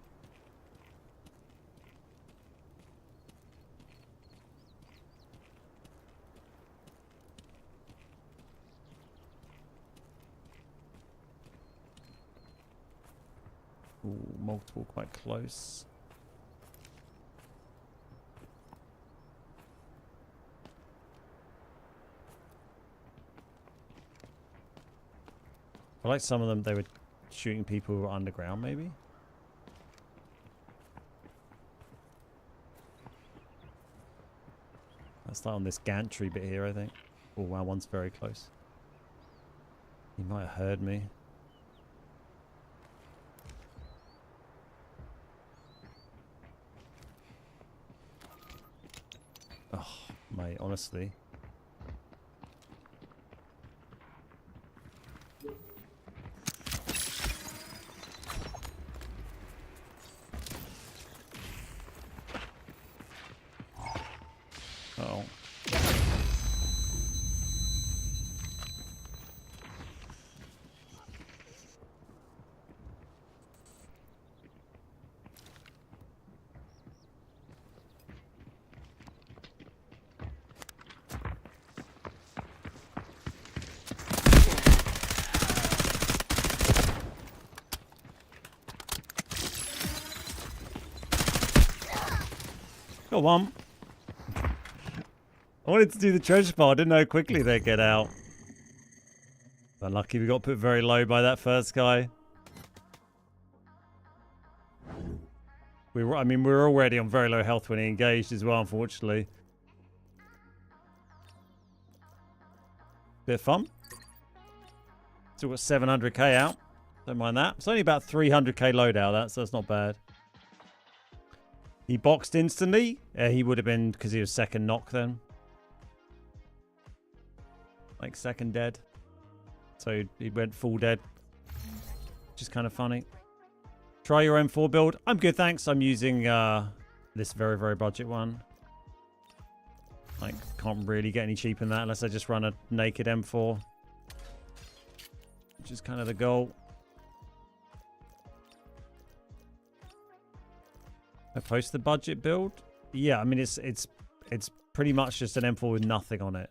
Ooh, multiple quite close. I like some of them, they were shooting people who were underground, maybe? Let's start on this gantry bit here, I think. Oh wow, one's very close. He might have heard me. Oh, mate, honestly. Uh-oh. Got one. I wanted to do the treasure pile. I didn't know how quickly they'd get out. Unlucky we got put very low by that first guy. We were already on very low health when he engaged as well, unfortunately. Bit of fun. Still got 700k out. Don't mind that. It's only about 300k loadout, so that's not bad. He boxed instantly. Yeah, he would have been because he was second knock then. Like second dead. So he went full dead. Which is kind of funny. Try your M4 build. I'm good, thanks. I'm using this very, very budget one. Like, can't really get any cheaper than that unless I just run a naked M4. Which is kind of the goal. I post the budget build. Yeah, I mean it's pretty much just an M4 with nothing on it.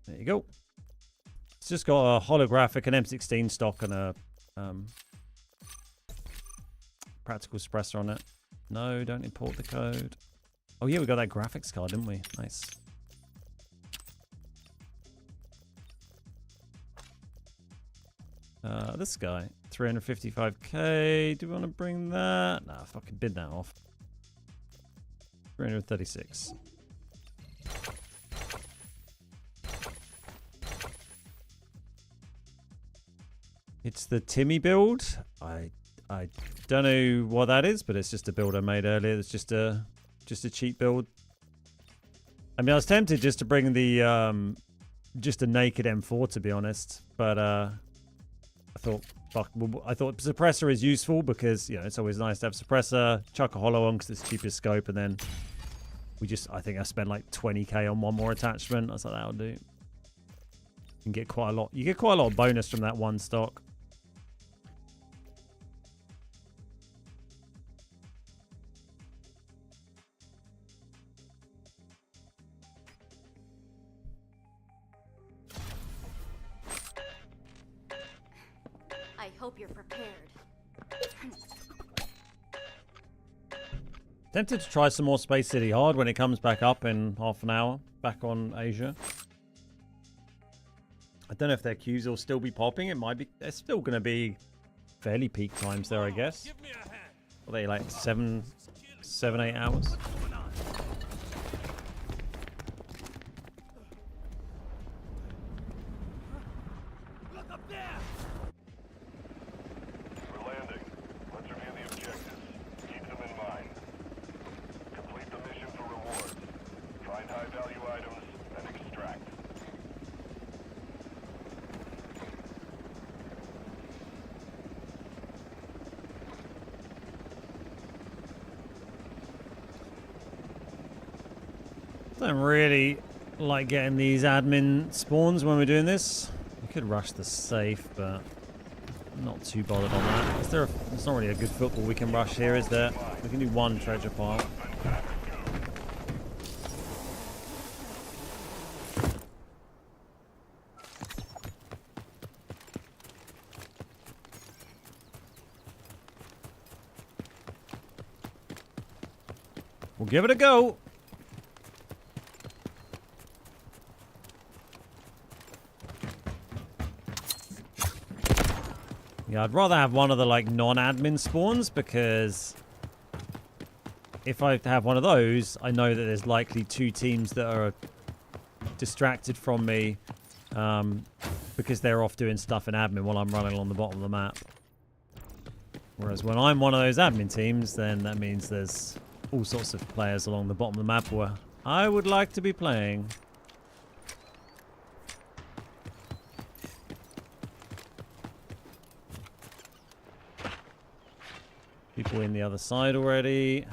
There you go. It's just got a holographic, an M16 stock, and a practical suppressor on it. No, don't import the code. Oh yeah, we got that graphics card, didn't we? Nice. This guy, 355k. Do we want to bring that? Nah, fucking bid that off. 336. It's the Timmy build. I don't know what that is, but it's just a build I made earlier. It's just a cheap build. I mean, I was tempted just to bring the just a naked M4, to be honest, but I thought suppressor is useful because, you know, it's always nice to have suppressor. Chuck a holo on because it's cheapest scope, and then I think I spent like 20k on one more attachment. I was like, that'll do. You can get quite a lot. You get quite a lot of bonus from that one stock. I hope you're prepared. Tempted to try some more Space City Hard when it comes back up in half an hour. Back on Asia. I don't know if their queues will still be popping. It might be. They're still going to be fairly peak times there, I guess. Are they like 7, 8 hours? We're landing. Let's review the objectives. Keep them in mind. Complete the mission for rewards. Find high-value items and extract. Don't really like getting these admin spawns when we're doing this. We could rush the safe, but I'm not too bothered on that. It's not really a good football we can rush here, is there? We can do one treasure pile. We'll give it a go. Yeah, I'd rather have one of the like non-admin spawns because if I have one of those, I know that there's likely 2 teams that are distracted from me because they're off doing stuff in admin while I'm running along the bottom of the map. Whereas when I'm one of those admin teams, then that means there's all sorts of players along the bottom of the map where I would like to be playing. People in the other side already.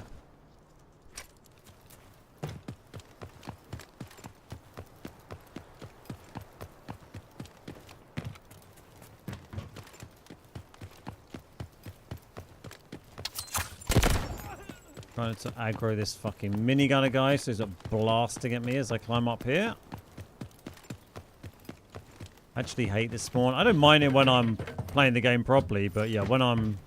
Trying to aggro this fucking minigunner guy so he's not blasting at me as I climb up here. I actually hate this spawn. I don't mind it when I'm playing the game properly, but yeah, when I'm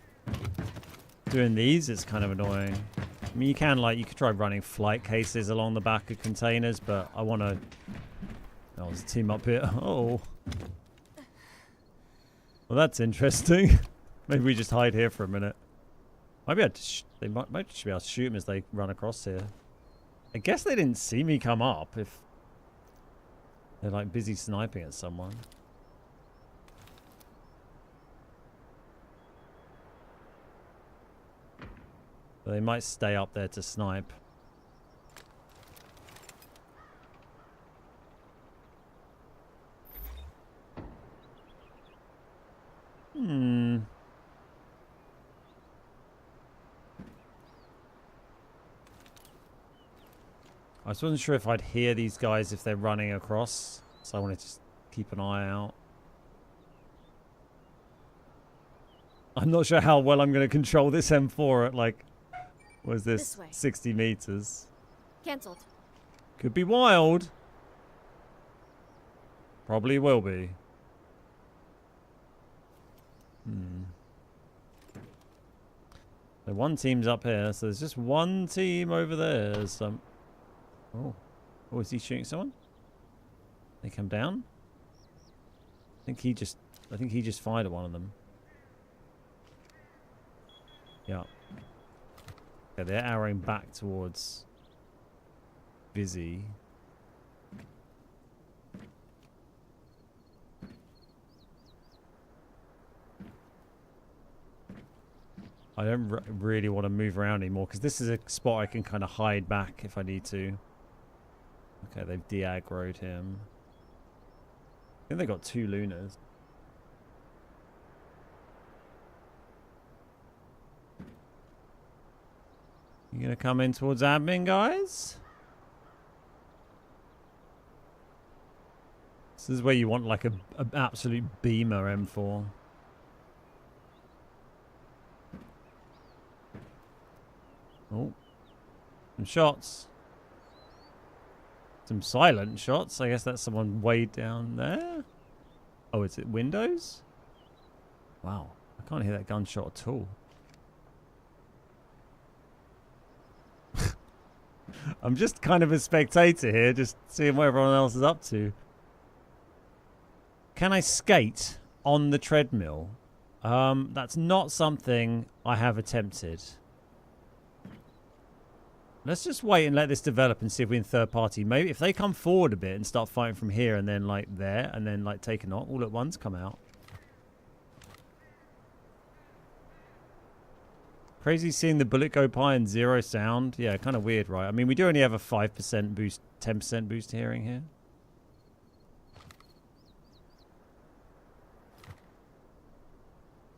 doing these, it's kind of annoying. I mean, you could try running flight cases along the back of containers, but I want to... Oh, there's a team up here. Oh. Well, that's interesting. Maybe we just hide here for a minute. Might be able to they might just be able to shoot them as they run across here. I guess they didn't see me come up if they're like busy sniping at someone. But they might stay up there to snipe. I just wasn't sure if I'd hear these guys if they're running across, so I wanted to just keep an eye out. I'm not sure how well I'm going to control this M4 at like, what is this, 60 meters. Cancelled. Could be wild. Probably will be. So one team's up here, so there's just one team over there. So, oh, is he shooting someone? They come down. I think he just fired at one of them. Yeah. Okay, they're arrowing back towards Busy. I don't really want to move around anymore because this is a spot I can kind of hide back if I need to. Okay, they've de-aggroed him. I think they got 2 Lunas. You gonna come in towards admin, guys? This is where you want like a absolute beamer M4. Oh, some shots. Some silent shots. I guess that's someone way down there. Oh, is it windows? Wow, I can't hear that gunshot at all. I'm just kind of a spectator here, just seeing what everyone else is up to. Can I skate on the treadmill? That's not something I have attempted. Let's just wait and let this develop and see if we can third party. Maybe if they come forward a bit and start fighting from here and then like there and then like take a knock all at once, come out. Crazy seeing the bullet go by and 0 sound. Yeah, kind of weird, right? I mean, we do only have a 5% boost, 10% boost hearing here.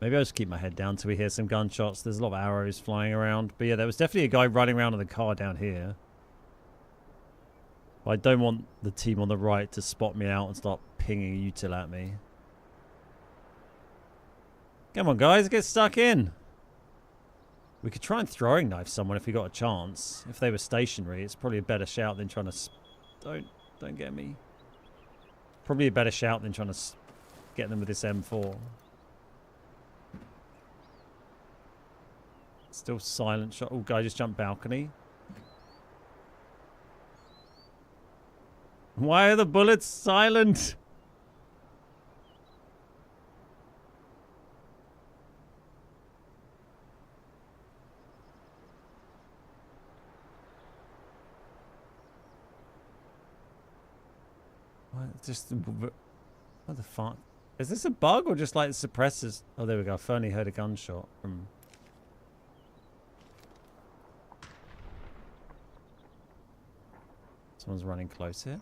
Maybe I'll just keep my head down till we hear some gunshots. There's a lot of arrows flying around. But yeah, there was definitely a guy running around in the car down here. But I don't want the team on the right to spot me out and start pinging util at me. Come on, guys, get stuck in. We could try and throwing knife someone if we got a chance. If they were stationary, it's probably a better shout than trying to... Don't get me. Probably a better shout than trying to get them with this M4. Still silent shot. Oh, guy just jumped balcony. Why are the bullets silent? What the fuck? Is this a bug or just like suppressors? Oh, there we go. I finally heard a gunshot from... Someone's running close here.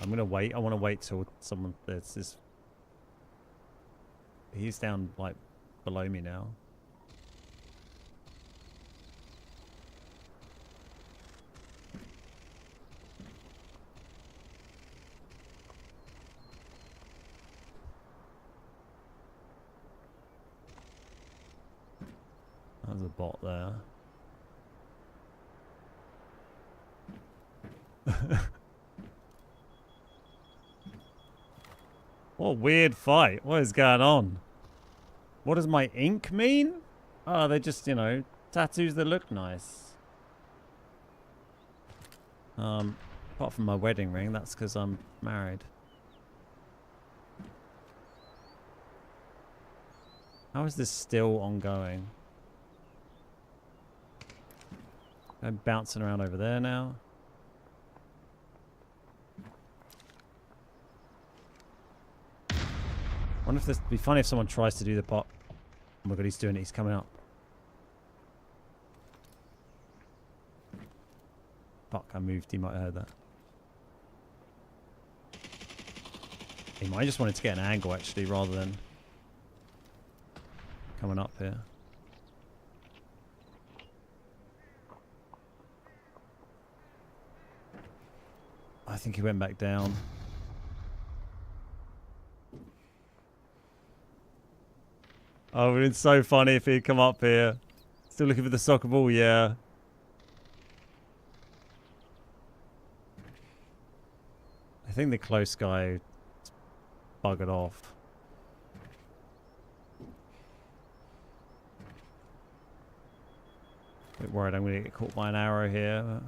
I'm gonna wait. I want to wait till someone... There's this... He's down like below me now. bot there. What a weird fight. What is going on? What does my ink mean? Oh, they're just, you know, tattoos that look nice. Apart from my wedding ring, that's because I'm married. How is this still ongoing? I'm bouncing around over there now. Wonder if this would be funny if someone tries to do the pop. Oh my god, he's doing it. He's coming up. Fuck, I moved. He might have heard that. He might just wanted to get an angle, actually, rather than coming up here. I think he went back down. Oh, it would have been so funny if he'd come up here. Still looking for the soccer ball, yeah. I think the close guy buggered off. A bit worried I'm going to get caught by an arrow here.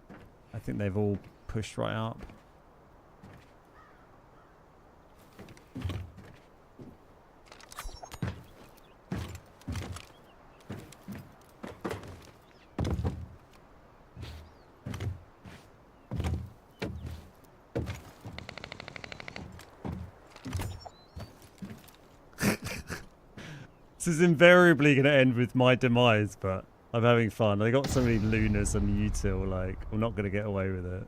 But I think they've all pushed right up. This is invariably going to end with my demise, but I'm having fun. I got so many lunars and util, like, I'm not going to get away with it.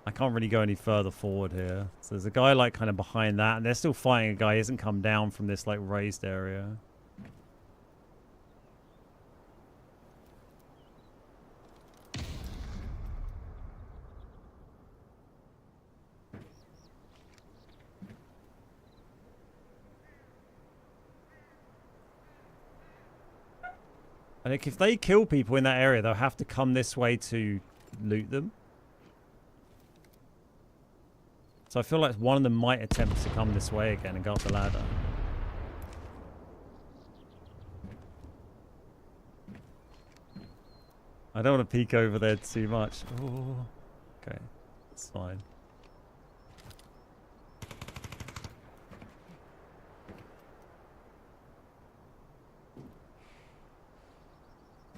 I can't really go any further forward here. So there's a guy, like, kind of behind that, and they're still fighting a guy who hasn't come down from this, like, raised area. I think if they kill people in that area, they'll have to come this way to loot them. So I feel like one of them might attempt to come this way again and go up the ladder. I don't want to peek over there too much. Oh, okay, it's fine.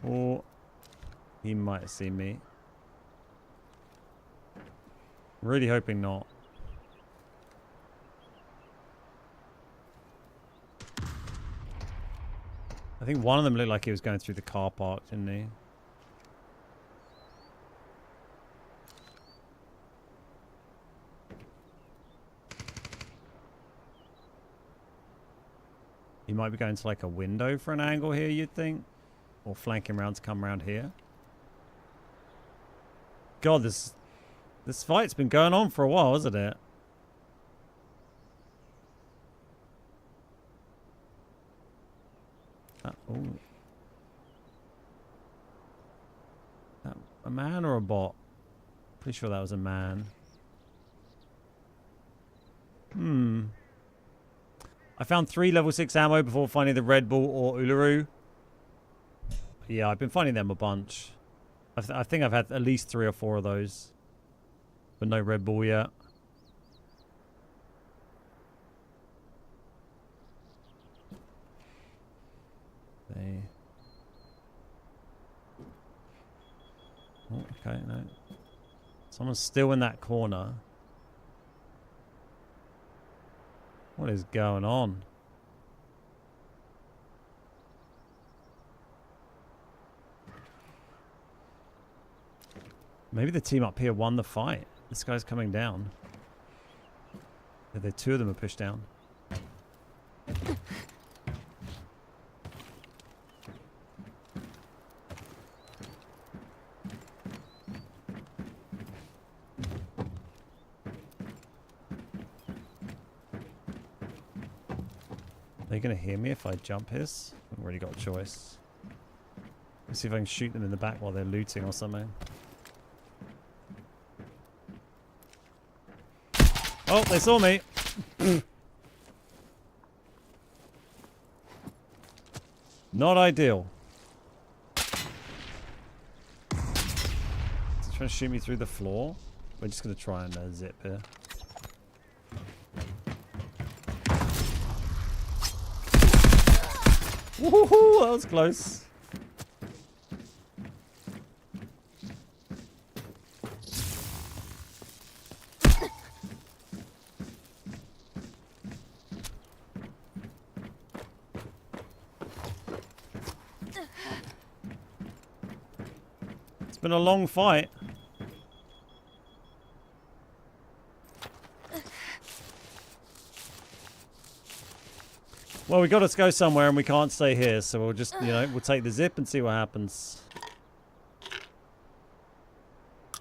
Or he might see me. Really hoping not. I think one of them looked like he was going through the car park, didn't he? He might be going to like a window for an angle here, you'd think? Or flanking around to come around here. God, this fight's been going on for a while, hasn't it? Oh. That a man or a bot? Pretty sure that was a man. I found 3 level 6 ammo before finding the Red Bull or Uluru. Yeah, I've been finding them a bunch. I think I've had at least 3 or 4 of those. But no Red Bull yet. Oh, okay, no. Someone's still in that corner. What is going on? Maybe the team up here won the fight. This guy's coming down. Yeah, the 2 of them are pushed down. they going to hear me if I jump his? I haven't really got a choice. Let's see if I can shoot them in the back while they're looting or something. Oh, they saw me. Not ideal. Is he trying to shoot me through the floor? We're just going to try and zip here. Woohoo! That was close. It's been a long fight. Well, we got to go somewhere and we can't stay here, so we'll just, you know, we'll take the zip and see what happens.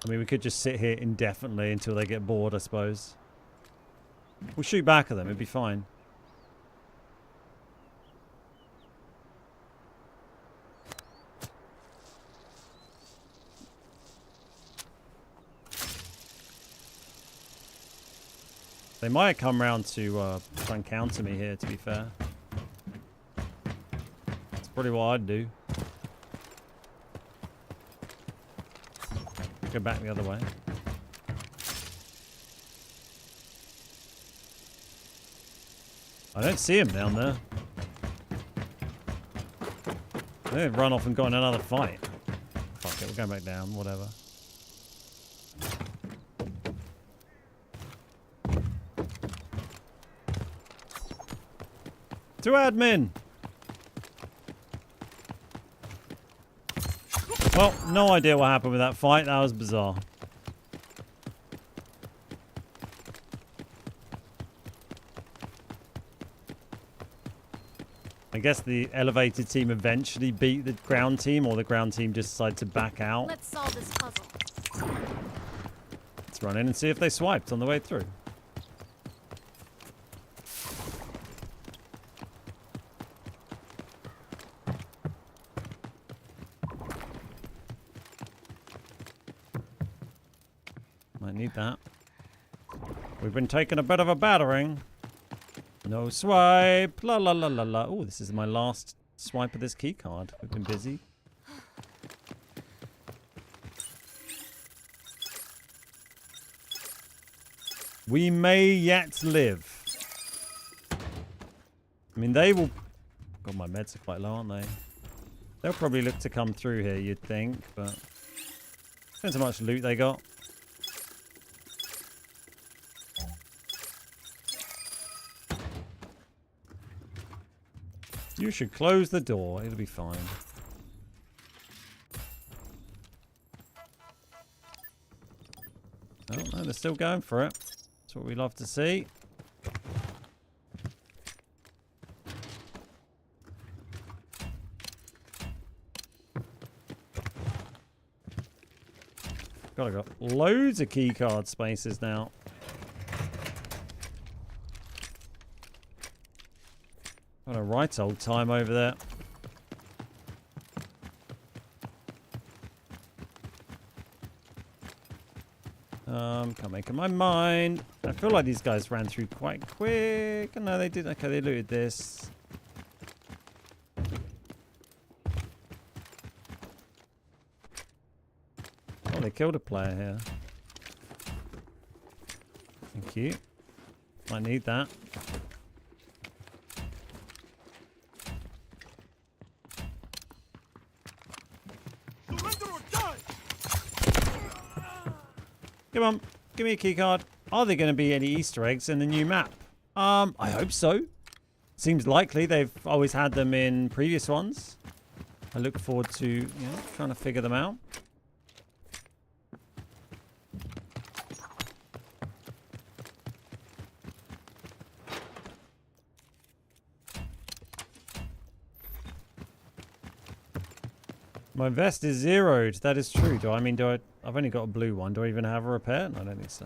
I mean, we could just sit here indefinitely until they get bored, I suppose. We'll shoot back at them, it'd be fine. They might come round to try and counter me here, to be fair. That's probably what I'd do. Go back the other way. I don't see him down there. They've run off and got in another fight. Fuck it, we're going back down, whatever. To admin! Well, no idea what happened with that fight. That was bizarre. I guess the elevated team eventually beat the ground team, or the ground team just decided to back out. Let's solve this puzzle. Let's run in and see if they swiped on the way through. Might need that. We've been taking a bit of a battering. No swipe. La la la la la. Oh, this is my last swipe of this key card. We've been busy. We may yet live. I mean, they will... God, my meds are quite low, aren't they? They'll probably look to come through here, you'd think, but... Depends how much loot they got. You should close the door. It'll be fine. Oh, no, they're still going for it. That's what we love to see. God, I've got loads of keycard spaces now. What a right old time over there. Can't make up my mind. I feel like these guys ran through quite quick. No, they did. Okay, they looted this. Oh, they killed a player here. Thank you. Might need that. Come on, give me a key card. Are there going to be any Easter eggs in the new map? I hope so. Seems likely. They've always had them in previous ones. I look forward to, you know, trying to figure them out. My vest is zeroed. That is true. I've only got a blue one. Do I even have a repair? No, I don't think so.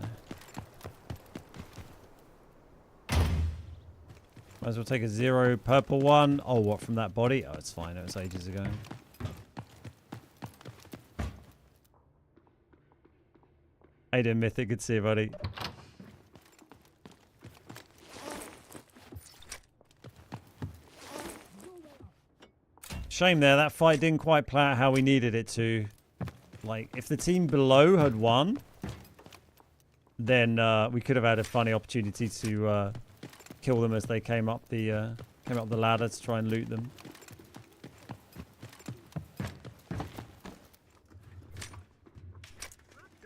Might as well take a 0 purple one. Oh, what, from that body? Oh, it's fine. It was ages ago. How you doing, Mythic? Good to see you, buddy. Shame there. That fight didn't quite play out how we needed it to. Like, if the team below had won, then we could have had a funny opportunity to kill them as they came up the ladder to try and loot them.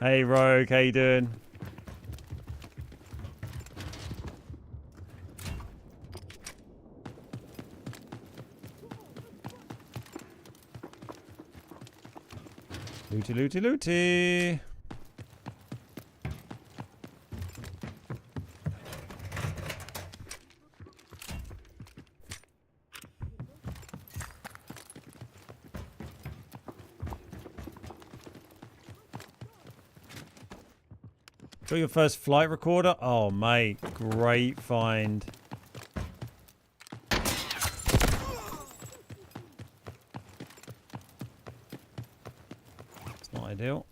Hey Rogue, how you doing? Looty, looty, looty. Got your first flight recorder? Oh, mate. Great find. It's not ideal.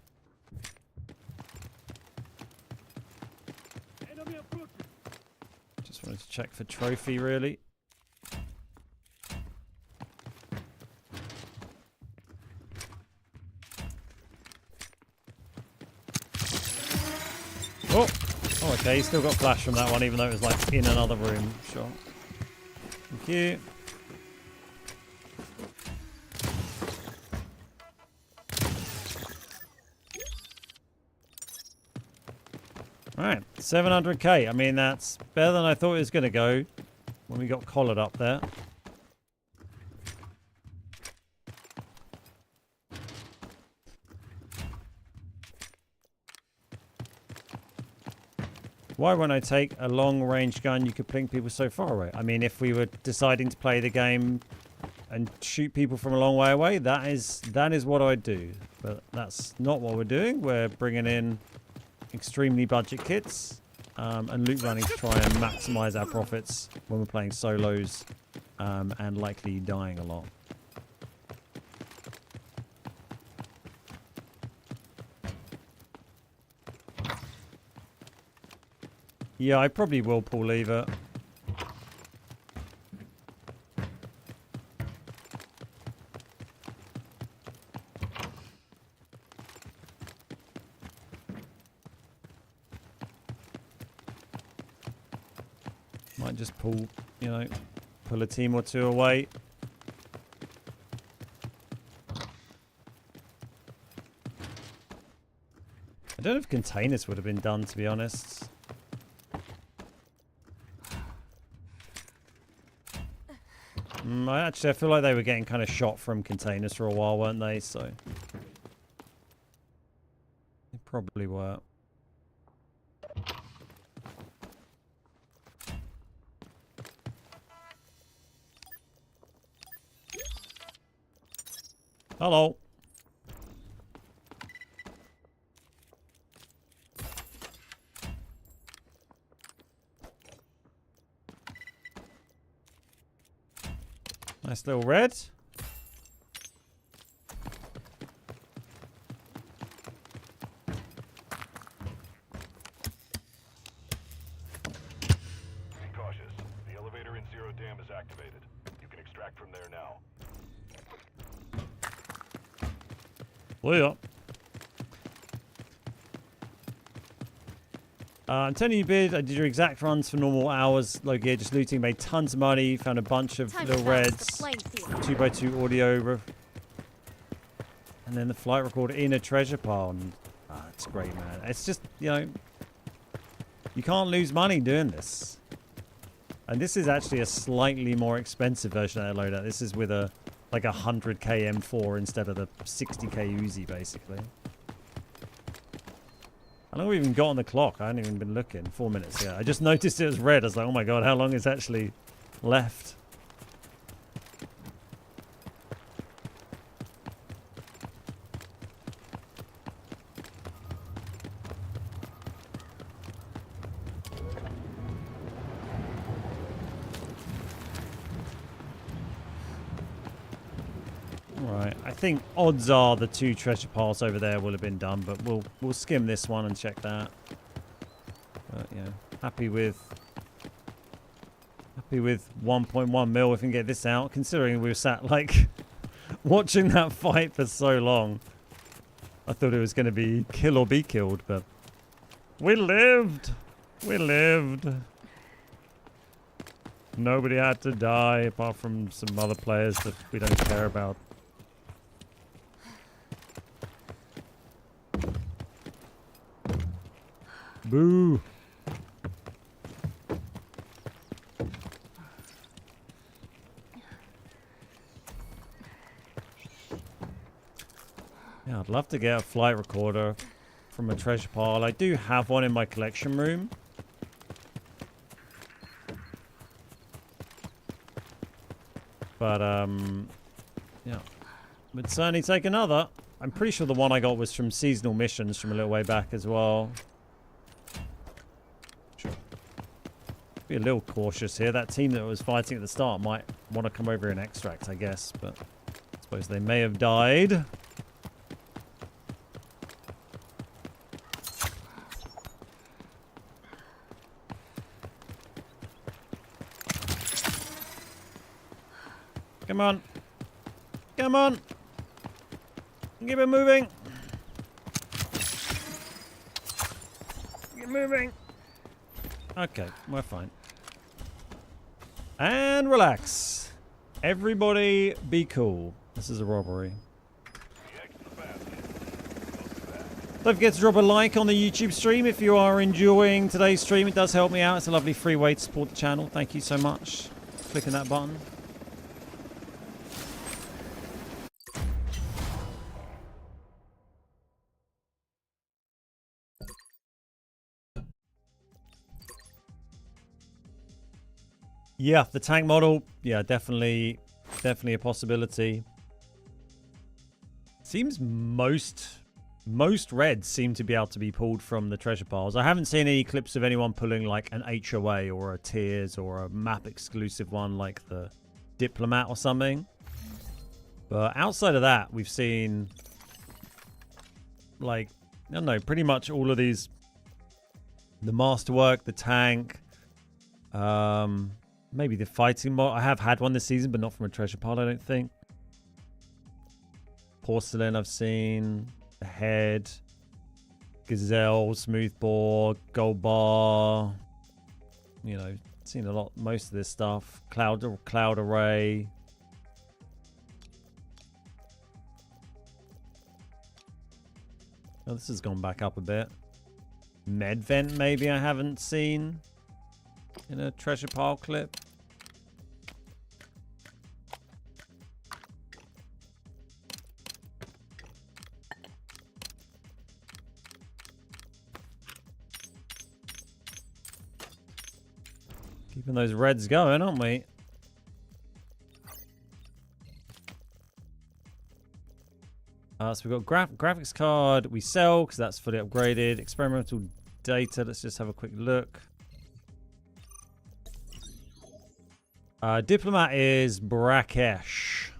Just wanted to check for trophy, really. Oh, okay, he's still got flash from that one, even though it was like in another room. Sure. Thank you. Alright, 700k. I mean, that's better than I thought it was going to go when we got collared up there. Why won't I take a long-range gun? You could ping people so far away. I mean, if we were deciding to play the game and shoot people from a long way away, that is what I'd do. But that's not what we're doing. We're bringing in extremely budget kits and loot running to try and maximize our profits when we're playing solos and likely dying a lot. Yeah, I probably will pull lever. Might just pull, you know, pull a team or two away. I don't know if containers would have been done, to be honest. I feel like they were getting kind of shot from containers for a while, weren't they? So they probably were. Hello. Nice little red. Be cautious. The elevator in Zero Dam is activated. You can extract from there now. Oh yeah. I'm telling you, Beard, I did your exact runs for normal hours. Low gear, just looting, made tons of money, found a bunch of little reds, 2x2 audio, and then the flight recorder in a treasure pile. And, it's great, man. It's just, you know, you can't lose money doing this. And this is actually a slightly more expensive version of that loadout. This is with a like 100k M4 instead of the 60k Uzi, basically. How long have we even got on the clock? I haven't even been looking. 4 minutes, yeah. I just noticed it was red. I was like, oh my god, how long is actually left? Right, I think odds are the 2 treasure piles over there will have been done, but we'll skim this one and check that. But yeah, happy with 1.1 mil if we can get this out, considering we were sat like watching that fight for so long. I thought it was going to be kill or be killed, but we lived. We lived. Nobody had to die apart from some other players that we don't care about. Boo. Yeah, I'd love to get a flight recorder from a treasure pile. I do have one in my collection room. But, yeah. Would certainly take another. I'm pretty sure the one I got was from seasonal missions from a little way back as well. Sure. Be a little cautious here. That team that was fighting at the start might want to come over and extract, I guess. But I suppose they may have died. Come on. Come on. Keep it moving. Keep moving. Okay, we're fine. And relax. Everybody be cool. This is a robbery. Don't forget to drop a like on the YouTube stream if you are enjoying today's stream. It does help me out. It's a lovely free way to support the channel. Thank you so much. Clicking that button. Yeah, the tank model, yeah, definitely a possibility. Seems most reds seem to be able to be pulled from the treasure piles. I haven't seen any clips of anyone pulling like an HOA or a Tiers or a map exclusive one like the Diplomat or something. But outside of that, we've seen like, I don't know, pretty much all of these. The Masterwork, the tank, maybe the fighting mod. I have had one this season, but not from a treasure pile, I don't think. Porcelain I've seen. The head. Gazelle, smoothbore, gold bar. You know, seen a lot, most of this stuff. Cloud array. Oh, this has gone back up a bit. Med vent maybe I haven't seen in a treasure pile clip. Keeping those reds going, aren't we? So we've got graphics card we sell because that's fully upgraded. Experimental data, let's just have a quick look. Diplomat is Brakesh.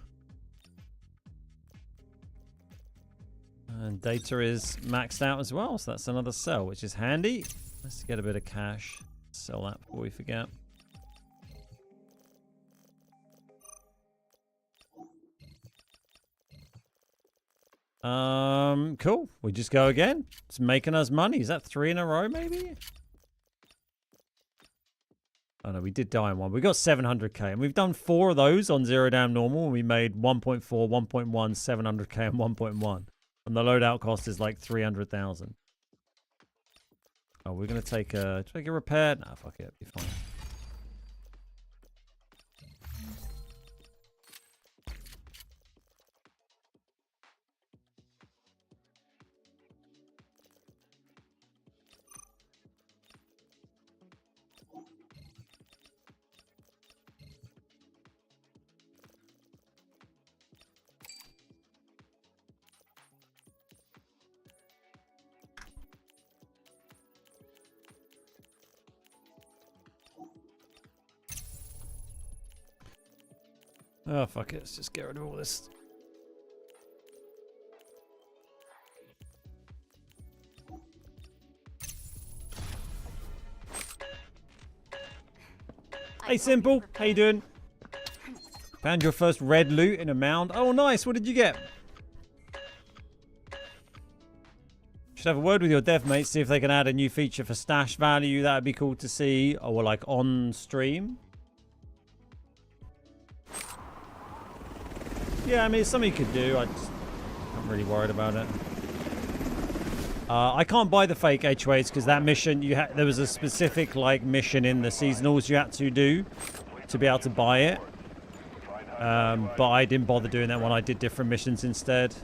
And data is maxed out as well, so that's another sell, which is handy. Let's get a bit of cash. Sell that before we forget. Cool. We just go again. It's making us money. Is that 3 in a row, maybe? Oh no, we did die in one. We got 700k, and we've done 4 of those on 0 down normal, and we made 1.4, 1.1, 700k, and 1.1. And the loadout cost is like 300,000. Oh, we're gonna take a repair. Nah, fuck it, be fine. Oh, fuck it. Let's just get rid of all this I Hey, hope Simple. you're How you prepared. doing? Found your first red loot in a mound. Oh, nice. What did you get? Should have a word with your dev mates, see if they can add a new feature for stash value. That would be cool to see. Or like on stream. Yeah, I mean, it's something you could do. I'm really worried about it. I can't buy the fake HOAs because that mission, there was a specific like mission in the seasonals you had to do to be able to buy it. But I didn't bother doing that one. I did different missions instead.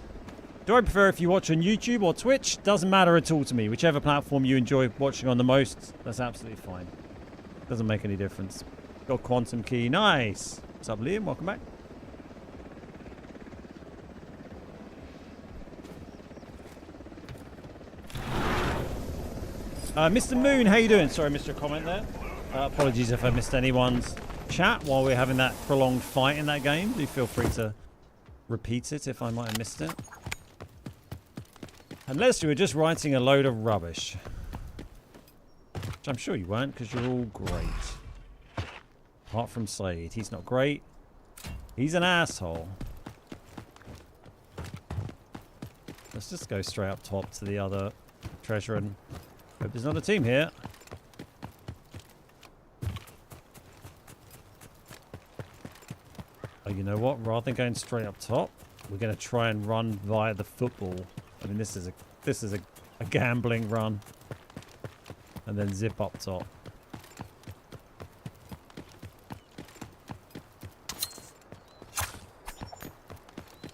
Do I prefer if you watch on YouTube or Twitch? Doesn't matter at all to me. Whichever platform you enjoy watching on the most, that's absolutely fine. Doesn't make any difference. Got quantum key. Nice. What's up, Liam? Welcome back. Mr. Moon, how you doing? Sorry, I missed your comment there. Apologies if I missed anyone's chat while we're having that prolonged fight in that game. Do feel free to repeat it if I might have missed it. Unless you were just writing a load of rubbish. Which I'm sure you weren't, because you're all great. Apart from Slade. He's not great. He's an asshole. Let's just go straight up top to the other treasure and hope there's not a team here. Oh, you know what? Rather than going straight up top, we're going to try and run via the football. I mean, this is a gambling run. And then zip up top.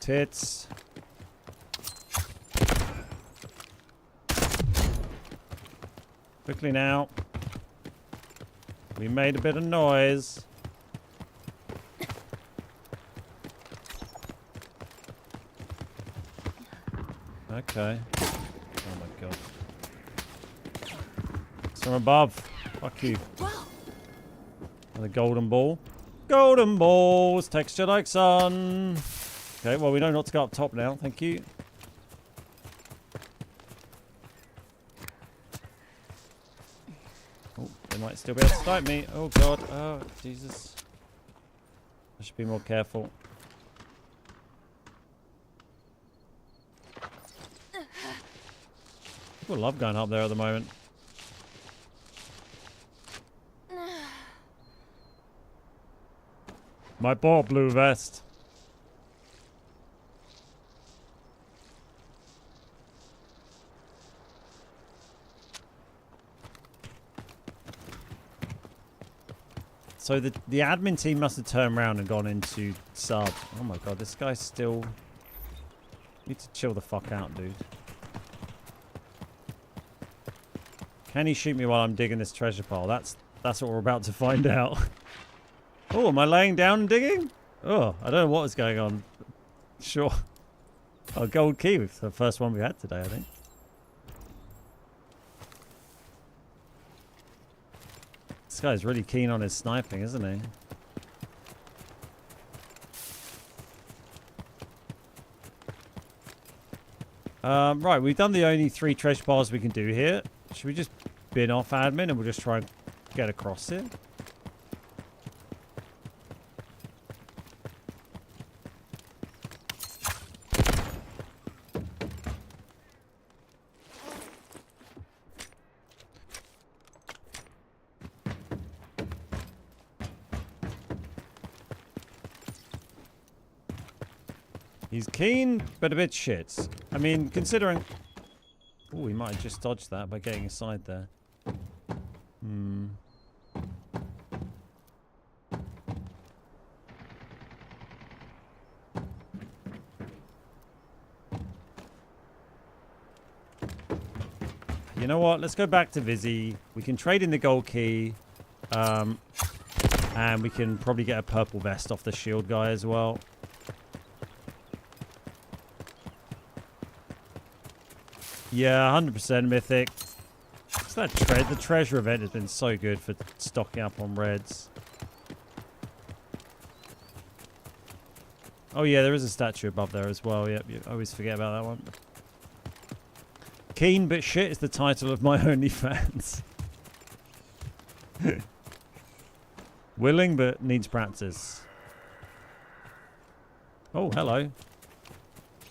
Tits. Quickly now. We made a bit of noise. Okay. Oh my god. It's from above. Fuck you. And the golden ball. Golden balls. Texture like sun. Okay, well we know not to go up top now. Thank you. Oh, they might still be able to snipe me. Oh god. Oh, Jesus. I should be more careful. People love going up there at the moment. My poor blue vest. So the admin team must have turned around and gone into sub. Oh my god, this guy's still... Need to chill the fuck out, dude. Can he shoot me while I'm digging this treasure pile? That's what we're about to find out. Oh, am I laying down and digging? Oh, I don't know what was going on. Sure. Oh, gold key was the first one we had today, I think. This guy's really keen on his sniping, isn't he? Right, we've done the only 3 treasure piles we can do here. Should we just bin off admin and we'll just try and get across here? He's keen, but a bit shit. I mean, considering... Oh, he might have just dodged that by getting aside there. Hmm. You know what? Let's go back to Vizzy. We can trade in the gold key. And we can probably get a purple vest off the shield guy as well. Yeah, 100% mythic. So the treasure event has been so good for stocking up on reds. Oh yeah, there is a statue above there as well. Yep, you always forget about that one. Keen but shit is the title of my OnlyFans. Willing, but needs practice. Oh, hello.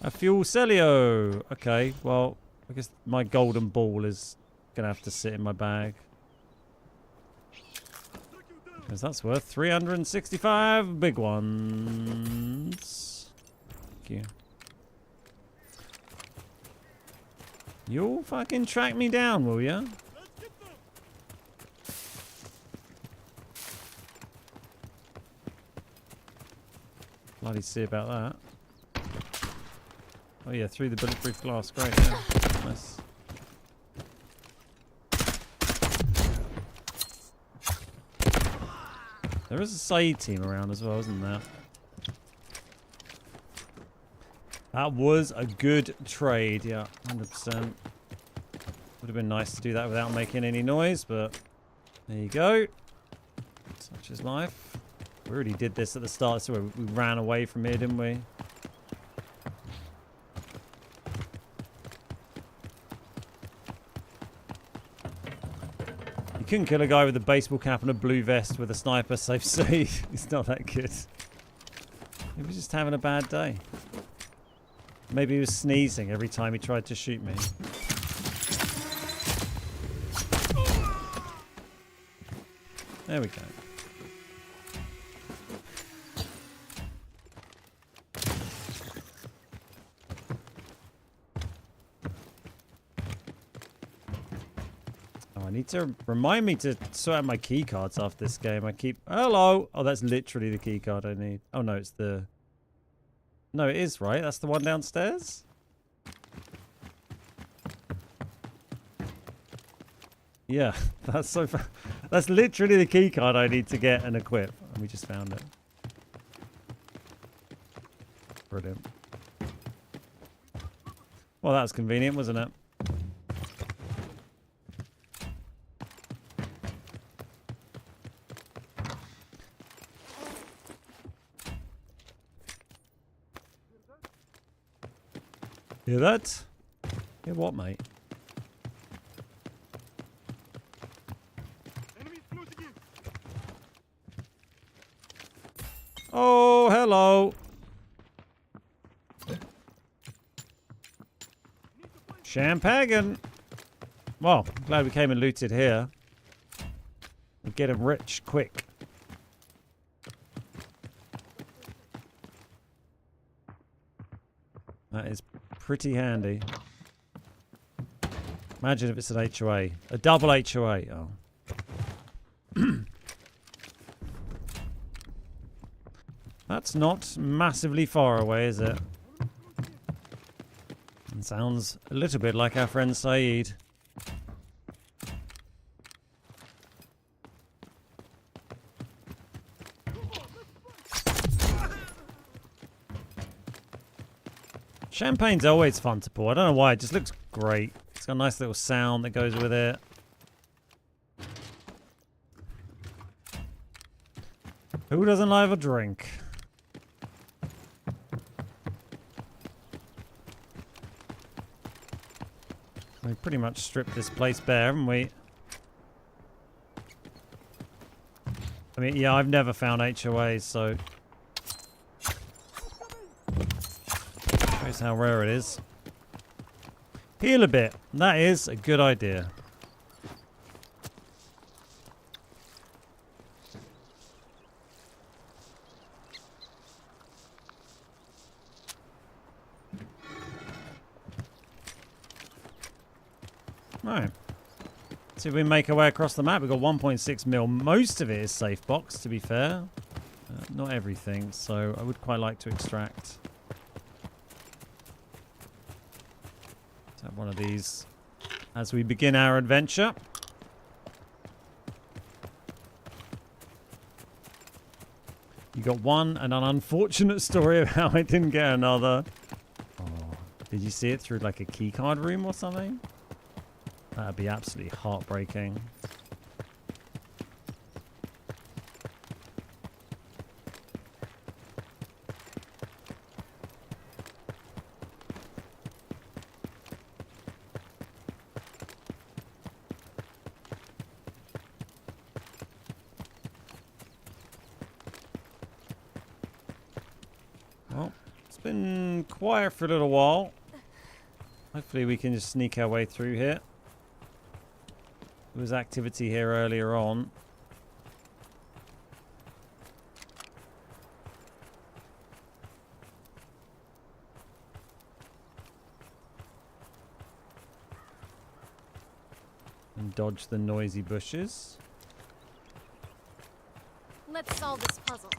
A fuel celio. Okay, well, I guess my golden ball is going to have to sit in my bag. Because that's worth 365 big ones. Thank you. You'll fucking track me down, will ya? Bloody see about that. Oh yeah, through the bulletproof glass. Great, yeah. Nice. There is a side team around as well, isn't there? That was a good trade, yeah, 100%. Would have been nice to do that without making any noise, but there you go. Such is life. We already did this at the start, so we ran away from here, didn't we? You couldn't kill a guy with a baseball cap and a blue vest with a sniper, safe to say. It's not that good. He was just having a bad day. Maybe he was sneezing every time he tried to shoot me. There we go. Oh, I need to remind me to sort out my key cards after this game. I keep... Hello! Oh, that's literally the key card I need. Oh, no, it's the... No, it is, right? That's the one downstairs? Yeah, that's so fun. That's literally the key card I need to get and equip. And we just found it. Brilliant. Well, that was convenient, wasn't it? Hear that? Hear what, mate? Oh, hello. Champagne. Well, I'm glad we came and looted here. We'll get him rich quick. That is pretty handy. Imagine if it's an HOA. A double HOA. Oh. That's not massively far away, is it? It sounds a little bit like our friend Saeed. Champagne's always fun to pour. I don't know why. It just looks great. It's got a nice little sound that goes with it. Who doesn't like a drink? We pretty much stripped this place bare, haven't we? I mean, yeah, I've never found HOAs, so... Shows how rare it is. Heal a bit. That is a good idea. Right. See if we make our way across the map. We've got 1.6 mil. Most of it is safe box, to be fair. Not everything, so I would quite like to extract. Let's have one of these as we begin our adventure. You got one and an unfortunate story of how I didn't get another. Oh, did you see it through like a keycard room or something? That'd be absolutely heartbreaking. been quiet for a little while. Hopefully we can just sneak our way through here. There was activity here earlier on. And dodge the noisy bushes. Let's solve this puzzle.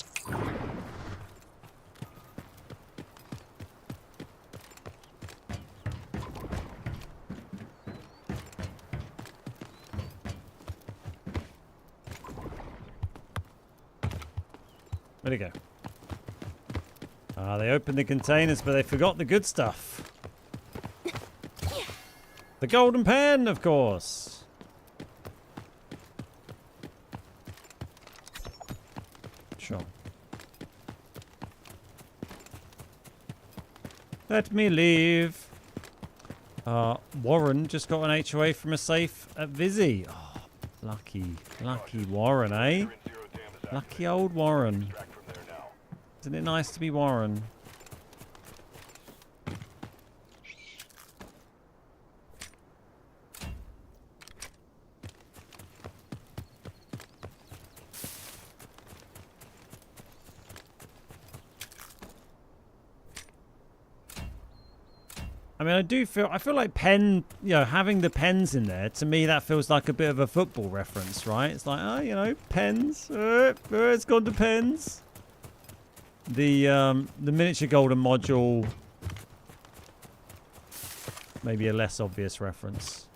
Where'd it go? Ah, they opened the containers, but they forgot the good stuff. The golden pen, of course. Sure. Let me leave. Warren just got an HOA from a safe at Vizzy. Oh, lucky Warren, eh? Lucky old Warren. Isn't it nice to be Warren? I mean, I feel like having the pens in there, to me, that feels like a bit of a football reference, right? It's like, oh, you know, pens. It's gone to pens. The miniature golden module, maybe a less obvious reference.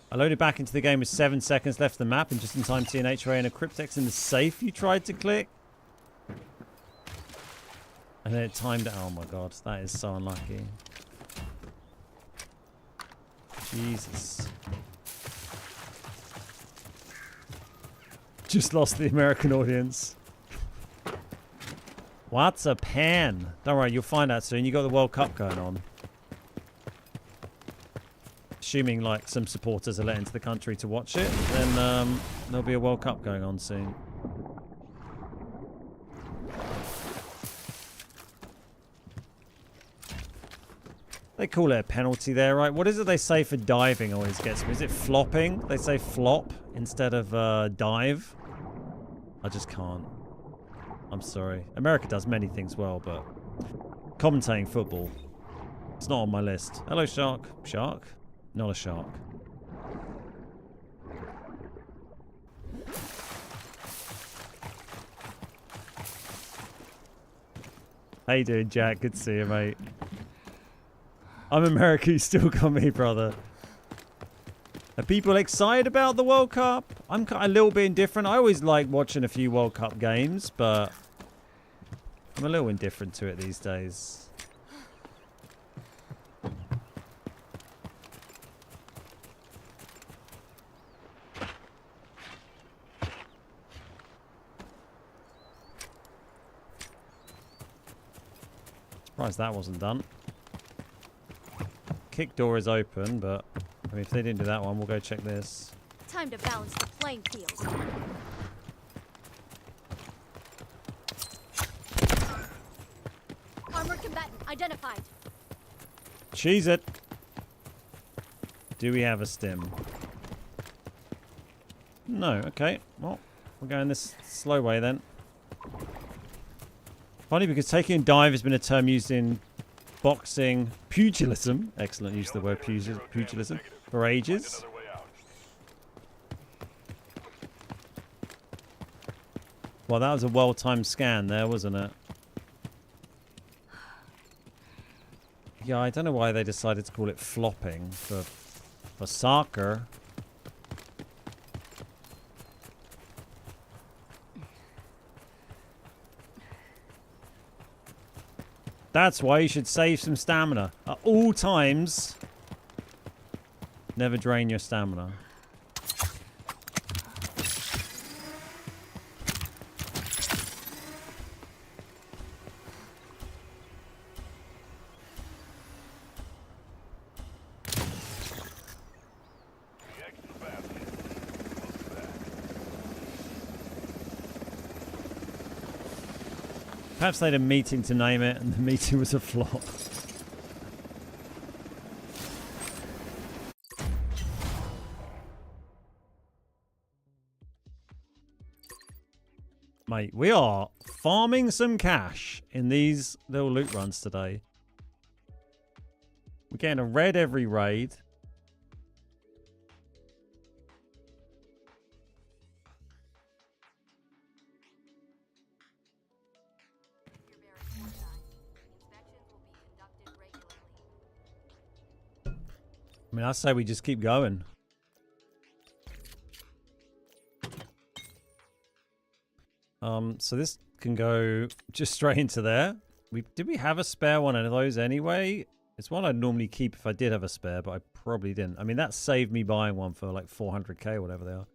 I loaded back into the game with 7 seconds left of the map and just in time to see an HOA and a cryptex in the safe you tried to click. And then it timed it. Oh my god, that is so unlucky. Jesus. Just lost the American audience. What's a pen? Don't worry, you'll find out soon. You got the World Cup going on. Assuming like some supporters are let into the country to watch it, then there'll be a World Cup going on soon. They call it a penalty there, right? What is it they say for diving always gets me? Is it flopping? They say flop instead of dive. I just can't. I'm sorry. America does many things well, but commentating football, it's not on my list. Hello, shark. Shark? Not a shark. How you doing, Jack? Good to see you, mate. I'm America, you still got me, brother. Are people excited about the World Cup? I'm a little bit indifferent. I always like watching a few World Cup games, but I'm a little indifferent to it these days. Surprised that wasn't done. Kick door is open, but I mean, if they didn't do that one, we'll go check this. Time to balance the playing field. Armored combatant identified. Cheese it. Do we have a stim? No. Okay. Well, we're going this slow way then. Funny because taking a dive has been a term used in boxing, pugilism. Excellent use of the word pugilism for ages. Well, that was a well-timed scan there, wasn't it? Yeah, I don't know why they decided to call it flopping for soccer. That's why you should save some stamina. At all times, never drain your stamina. Perhaps they had a meeting to name it, and the meeting was a flop. Mate, we are farming some cash in these little loot runs today. We're getting a red every raid. I mean, I say we just keep going. So this can go just straight into there. Did we have a spare one of those anyway? It's one I'd normally keep if I did have a spare, but I probably didn't. I mean, that saved me buying one for like 400k or whatever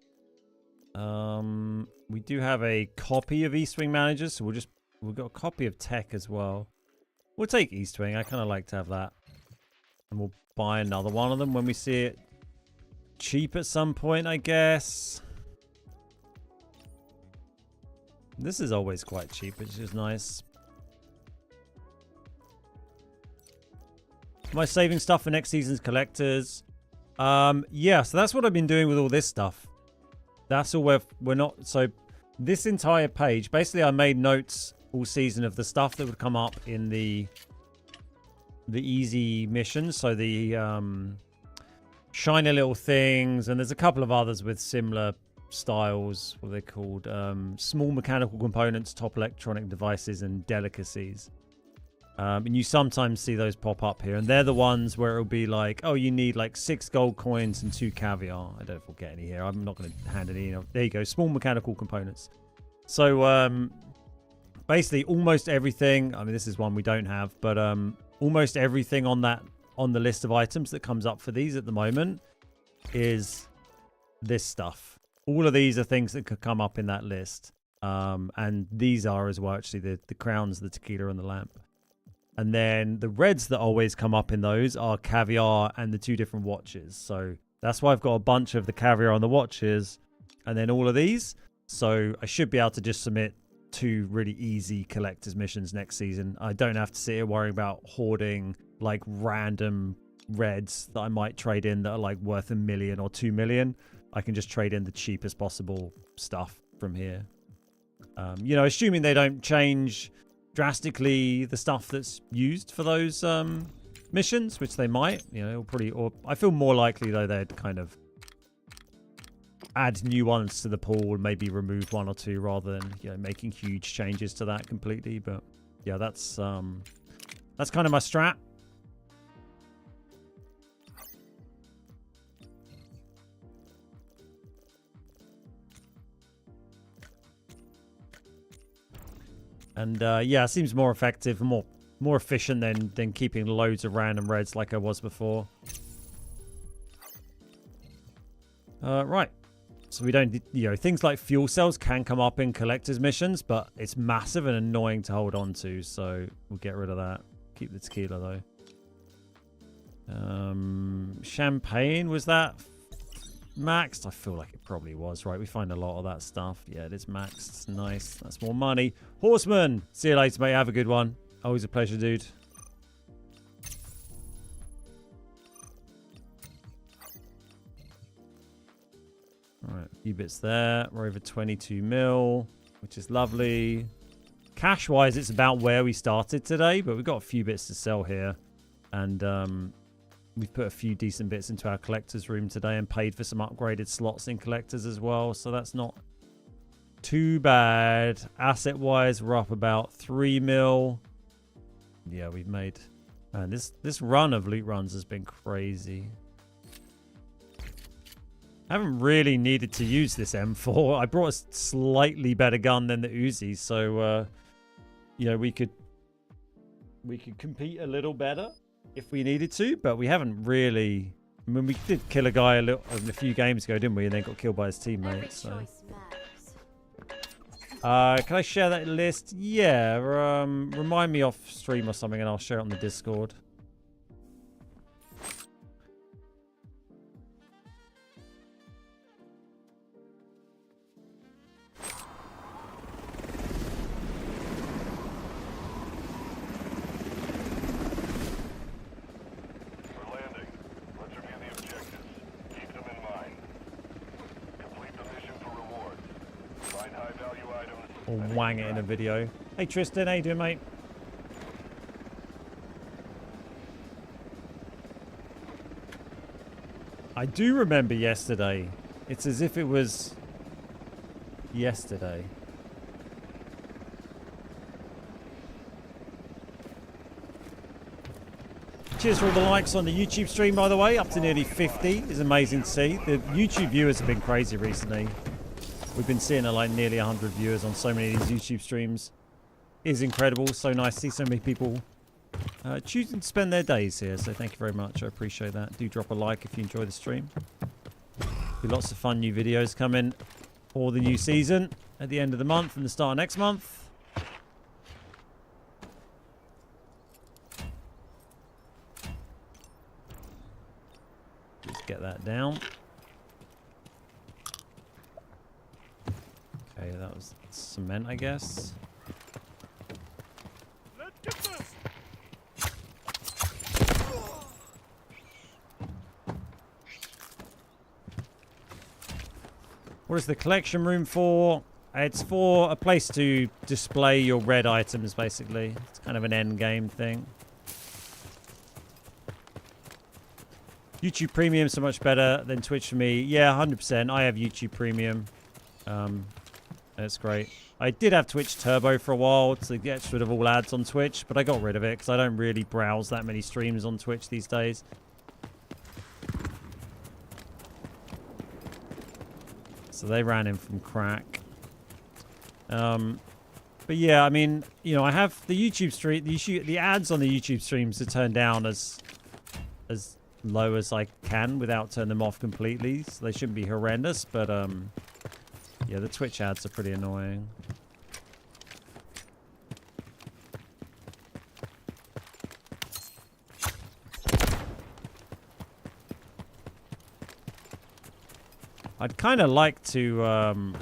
they are. We do have a copy of East Wing Managers, so we've got a copy of Tech as well. We'll take East Wing. I kind of like to have that. And we'll buy another one of them when we see it cheap at some point, I guess. This is always quite cheap, which is nice. Am I saving stuff for next season's collectors? Yeah, so that's what I've been doing with all this stuff. That's all we're not... So this entire page, basically I made notes all season of the stuff that would come up in the easy missions. So the shiny little things, and there's a couple of others with similar styles. What are they called? Small mechanical components, top electronic devices, and delicacies. And you sometimes see those pop up here, and they're the ones where it'll be like, oh, you need like 6 gold coins and 2 caviar. I don't know if we'll get any here. I'm not going to hand any in. There you go, small mechanical components. So basically almost everything, I mean this is one we don't have, but almost everything on the list of items that comes up for these at the moment is this stuff. All of these are things that could come up in that list, and these are as well actually the crowns, the tequila, and the lamp. And then the reds that always come up in those are caviar and the 2 different watches. So that's why I've got a bunch of the caviar on the watches and then all of these. So I should be able to just submit 2 really easy collector's missions next season. I don't have to sit here worrying about hoarding like random reds that I might trade in that are like worth $1 million or 2 million. I can just trade in the cheapest possible stuff from here. You know, assuming they don't change drastically the stuff that's used for those missions, which they might, you know, or I feel more likely though they'd kind of add new ones to the pool and maybe remove 1 or 2 rather than, you know, making huge changes to that completely. But yeah, that's kind of my strat. And yeah, it seems more effective and more efficient than keeping loads of random reds like I was before. Right. So we don't, you know, things like fuel cells can come up in collector's missions, but it's massive and annoying to hold on to, so we'll get rid of that. Keep the tequila though. Champagne, was that maxed? I feel like it probably was, right? We find a lot of that stuff. Yeah, it is maxed. It's nice. That's more money. Horseman, see you later, mate. Have a good one. Always a pleasure, dude. All right, a few bits there. We're over 22 mil, which is lovely. Cash-wise, it's about where we started today, but we've got a few bits to sell here. And we've put a few decent bits into our collector's room today and paid for some upgraded slots in collectors as well. So that's not too bad. Asset-wise, we're up about 3 mil. Yeah, we've made... Man, this run of loot runs has been crazy. I haven't really needed to use this M4. I brought a slightly better gun than the Uzi, so you know, we could compete a little better if we needed to, but we haven't really. I mean, we did kill a guy a few games ago, didn't we? And then got killed by his teammates. So. Can I share that list? Yeah. Remind me off stream or something, and I'll share it on the Discord. wang it in a video. Hey Tristan, how you doing, mate? I do remember yesterday. It's as if it was yesterday. Cheers for all the likes on the YouTube stream, by the way. Up to nearly 50 is amazing to see. The YouTube viewers have been crazy recently. We've been seeing like nearly 100 viewers on so many of these YouTube streams. It is incredible. So nice to see so many people choosing to spend their days here. So thank you very much. I appreciate that. Do drop a like if you enjoy the stream. Be lots of fun new videos coming for the new season at the end of the month and the start of next month. Let's get that down. Okay, that was cement, I guess. Let's get this. What is the collection room for? It's for a place to display your red items, basically. It's kind of an end game thing. YouTube Premium so much better than Twitch for me. Yeah, 100%. I have YouTube Premium. That's great. I did have Twitch Turbo for a while to get rid of all ads on Twitch, but I got rid of it because I don't really browse that many streams on Twitch these days. So they ran in from crack. But yeah, I mean, you know, I have the YouTube stream, the ads on the YouTube streams to turn down as low as I can without turning them off completely. So they shouldn't be horrendous, but yeah, the Twitch ads are pretty annoying. I'd kind of like to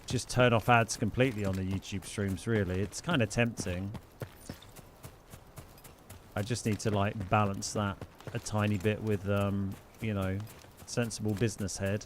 just turn off ads completely on the YouTube streams, really. It's kind of tempting. I just need to, like, balance that a tiny bit with, you know, sensible business head.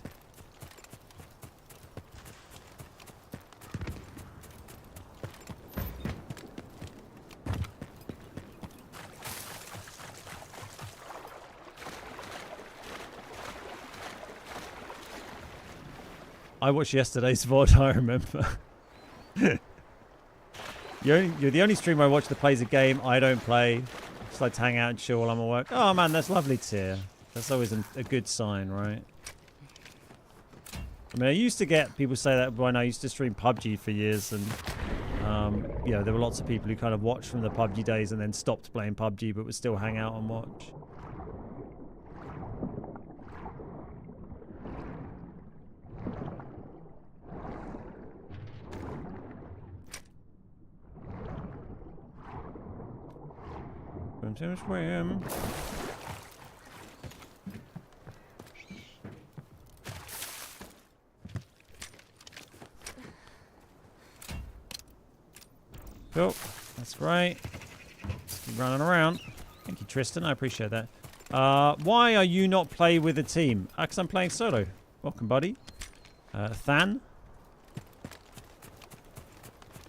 I watched yesterday's VOD, I remember. You're the only streamer I watch that plays a game I don't play. Just like to hang out and chill while I'm at work. Oh man, that's lovely to hear. That's always a good sign, right? I mean, I used to get people say that when I used to stream PUBG for years, and you know, there were lots of people who kind of watched from the PUBG days and then stopped playing PUBG but would still hang out and watch. Swim, swim. Cool. That's great. Let's keep running around. Thank you, Tristan. I appreciate that. Why are you not play with a team? Because I'm playing solo. Welcome, buddy. Than.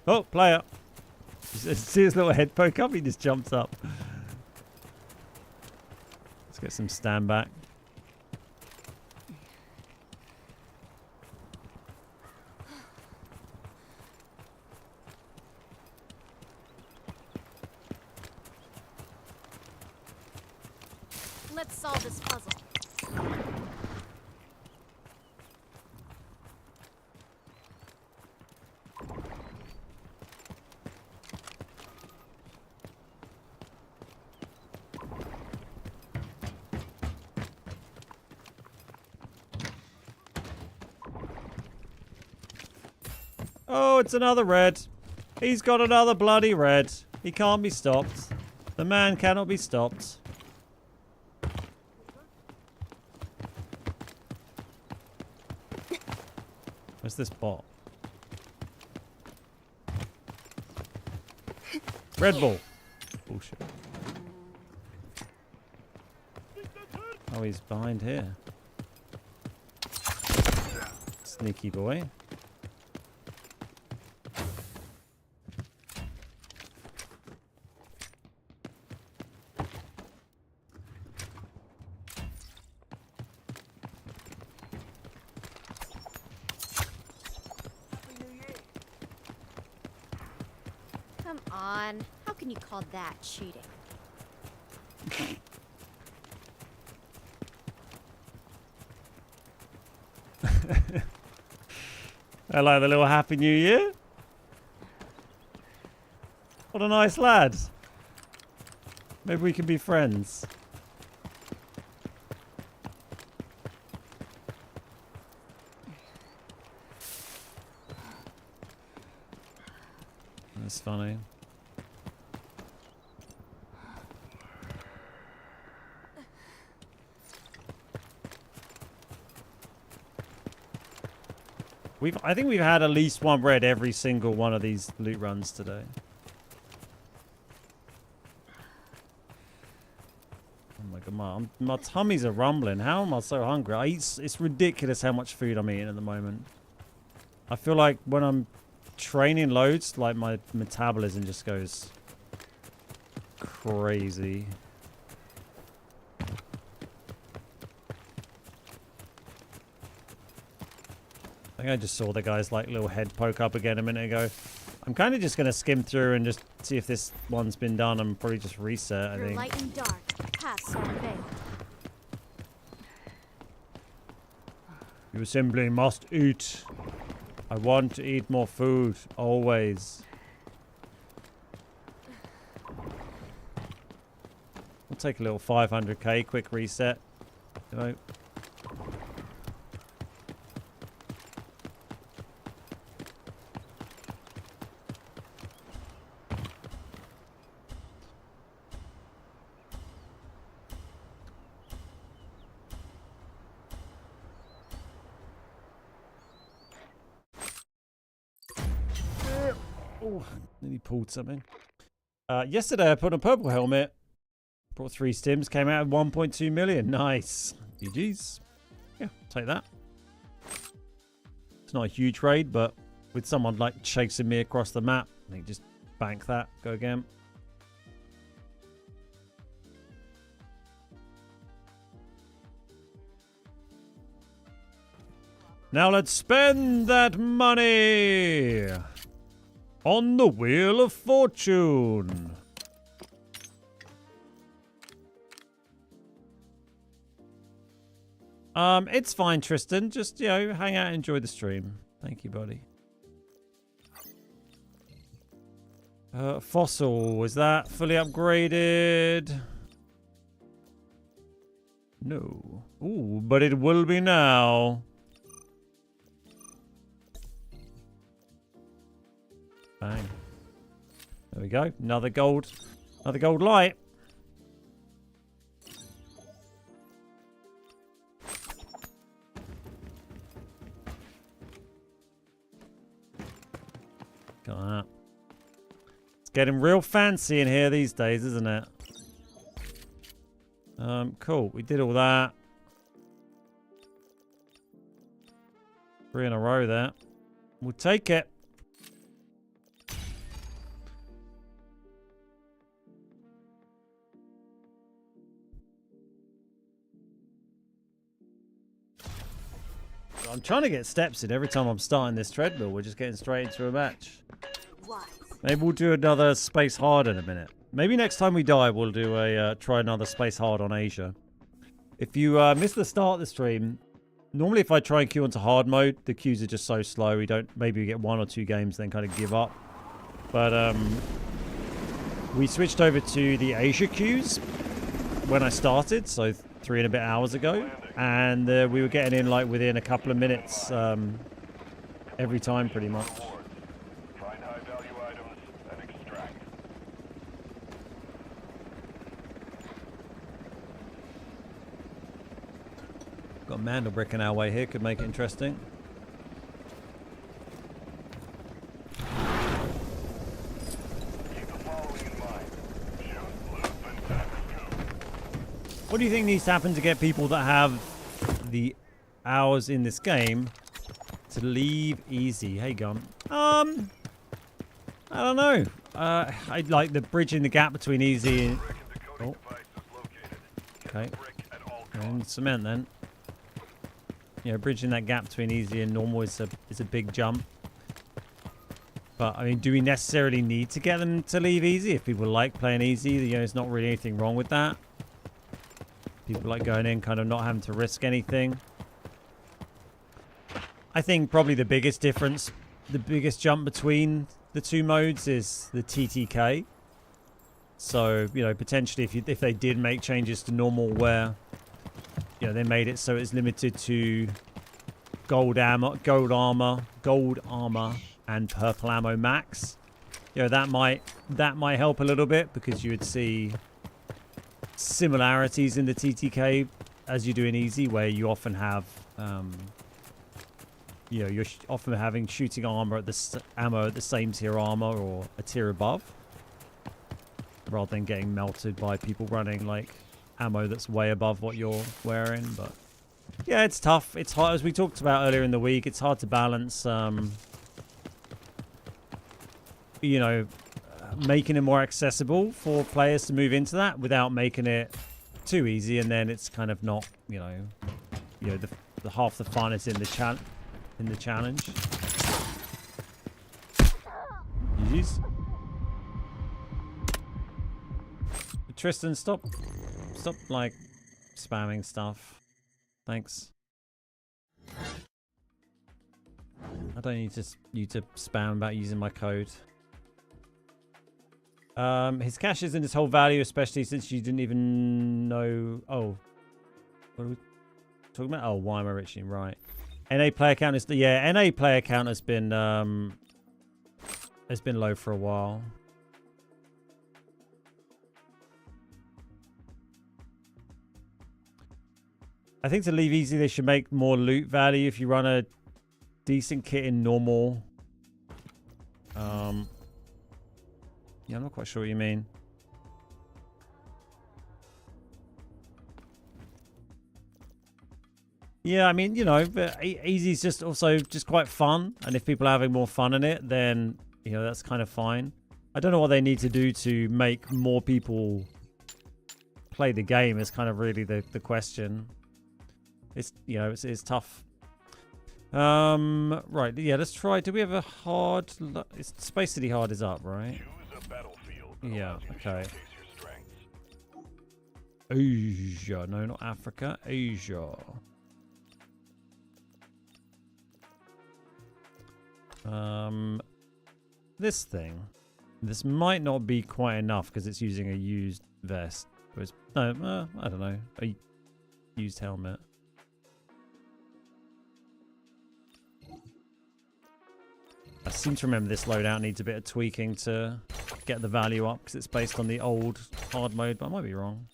Oh, player. See his little head poke up? He just jumps up. Let's get some stand back. Let's solve this puzzle. Oh, it's another red. He's got another bloody red. He can't be stopped. The man cannot be stopped. Where's this bot? Red ball. Bullshit. Oh, he's behind here. Come on. How can you call that cheating? Hello, the little Happy New Year. What a nice lad. Maybe we can be friends. That's funny. I think we've had at least one red every single one of these loot runs today. Oh my god, my tummies are rumbling. How am I so hungry? It's ridiculous how much food I'm eating at the moment. I feel like when I'm training loads, like my metabolism just goes crazy. I think I just saw the guy's like little head poke up again a minute ago. I'm kind of just going to skim through and just see if this one's been done and probably just reset, I You're think. light and dark. Paths are veiled. You simply must eat. I want to eat more food, always. We'll take a little 500k, quick reset. You know. Oh, nearly pulled something. Yesterday I put on a purple helmet. Brought 3 stims, came out at 1.2 million. Nice. GG's. Yeah, take that. It's not a huge raid, but with someone like chasing me across the map, I think just bank that. Go again. Now let's spend that money on the Wheel of Fortune. It's fine, Tristan. Just, you know, hang out and enjoy the stream. Thank you, buddy. Fossil, is that fully upgraded? No. Ooh, but it will be now. Bang. There we go. Another gold light. Got that. It's getting real fancy in here these days, isn't it? Cool. We did all that. 3 in a row there. We'll take it. I'm trying to get steps in every time I'm starting this treadmill. We're just getting straight into a match. Maybe we'll do another space hard in a minute. Maybe next time we die, we'll do a try another space hard on Asia. If you missed the start of the stream, normally if I try and queue onto hard mode, the queues are just so slow. We don't. Maybe we get 1 or 2 games, then kind of give up. But we switched over to the Asia queues when I started, so 3 and a bit hours ago. And we were getting in like within a couple of minutes every time, pretty much. Find high-value items and extract. Got a mandel brick in our way here, could make it interesting. Keep the following in mind. Shoot, loop, and tap. What do you think needs to happen to get people that have the hours in this game to leave easy? Hey, Gun. I don't know. I'd like the bridging the gap between easy and... Oh. Okay. And cement then. You know, bridging that gap between easy and normal is a big jump. But, I mean, do we necessarily need to get them to leave easy? If people like playing easy, you know, there's not really anything wrong with that. People like going in, kind of not having to risk anything. I think probably the biggest difference, the biggest jump between the two modes is the TTK. So, you know, potentially if they did make changes to normal where, you know, they made it so it's limited to gold armor, and purple ammo max. You know, that might help a little bit because you would see similarities in the TTK as you do in easy, where you often have, you know, you're often having shooting armor at the ammo at the same tier armor or a tier above, rather than getting melted by people running like ammo that's way above what you're wearing. But yeah, it's tough. It's hard, as we talked about earlier in the week. It's hard to balance, you know, making it more accessible for players to move into that without making it too easy, and then it's kind of not, you know, the half the fun is in the challenge. Jeez. Tristan, stop like spamming stuff. Thanks. I don't need you to spam about using my code. His cash isn't his whole value, especially since you didn't even know. Oh, what are we talking about? Oh, why am I reaching? Right. NA player count is NA player count has been low for a while. I think to leave easy, they should make more loot value if you run a decent kit in normal. Yeah, I'm not quite sure what you mean. Yeah, I mean, you know, but easy is just also just quite fun, and if people are having more fun in it, then, you know, that's kind of fine. I don't know what they need to do to make more people play the game is kind of really the question. It's, you know, it's tough. Right, yeah, let's try. Do we have a hard? It's Space City hard is up, right? Choose a battlefield. Yeah, okay. Showcase your strengths. Asia, no, not Africa. Asia. This thing. This might not be quite enough because it's using a used vest. But it's, no, I don't know. A used helmet. I seem to remember this loadout needs a bit of tweaking to get the value up because it's based on the old hard mode, but I might be wrong.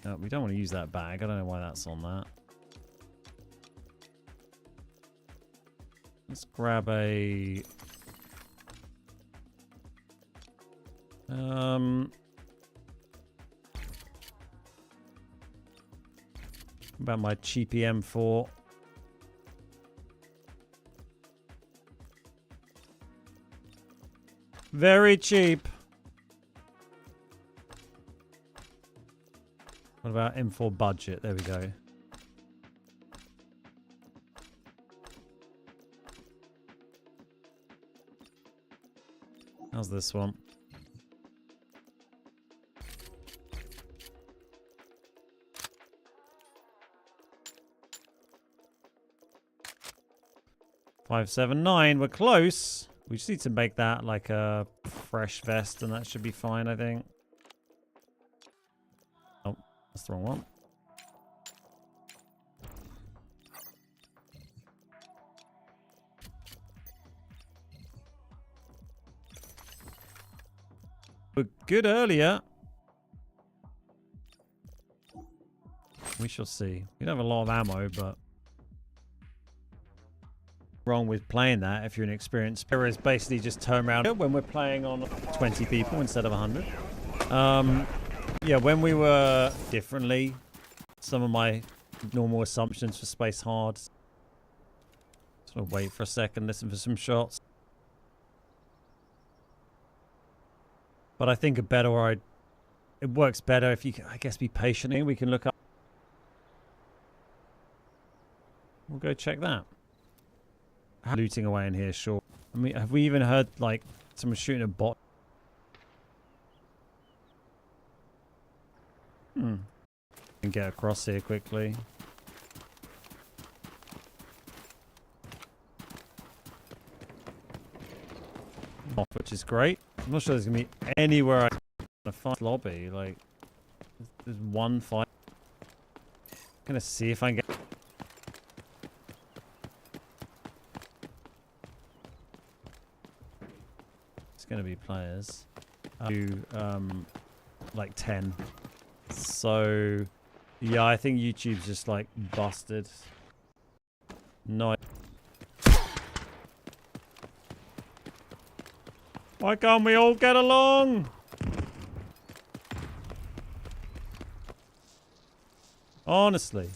Oh, we don't want to use that bag. I don't know why that's on that. Let's grab a... about my cheapy M4. Very cheap. What about M4 budget? There we go. How's this one? $579. We're close. We just need to make that like a fresh vest, and that should be fine, I think. Oh, that's the wrong one. We're good earlier. We shall see. We don't have a lot of ammo, but... wrong with playing that if you're an experienced player is basically just turn around when we're playing on 20 people instead of 100. Yeah, when we were differently, some of my normal assumptions for space hard. Sort of wait for a second, listen for some shots. But I think it works better if you, I guess, be patient. We can look up. go check that. Looting away in here, sure. I mean, have we even heard, like, someone shooting a bot? And get across here quickly. Off, which is great. I'm not sure there's gonna be anywhere I can fight lobby. Like, there's one fight. Gonna see if I can get. It's gonna be players. Like 10. So, yeah, I think YouTube's just like busted. No. Why can't we all get along? Honestly.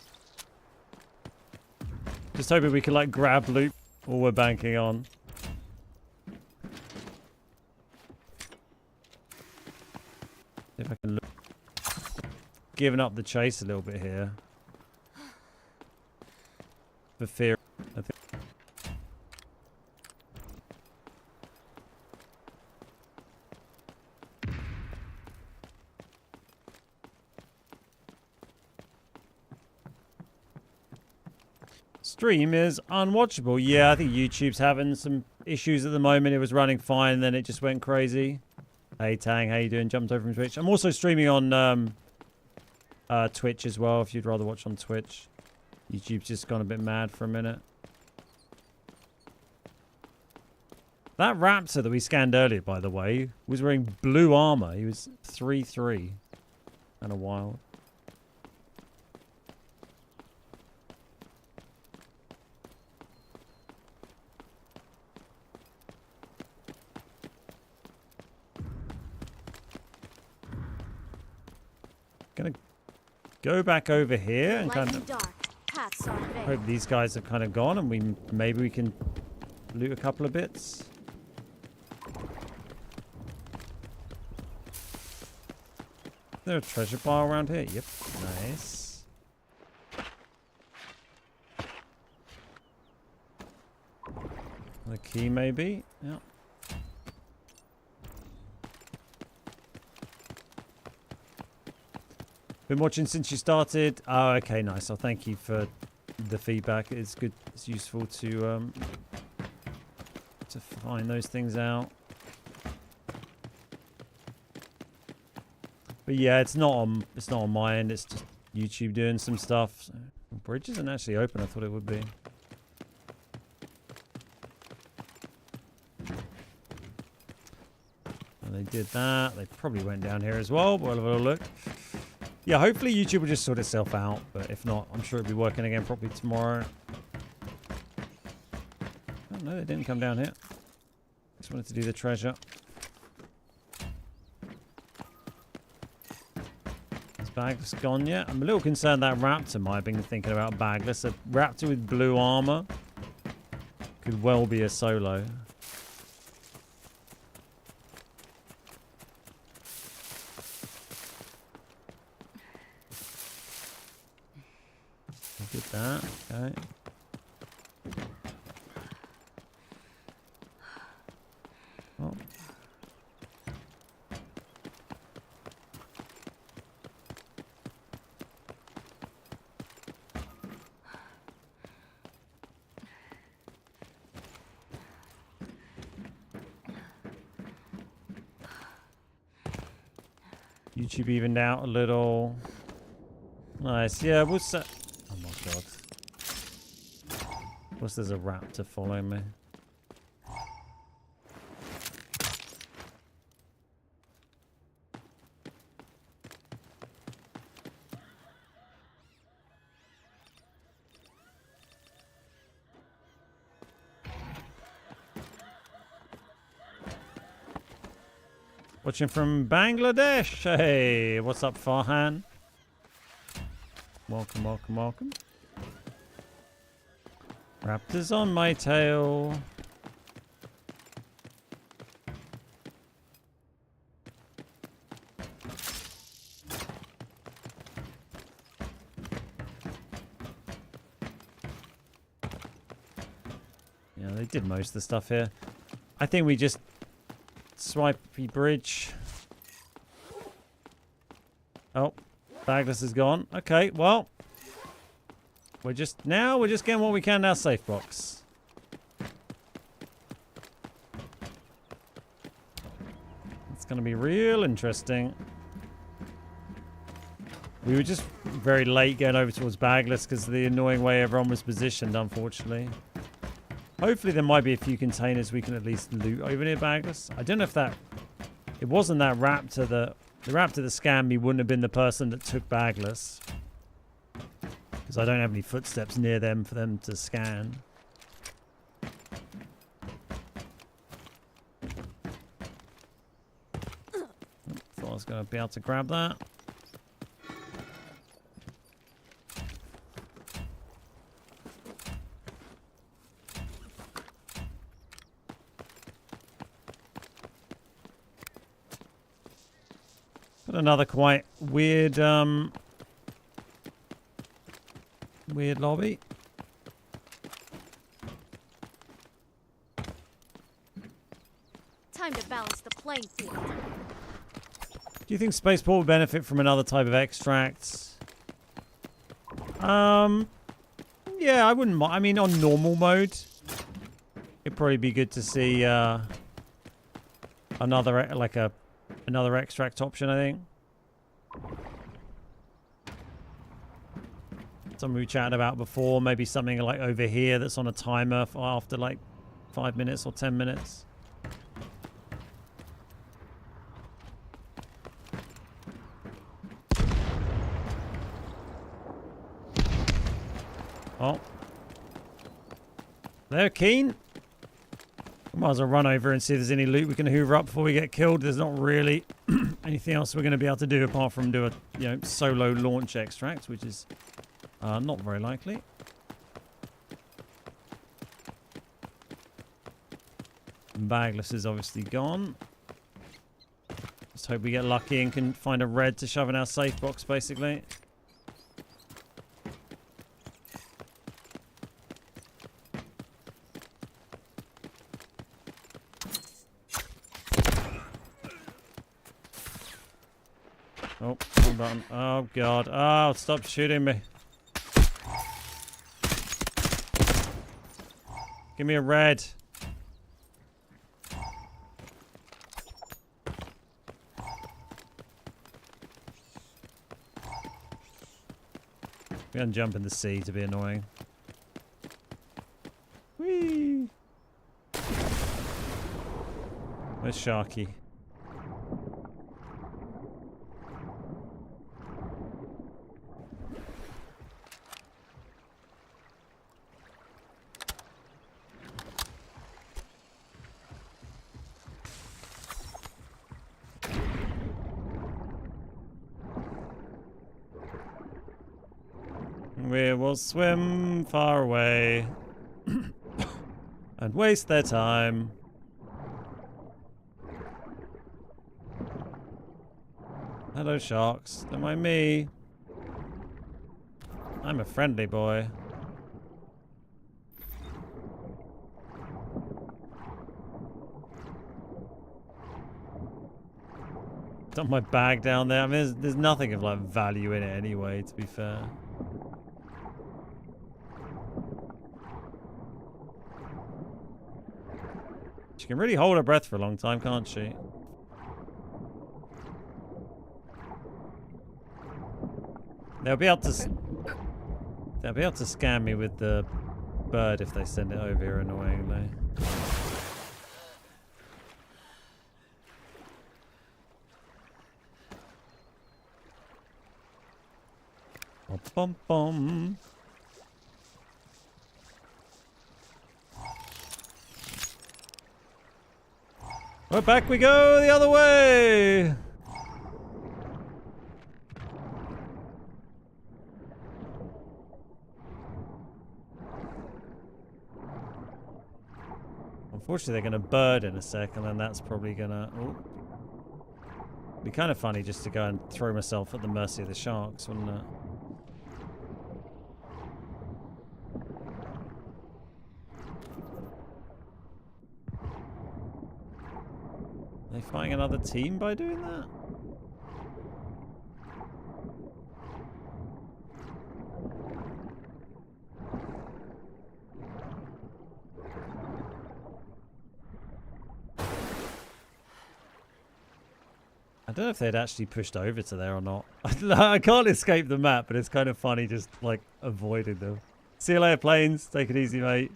Just hoping we can like grab loot all we're banking on. If I can look. Giving up the chase a little bit here. For fear. I think. Stream is unwatchable. Yeah, I think YouTube's having some issues at the moment. It was running fine, then it just went crazy. Hey Tang, how you doing? Jumped over from Twitch. I'm also streaming on Twitch as well, if you'd rather watch on Twitch. YouTube's just gone a bit mad for a minute. That raptor that we scanned earlier, by the way, was wearing blue armor. He was 3-3. And a wild. Gonna go back over here and kind of hope these guys are kind of gone, and maybe we can loot a couple of bits. Is there a treasure pile around here? Yep, nice. The key maybe. Yep. Been watching since you started. Oh, okay, nice. Well, thank you for the feedback. It's good. It's useful to find those things out. But yeah, it's not on my end. It's just YouTube doing some stuff. So, the bridge isn't actually open. I thought it would be. And they did that. They probably went down here as well. But we'll have a look. Yeah, hopefully YouTube will just sort itself out, but if not, I'm sure it'll be working again properly tomorrow. Oh no, they didn't come down here. Just wanted to do the treasure. Is Bagless gone yet? I'm a little concerned that raptor might have been thinking about Bagless. A raptor with blue armor could well be a solo. Did that, okay. Oh. YouTube evened out a little. Nice, yeah, what's that? Oh my god. What's there's a raptor following me? Watching from Bangladesh. Hey, what's up, Farhan? Welcome, welcome, welcome. Raptors on my tail. Yeah, they did most of the stuff here. I think we just swipey bridge. Oh, bagless is gone. Okay, well, we're just getting what we can in our safe box. It's going to be real interesting. We were just very late getting over towards bagless because of the annoying way everyone was positioned, unfortunately. Hopefully there might be a few containers we can at least loot over near bagless. I don't know if that... It wasn't that raptor that... The raptor that scammed me wouldn't have been the person that took bagless. Because I don't have any footsteps near them for them to scan. Thought I was going to be able to grab that. But another quite weird, weird lobby. Time to balance the playing field. Do you think Spaceport would benefit from another type of extract? Yeah, I wouldn't mind. I mean, on normal mode, it'd probably be good to see another extract option, I think. Something we chatted about before, maybe something like over here that's on a timer for after like 5 minutes or 10 minutes. Oh. They're keen. We might as well run over and see if there's any loot we can hoover up before we get killed. There's not really anything else we're going to be able to do apart from do a solo launch extract, which is not very likely. Bagless is obviously gone. Just hope we get lucky and can find a red to shove in our safe box, basically. Oh, wrong button. Oh, God. Oh, stop shooting me. Give me a red. We can jump in the sea to be annoying. Whee! Where's Sharky? We will swim far away and waste their time. Hello, sharks. Don't mind me. I'm a friendly boy. Dump my bag down there. I mean, there's nothing of like value in it anyway, to be fair. She can really hold her breath for a long time, can't she? They'll be able to scam me with the bird if they send it over here annoyingly. Bum bum bum. Well, back we go the other way. Unfortunately, they're going to bird in a sec, and then that's probably going to... be kind of funny just to go and throw myself at the mercy of the sharks, wouldn't it? they fighting another team by doing that? I don't know if they'd actually pushed over to there or not. I can't escape the map, but it's kind of funny just like avoiding them. See you later, planes. Take it easy, mate.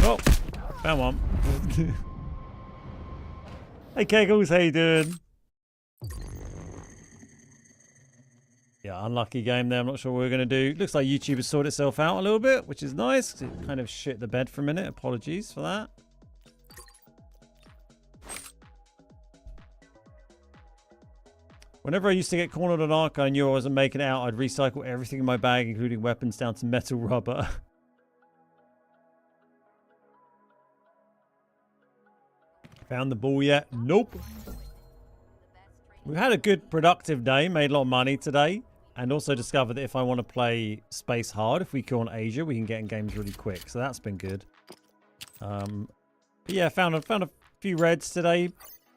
Oh, found one. Hey Kegels, how you doing? Yeah, unlucky game there. I'm not sure what we're going to do. Looks like YouTube has sorted itself out a little bit, which is nice. It kind of shit the bed for a minute. Apologies for that. Whenever I used to get cornered on Arca and knew I wasn't making it out, I'd recycle everything in my bag, including weapons, down to metal rubber. Found the ball yet? Nope. We've had a good productive day, made a lot of money today, and also discovered that if I want to play space hard, if we kill on Asia, we can get in games really quick. So that's been good. But yeah, found a few reds today,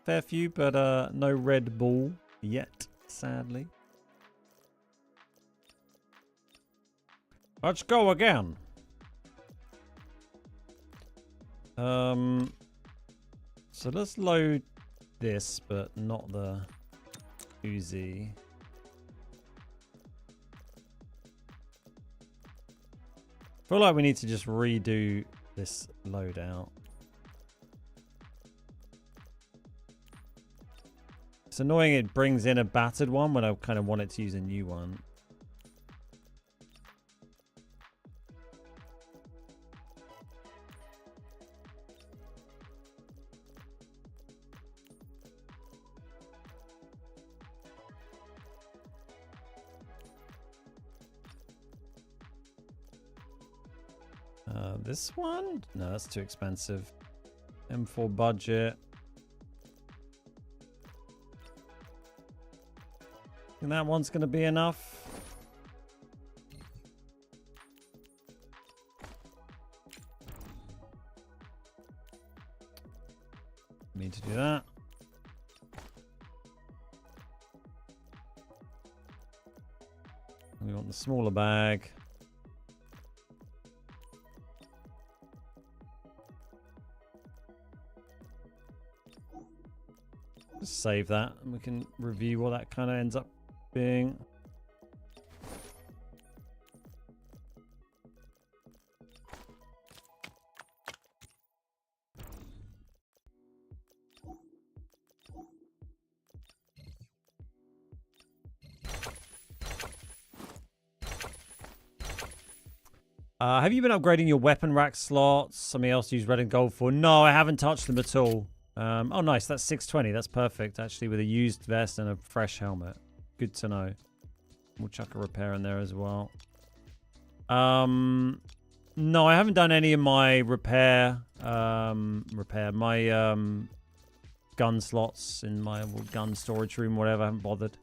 fair few, but no red ball yet, sadly. Let's go again. So let's load this, but not the Uzi. I feel like we need to just redo this loadout. It's annoying it brings in a battered one when I kind of want it to use a new one. This one? No, that's too expensive. M4 budget. And that one's going to be enough. Need to do that. We want the smaller bag. Just save that and we can review what that kind of ends up being. Have you been upgrading your weapon rack slots? Something else to use red and gold for? No, I haven't touched them at all. Oh, nice. That's 620. That's perfect, actually, with a used vest and a fresh helmet. Good to know. We'll chuck a repair in there as well. No, I haven't done any of my repair. My gun slots in my gun storage room, whatever. I haven't bothered.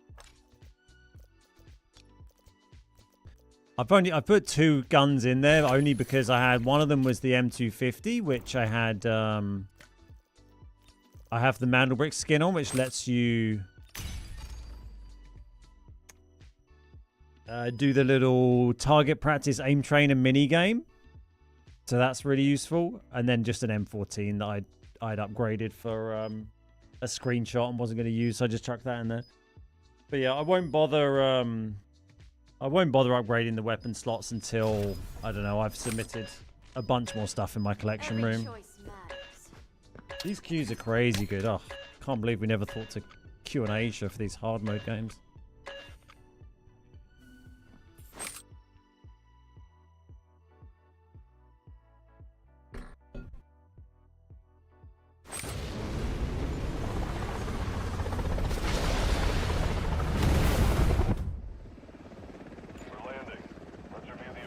I put 2 guns in there only because I had one of them was the M250, which I had. I have the Mandelbrick skin on, which lets you do the little target practice aim trainer mini game. So that's really useful. And then just an M14 that I'd upgraded for a screenshot and wasn't going to use, so I just chucked that in there. But yeah, I won't bother upgrading the weapon slots until, I don't know, I've submitted a bunch more stuff in my collection room. These queues are crazy good. Oh, can't believe we never thought to queue in Asia for these hard mode games. We're landing. Let's review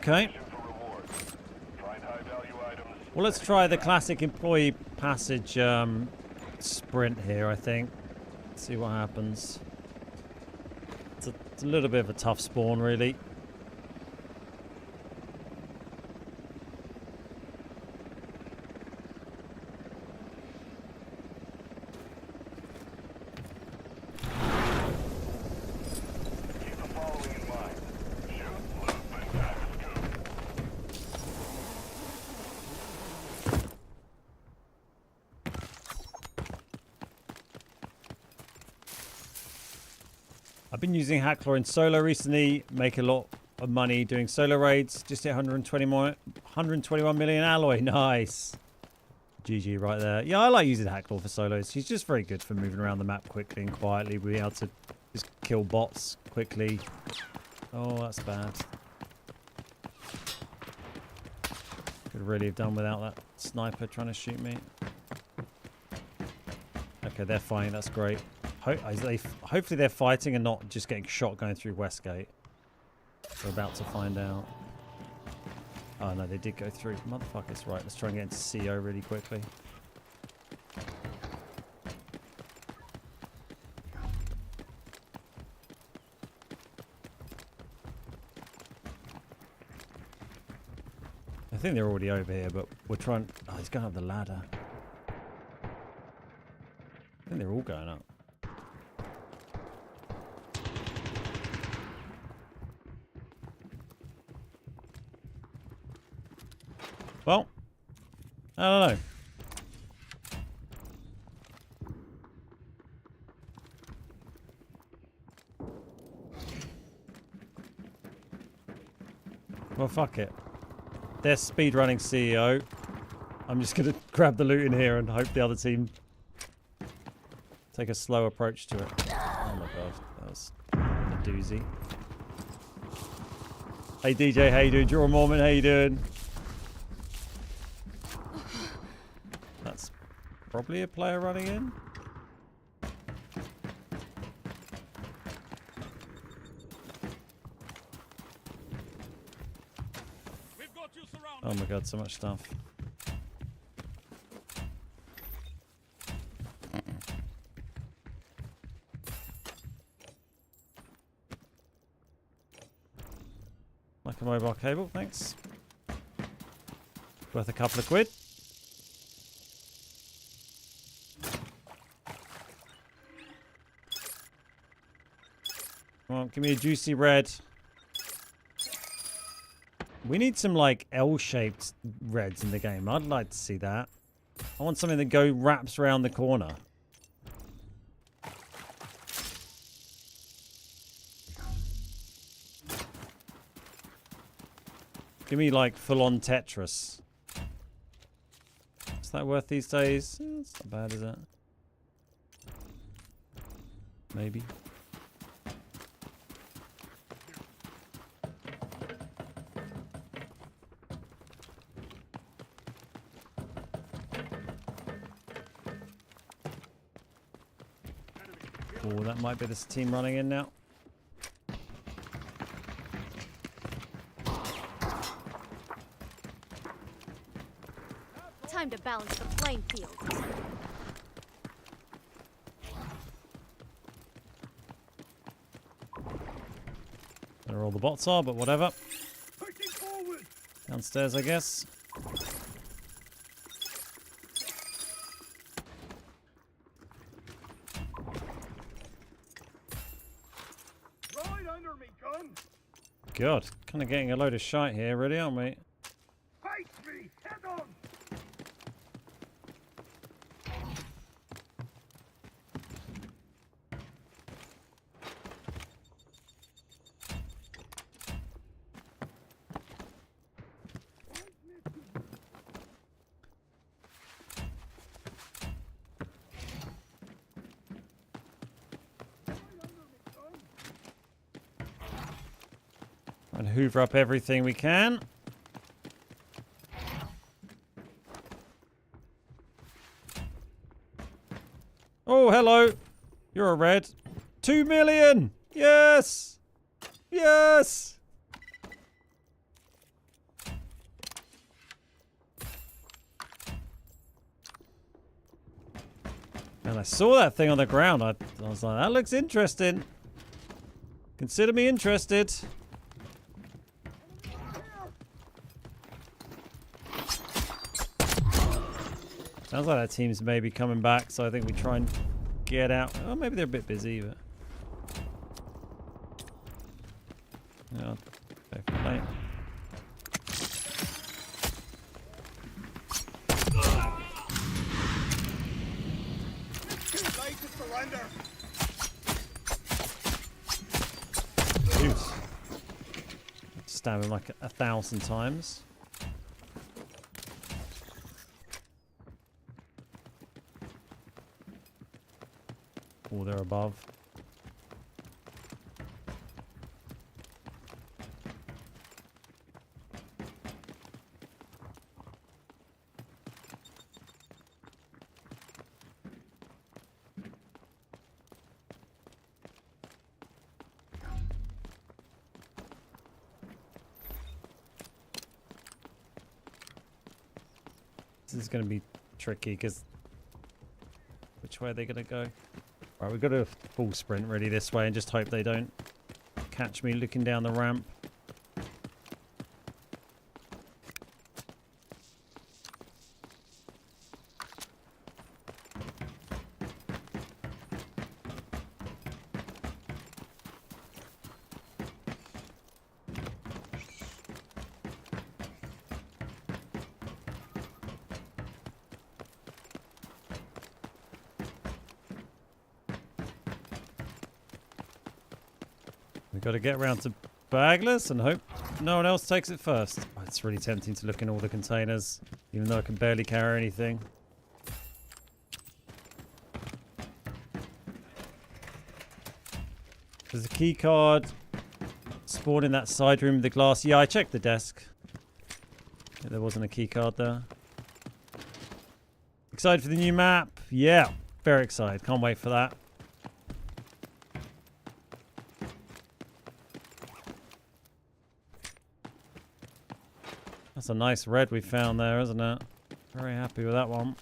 Okay. Mission for rewards. Find high-value items. Well, let's try the classic employee passage sprint here, I think. See what happens. It's a little bit of a tough spawn, really. Keep the following in mind. Shoot, loot, and pack a scoop. I've been using Hackler in solo recently. Make a lot of money doing solo raids. Just hit 121 million alloy. Nice. GG right there. Yeah, I like using Hackler for solos. He's just very good for moving around the map quickly and quietly. Being able to just kill bots quickly. Oh, that's bad. Could really have done without that sniper trying to shoot me. Okay, they're fine. That's great. Hopefully they're fighting and not just getting shot going through Westgate. We're about to find out. Oh no, they did go through. Motherfuckers. Right, let's try and get into CO really quickly. I think they're already over here, but we're trying... Oh, he's going up the ladder. I think they're all going up. Well, I don't know. Well, fuck it. They're speedrunning CEO. I'm just going to grab the loot in here and hope the other team take a slow approach to it. Oh my god, that was a doozy. Hey DJ, how you doing? Draw Mormon, how you doing? That's probably a player running in. We've got you surrounded. Oh my god, so much stuff. Like a mobile cable, thanks. Worth a couple of quid. Come on, give me a juicy red. We need some like L-shaped reds in the game. I'd like to see that. I want something that wraps around the corner. Give me like full-on Tetris. Is that worth these days? It's not bad, is it? Maybe. Oh, that might be this team running in now. Time to balance the playing field. There all the bots are, but whatever. Pushing forward. Downstairs, I guess. Right under me, gun. God, kind of getting a load of shite here, really, aren't we? Face me, head on. And hoover up everything we can. Oh, hello. You're a red. 2 million. Yes. Yes. And I saw that thing on the ground. I was like, that looks interesting. Consider me interested. Sounds like that team's maybe coming back, so I think we try and get out. Oh, maybe they're a bit busy, but... Yeah, fair play. Juice. Stab him like 1,000 times. Or they're above. This is going to be tricky because which way are they going to go? Right, we've got a full sprint really this way and just hope they don't catch me looking down the ramp. We've got to get around to bagless and hope no one else takes it first. Oh, it's really tempting to look in all the containers, even though I can barely carry anything. There's a key card spawned in that side room with the glass. Yeah, I checked the desk. Yeah, there wasn't a key card there. Excited for the new map? Yeah, very excited. Can't wait for that. That's a nice red we found there, isn't it? Very happy with that one.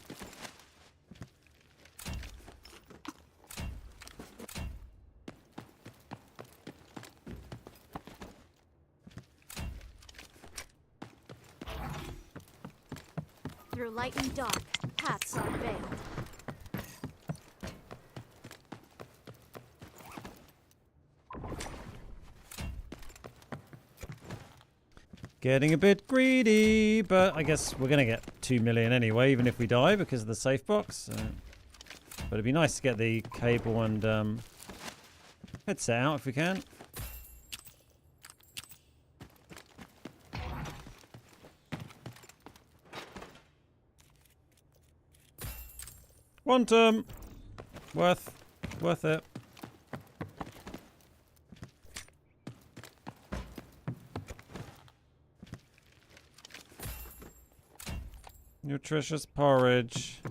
Through light and dark, paths are veiled. Getting a bit greedy, but I guess we're going to get 2 million anyway, even if we die because of the safe box. But it'd be nice to get the cable and headset out if we can. Quantum! Worth it. Nutritious porridge.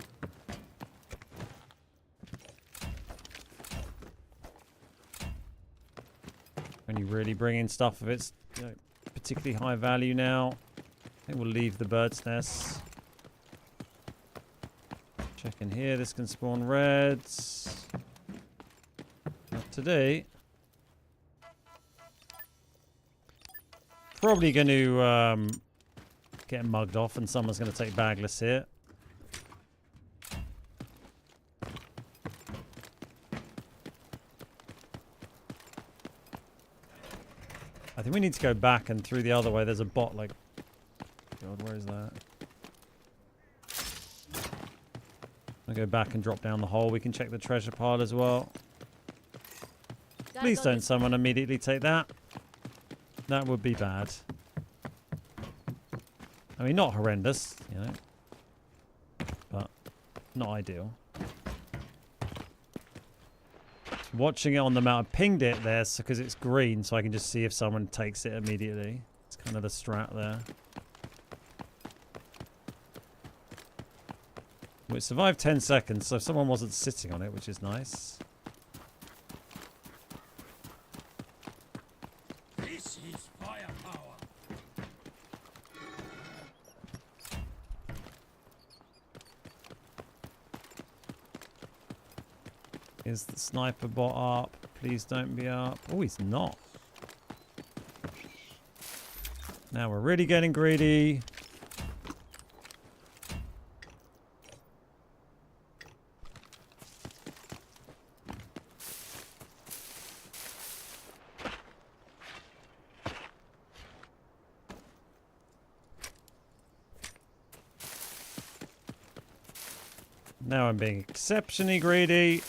When you really bring in stuff of its particularly high value now, I think we'll leave the bird's nests. Check in here. This can spawn reds. Not today. Probably going to get mugged off and someone's going to take bagless here. I think we need to go back and through the other way. There's a bot like... God, where is that? I'll go back and drop down the hole. We can check the treasure pile as well. Please don't someone immediately take that. That would be bad. I mean, not horrendous, you know, but not ideal. Watching it on the map, I pinged it there because it's green, so I can just see if someone takes it immediately. It's kind of the strat there. Well, it survived 10 seconds, so someone wasn't sitting on it, which is nice. This is firepower. Is the sniper bot up? Please don't be up. Oh, he's not. Now we're really getting greedy. Now I'm being exceptionally greedy.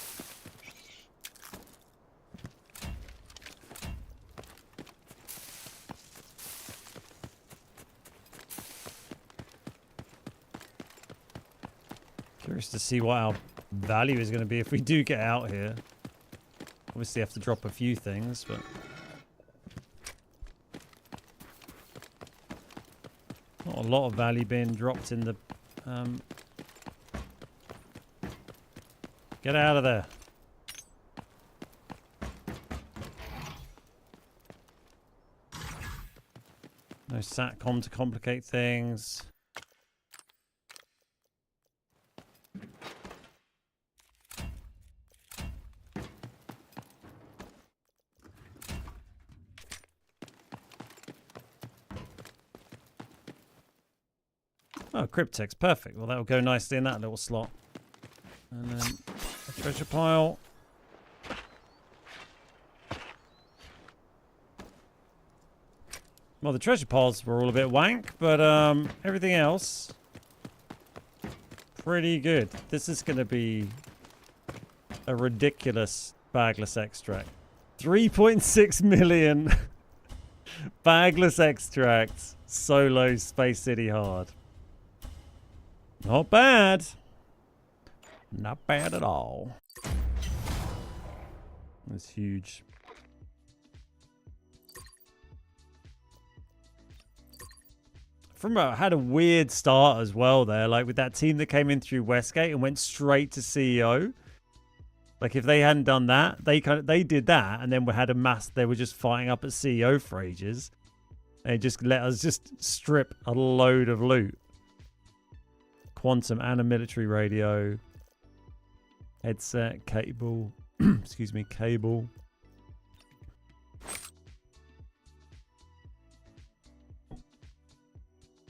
Curious to see what our value is going to be if we do get out here. Obviously have to drop a few things, but... not a lot of value being dropped in the... Get out of there. No SATCOM to complicate things. Oh, Cryptex, perfect. Well, that'll go nicely in that little slot. And then a treasure pile. Well, the treasure piles were all a bit wank, but everything else, pretty good. This is going to be a ridiculous bagless extract. 3.6 million bagless extracts solo Space City hard. Not bad. Not bad at all. That's huge. Had a weird start as well there, like with that team that came in through Westgate and went straight to CEO. Like if they hadn't done that, they did that and then we had a mass. They were just fighting up at CEO for ages, and just let us just strip a load of loot. Quantum and a military radio. Headset, cable, excuse me, cable.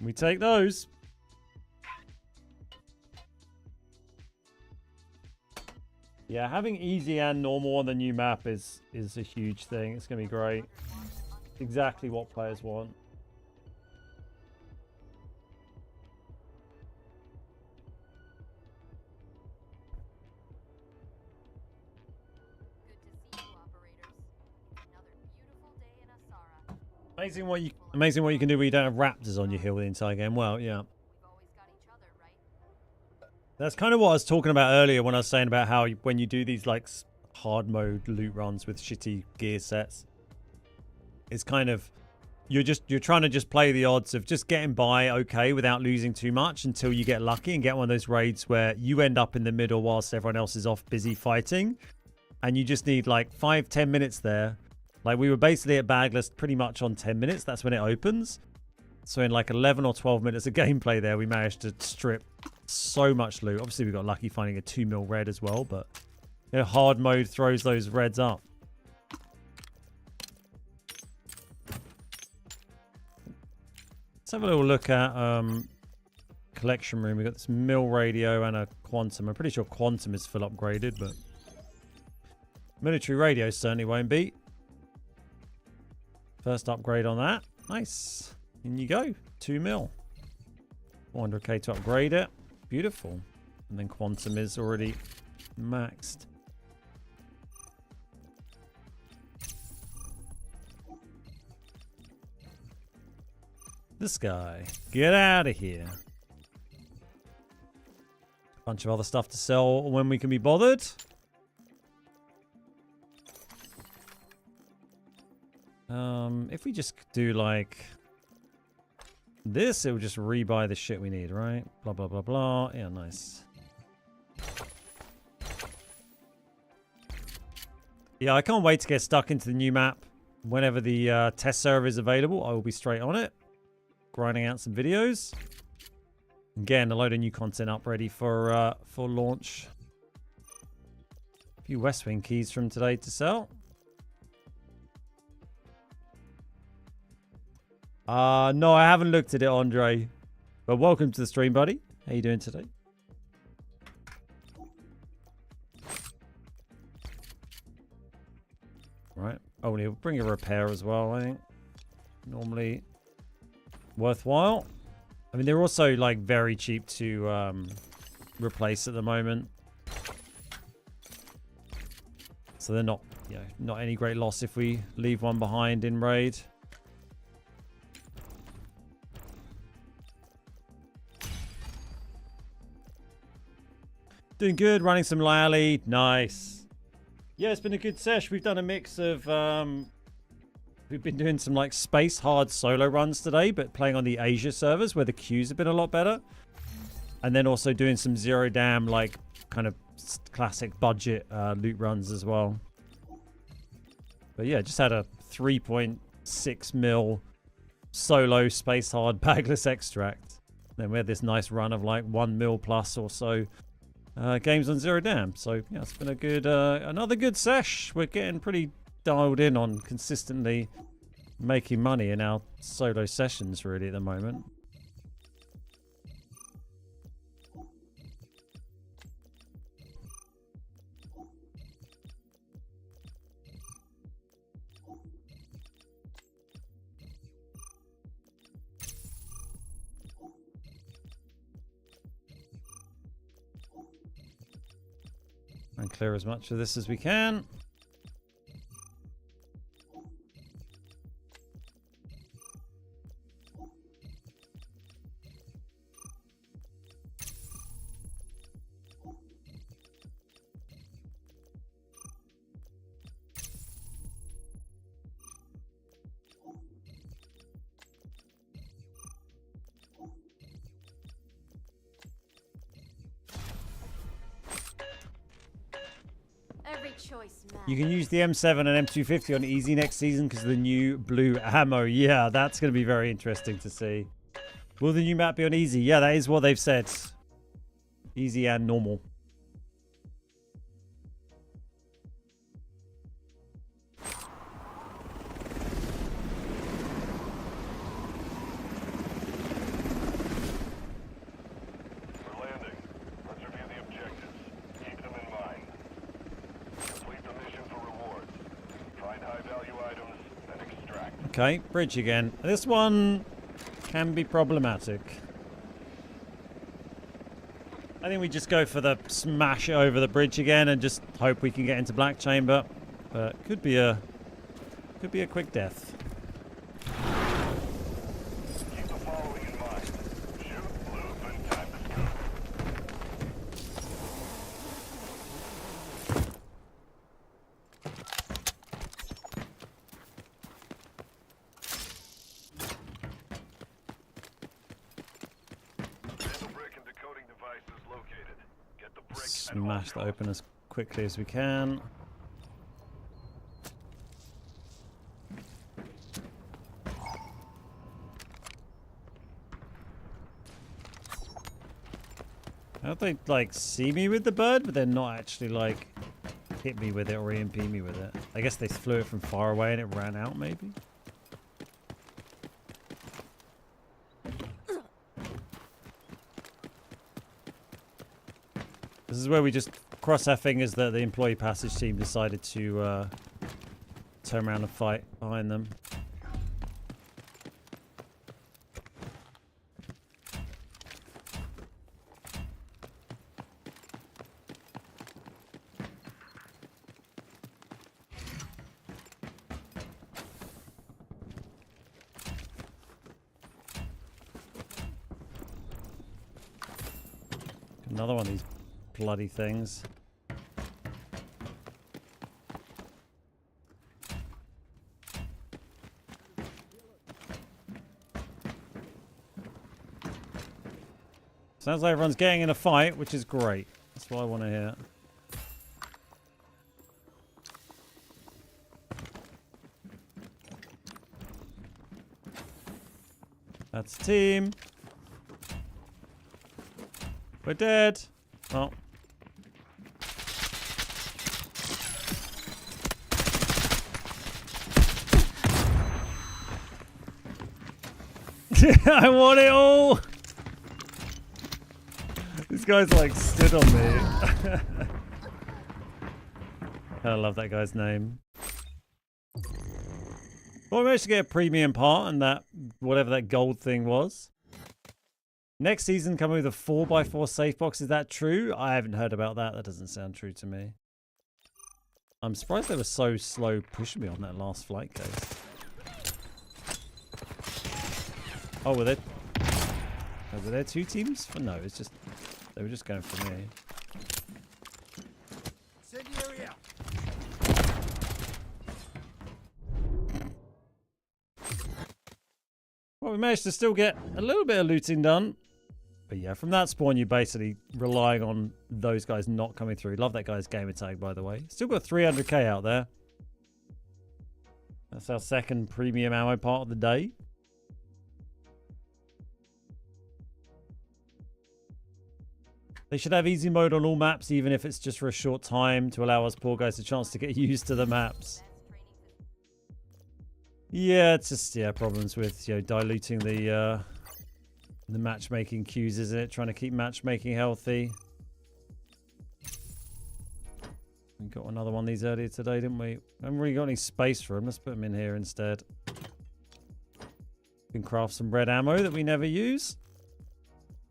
We take those. Yeah, having easy and normal on the new map is a huge thing. It's going to be great. Exactly what players want. Amazing what you can do when you don't have raptors on your hill the entire game. Well, yeah. That's kind of what I was talking about earlier when I was saying about how when you do these like hard mode loot runs with shitty gear sets, it's kind of you're trying to just play the odds of just getting by okay without losing too much until you get lucky and get one of those raids where you end up in the middle whilst everyone else is off busy fighting, and you just need like 5-10 minutes there. Like we were basically at Bagless pretty much on 10 minutes. That's when it opens. So in like 11 or 12 minutes of gameplay there, we managed to strip so much loot. Obviously, we got lucky finding a 2 mil red as well, but you know, hard mode throws those reds up. Let's have a little look at collection room. We've got this mill radio and a quantum. I'm pretty sure quantum is full upgraded, but military radio certainly won't be. First upgrade on that. Nice. In you go. 2 mil. 400k to upgrade it. Beautiful. And then quantum is already maxed. This guy. Get out of here. Bunch of other stuff to sell when we can be bothered. If we just do like this, it will just rebuy the shit we need, right? Blah, blah, blah, blah. Yeah, nice. Yeah, I can't wait to get stuck into the new map. Whenever the test server is available, I will be straight on it. Grinding out some videos. And getting a load of new content up ready for launch. few West Wing keys from today to sell. No, I haven't looked at it, Andre. But welcome to the stream, buddy. How you doing today? Right. Oh, we'll bring a repair as well, I think. Normally worthwhile. I mean, they're also like very cheap to replace at the moment. So they're not, you know, not any great loss if we leave one behind in raid. Doing good, running some Lally. Nice. Yeah, it's been a good sesh. We've done a mix of we've been doing some like space hard solo runs today, but playing on the Asia servers where the queues have been a lot better. And then also doing some zero dam like kind of classic budget loot runs as well. But yeah, just had a 3.6 mil solo space hard bagless extract. Then we had this nice run of like 1 mil plus or so games on zero dam. So yeah, it's been a good another good sesh. We're getting pretty dialed in on consistently making money in our solo sessions really at the moment. And clear as much of this as we can. You can use the M7 and M250 on easy next season because of the new blue ammo. Yeah, that's going to be very interesting to see. Will the new map be on easy? Yeah, that is what they've said. Easy and normal. Okay, bridge again. This one can be problematic. I think we just go for the smash it over the bridge again and just hope we can get into Black Chamber. But could be a quick death. Keep the following in mind. Shoot, loop, and time to scoop. Smash that open as quickly as we can. How they like see me with the bird, but they're not actually like hit me with it or EMP me with it. I guess they flew it from far away and it ran out maybe. This is where we just cross our fingers that the employee passage team decided to turn around and fight behind them. Another one of these bloody things. Sounds like everyone's getting in a fight, which is great. That's what I want to hear. That's a team. We're dead. Well. I want it all. This guy's like stood on me. I love that guy's name. Well, we managed to get a premium part and that, whatever that gold thing was. Next season coming with a 4x4 safe box. Is that true? I haven't heard about that. That doesn't sound true to me. I'm surprised they were so slow pushing me on that last flight case. Oh, were there two teams? No, it's just they were just going for me. Well, we managed to still get a little bit of looting done. But yeah, from that spawn, you're basically relying on those guys not coming through. Love that guy's gamer tag, by the way. Still got 300k out there. That's our second premium ammo part of the day. They should have easy mode on all maps, even if it's just for a short time, to allow us poor guys a chance to get used to the maps. Yeah, it's just problems with diluting the matchmaking queues, isn't it? Trying to keep matchmaking healthy. We got another one of these earlier today, didn't we? I haven't really got any space for them. Let's put them in here instead. We can craft some red ammo that we never use.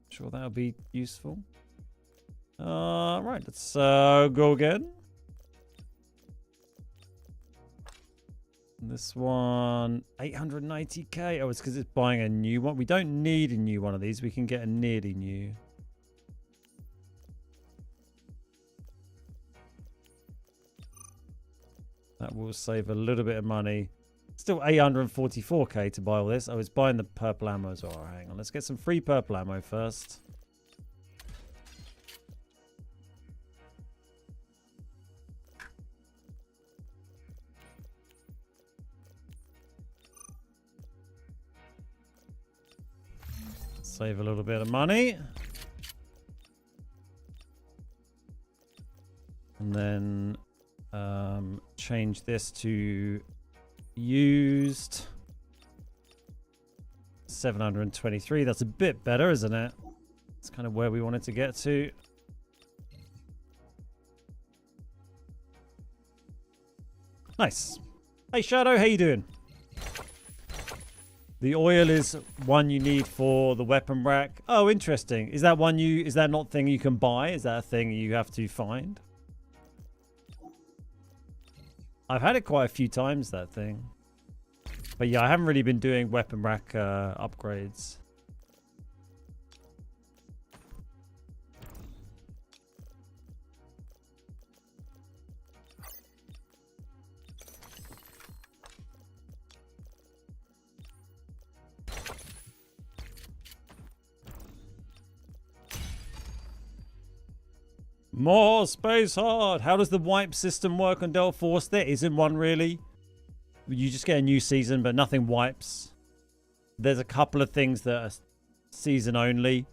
Sure, that'll be useful. Right, let's go again. This one, 890k. Oh, it's because it's buying a new one. We don't need a new one of these. We can get a nearly new. That will save a little bit of money. Still 844k to buy all this. I was buying the purple ammo as well. Hang on, let's get some free purple ammo first. Save a little bit of money. And then change this to used. 723. That's a bit better, isn't it? It's kind of where we wanted to get to. Nice. Hey Shadow, how you doing? The oil is one you need for the weapon rack. Oh, interesting. Is that one is that not thing you can buy? Is that a thing you have to find? I've had it quite a few times, that thing. But yeah, I haven't really been doing weapon rack upgrades. More space hard. How does the wipe system work on Delta Force? There isn't one really. You just get a new season, but nothing wipes. There's a couple of things that are season only.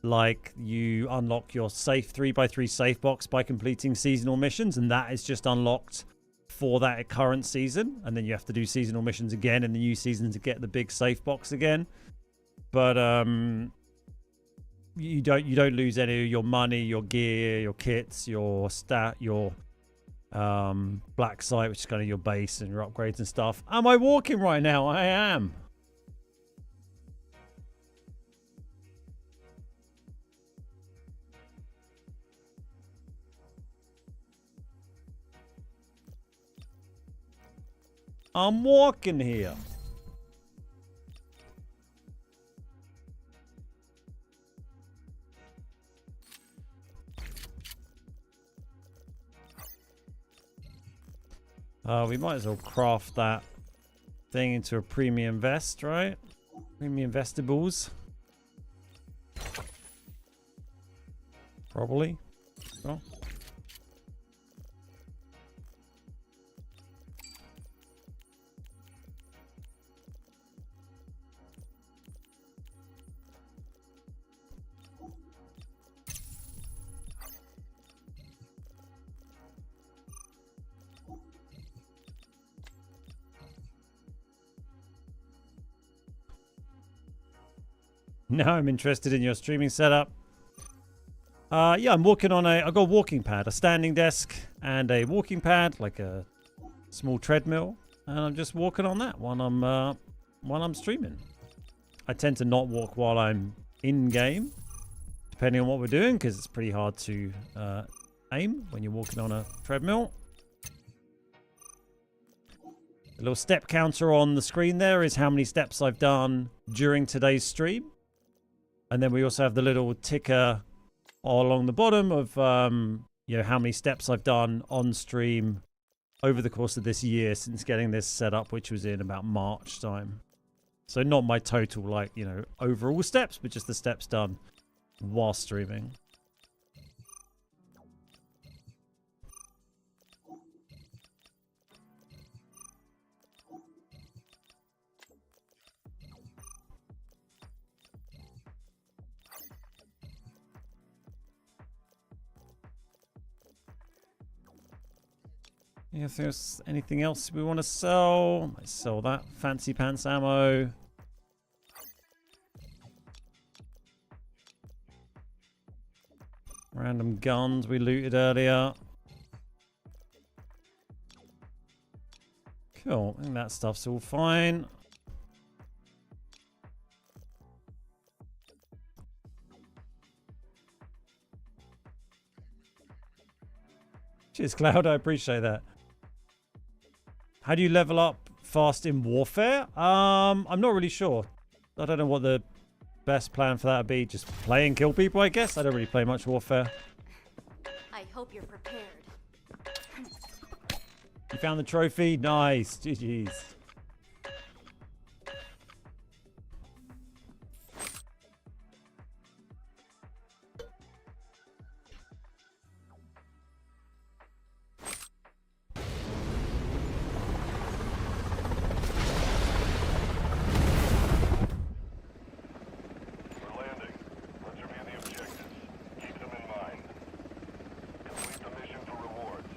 Like you unlock your safe 3x3 safe box by completing seasonal missions, and that is just unlocked for that current season. And then you have to do seasonal missions again in the new season to get the big safe box again. But you don't lose any of your money, your gear, your kits, your black site, which is kind of your base and your upgrades and stuff. Am I walking right now? I am. I'm walking here. We might as well craft that thing into a premium vest, right? Premium vestibles. Probably. Oh. Now I'm interested in your streaming setup. Yeah, I'm walking on I've got a walking pad, a standing desk, and a walking pad, like a small treadmill, and I'm just walking on that while I'm streaming. I tend to not walk while I'm in game, depending on what we're doing, because it's pretty hard to aim when you're walking on a treadmill. The little step counter on the screen there is how many steps I've done during today's stream. And then we also have the little ticker along the bottom of you know, how many steps I've done on stream over the course of this year since getting this set up, which was in about March time. So not my total, like, you know, overall steps, but just the steps done while streaming. Yeah, if there's anything else we want to sell, I sell that fancy pants ammo. Random guns we looted earlier. Cool, I think that stuff's all fine. Cheers, Cloud, I appreciate that. How do you level up fast in Warfare? I'm not really sure. I don't know what the best plan for that would be. Just play and kill people, I guess. I don't really play much Warfare. I hope you're prepared. You found the trophy? Nice. GG's. We're landing. Let's review the objectives. Keep them in mind. Complete the mission for rewards.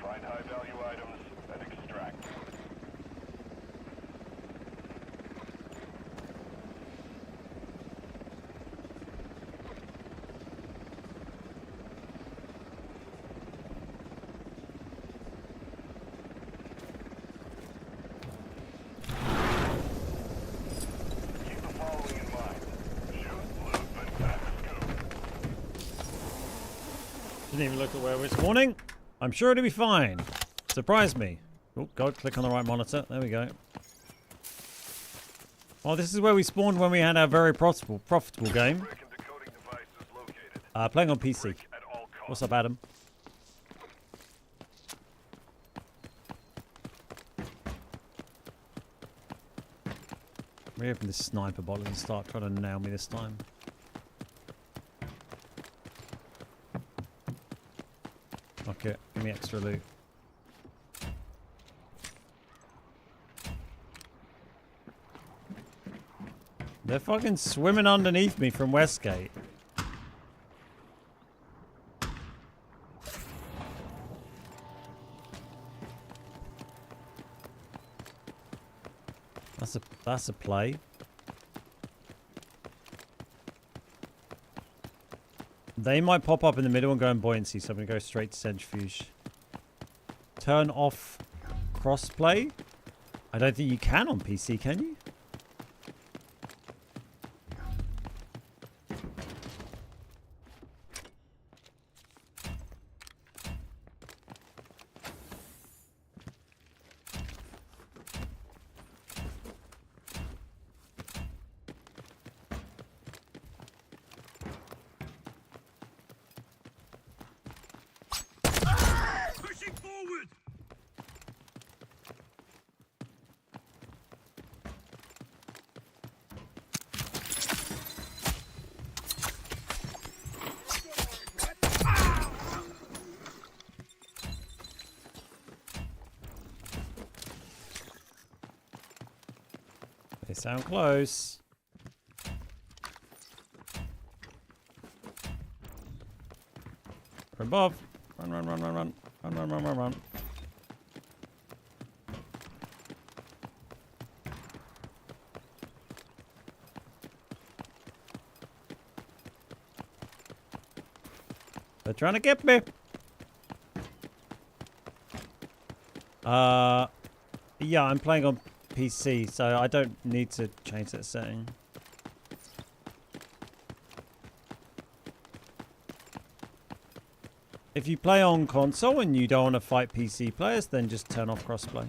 Find high-value items and extract. Keep the following in mind. Shoot, loot, and pass go. Didn't even look at where we're spawning. I'm sure it'll be fine. Surprise me. Oh, God, click on the right monitor. There we go. Well, this is where we spawned when we had our very profitable game. Brick and decoding device is located. Playing on PC. At all costs. What's up, Adam? Reopen this sniper bottle and start trying to nail me this time. Okay, give me extra loot. They're fucking swimming underneath me from Westgate. That's a play. They might pop up in the middle and go in buoyancy, so I'm going to go straight to centrifuge. Turn off crossplay? I don't think you can on PC, can you? Pushing forward! They sound close. From above. Run, run, run, run, run. Run, run, run, run, run. They're trying to get me. Yeah, I'm playing on PC, so I don't need to change that setting. If you play on console and you don't want to fight PC players, then just turn off crossplay.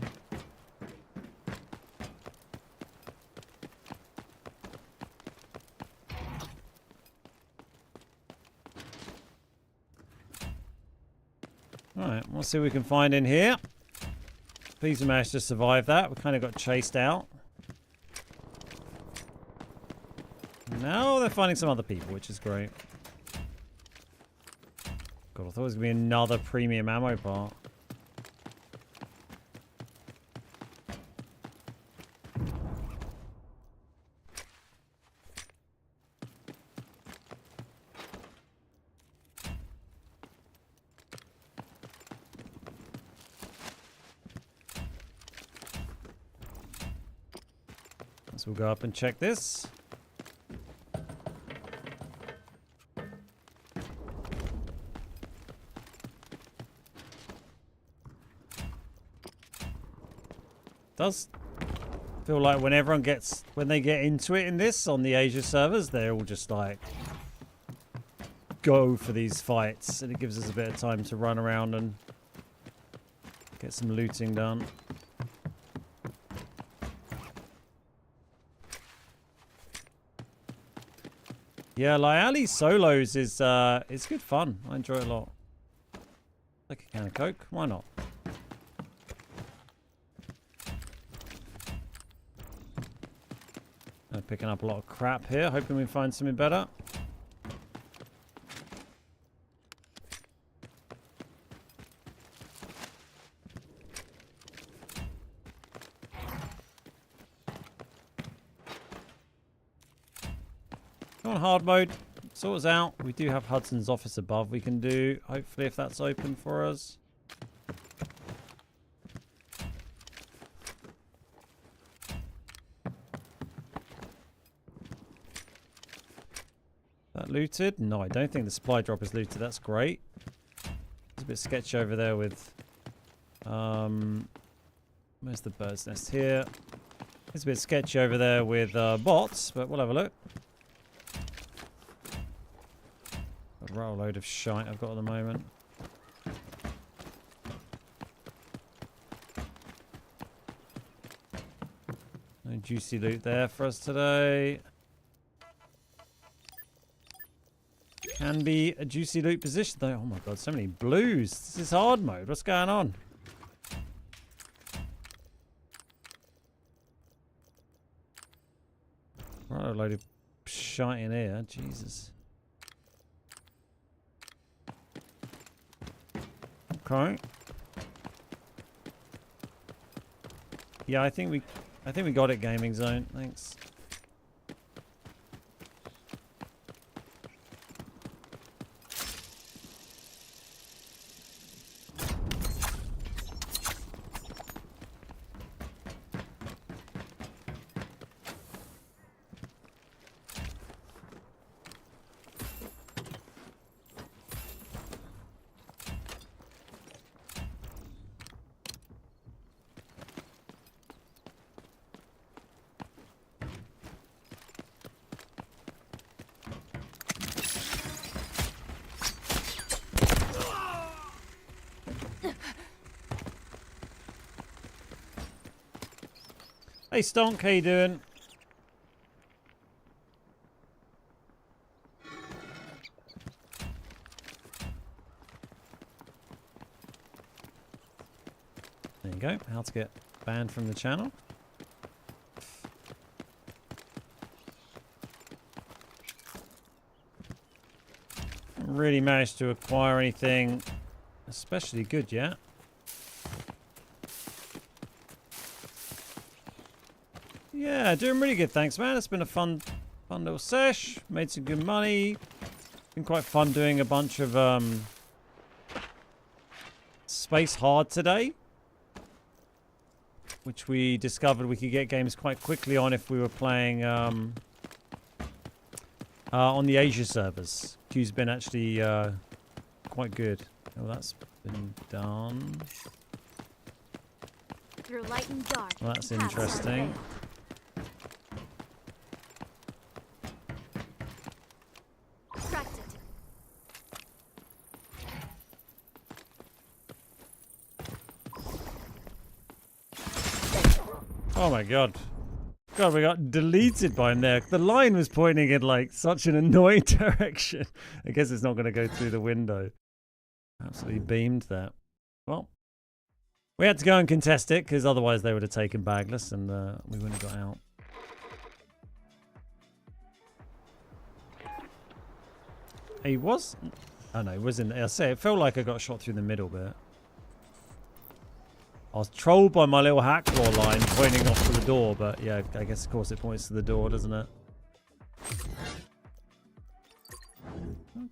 Alright, we'll see what we can find in here. Please we managed to survive that. We kind of got chased out. Now they're finding some other people, which is great. God, I thought it was going to be another premium ammo part. So we'll go up and check this. Does feel like when they get into it in this on the Asia servers, they're all just like go for these fights, and it gives us a bit of time to run around and get some looting done. Yeah, like Ali solos is it's good fun. I enjoy it a lot. Like a can of Coke, why not? Picking up a lot of crap here, hoping we find something better. Come on, hard mode. Sort us out. We do have Hudson's office above we can do. Hopefully if that's open for us. That looted? No, I don't think the supply drop is looted. That's great. It's a bit sketchy over there with... where's the bird's nest here? It's a bit sketchy over there with bots, but we'll have a look. A roll load of shite I've got at the moment. No juicy loot there for us today. Can be a juicy loot position though. Oh my god, so many blues. This is hard mode. What's going on? Right, a load of shite in here. Jesus. Okay. Yeah, I think we got it, Gaming Zone. Thanks. Hey Stonk, how you doing? There you go. How to get banned from the channel. Haven't really managed to acquire anything especially good yet. Yeah, doing really good, thanks man. It's been a fun little sesh. Made some good money. Been quite fun doing a bunch of space hard today, which we discovered we could get games quite quickly on if we were playing on the Asia servers. Q's been actually quite good. Oh, that's been done. Through light and dark. Well, that's paths are interesting. veiled. Cracked it. Oh my god. God, we got deleted by him there. The line was pointing in like such an annoying direction. I guess it's not going to go through the window. Absolutely beamed that. Well, we had to go and contest it because otherwise they would have taken bagless and we wouldn't have got out. He was... Oh no, he wasn't. I say it felt like I got shot through the middle bit. I was trolled by my little hack claw line pointing off to the door, but yeah, I guess of course it points to the door, doesn't it?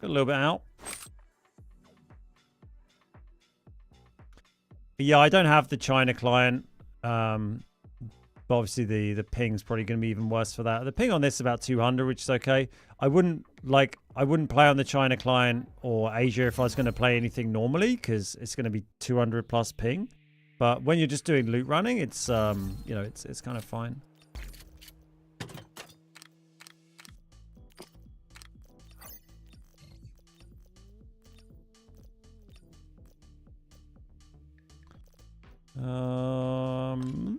Got a little bit out. But yeah, I don't have the China client. But obviously the ping's probably going to be even worse for that. The ping on this is about 200, which is okay. I wouldn't play on the China client or Asia if I was going to play anything normally, because it's going to be 200 plus ping. But when you're just doing loot running, it's you know, it's kind of fine.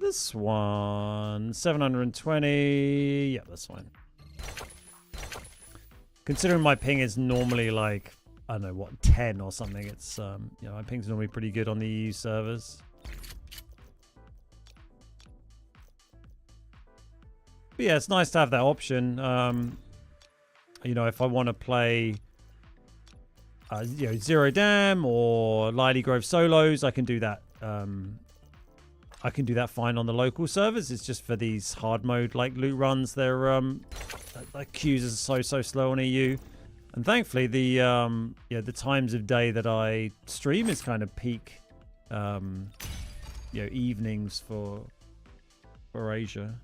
This one 720. Yeah, that's fine. Considering my ping is normally like, I don't know what, 10 or something, it's you know, my ping's normally pretty good on the EU servers. But yeah, it's nice to have that option. You know, if I want to play, you know, Zero Dam or Lily Grove solos, I can do that. I can do that fine on the local servers. It's just for these hard mode like loot runs, their like queues are so slow on EU. And thankfully, the yeah, the times of day that I stream is kind of peak, you know, evenings for Asia.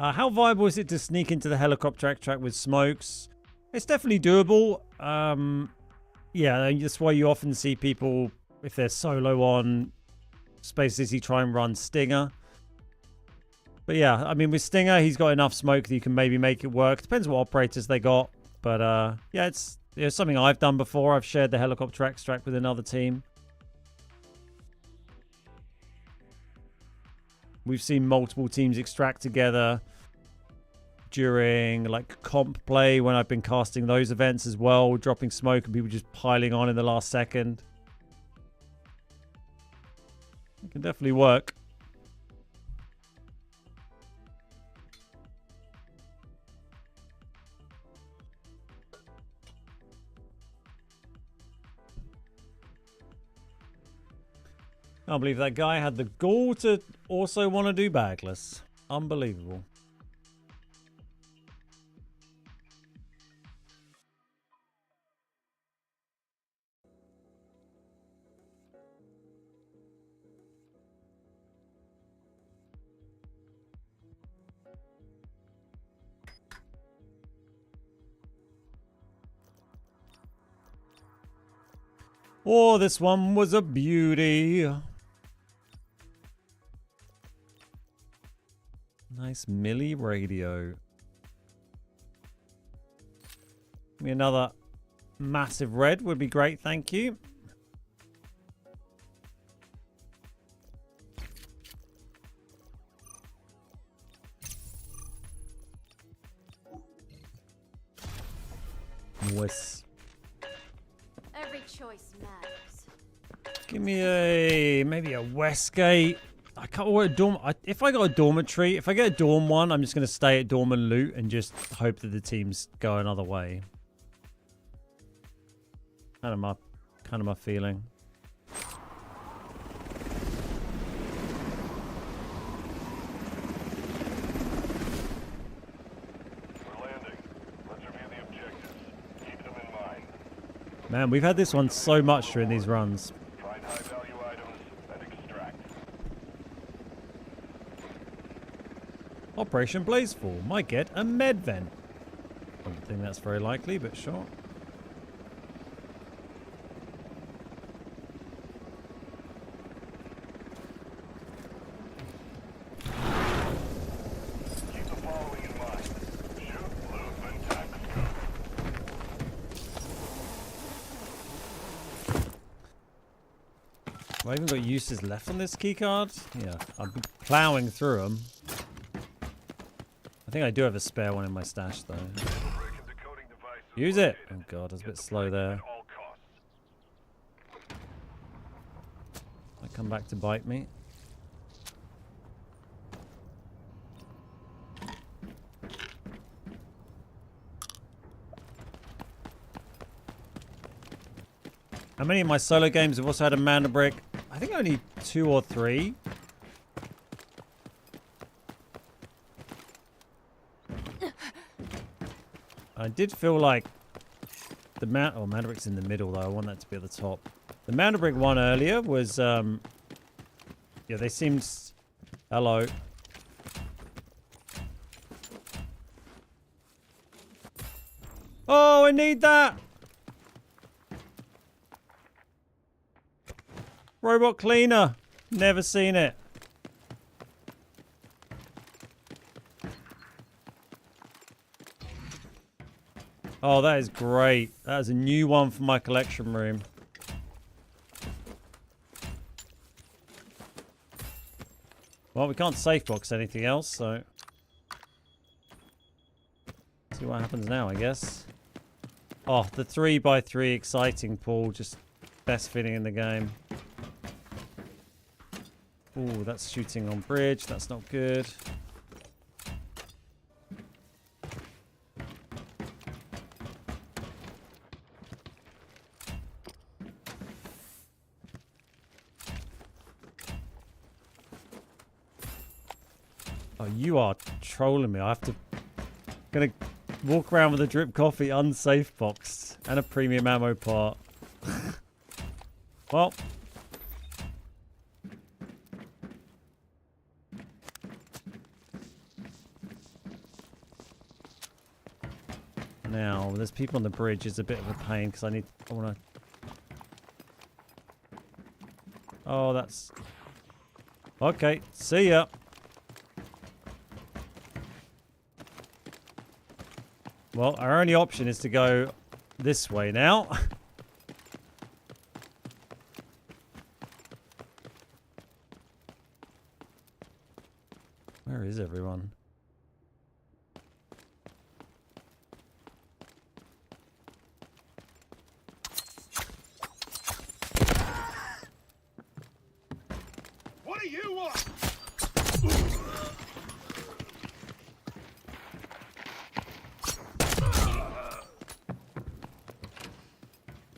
How viable is it to sneak into the helicopter extract with smokes? It's definitely doable. Yeah, that's why you often see people, if they're solo on Space City, try and run Stinger. But yeah, I mean, with Stinger, he's got enough smoke that you can maybe make it work. Depends what operators they got. But yeah, it's something I've done before. I've shared the helicopter extract with another team. We've seen multiple teams extract together during like comp play when I've been casting those events as well, dropping smoke and people just piling on in the last second. It can definitely work. I can't believe that guy had the gall to also want to do bagless. Unbelievable. Oh, this one was a beauty. Nice Millie radio. Give me another massive red would be great, thank you. West. Every choice matters. Give me maybe a Westgate. I can't order a dorm. If I got a dormitory, if I get a dorm one, I'm just going to stay at dorm and loot and just hope that the teams go another way. Kind of my feeling. We're landing. Let's review the objectives. Keep them in mind. Man, we've had this one so much during these runs. Find high-value items and extract. Operation Blazefall might get a med vent. I don't think that's very likely, but sure. Keep the following in mind. Shoot, loot, and tax. Have I even got uses left on this keycard? Yeah, I'm plowing through them. I think I do have a spare one in my stash, though. Break and decoding device Use it! Oh located. god, I was a Get bit the slow plate there. at all costs. I come back to bite me. How many of my solo games have also had a mana brick? I think only 2 or 3. I did feel like the mana brick's in the middle though. I want that to be at the top. The mana brick one earlier was yeah, they seemed hello. Oh, I need that. Robot cleaner. Never seen it. Oh, that is great. That is a new one for my collection room. Well, we can't safe box anything else, so... see what happens now, I guess. Oh, the 3x3 exciting pool. Just best fitting in the game. Ooh, that's shooting on bridge. That's not good. Oh, you are trolling me. I have to... gonna walk around with a drip coffee unsafe boxed and a premium ammo part. Well... now, there's people on the bridge. It's a bit of a pain because I want to... oh, that's... okay, see ya. Well, our only option is to go this way now. Where is everyone? What do you want?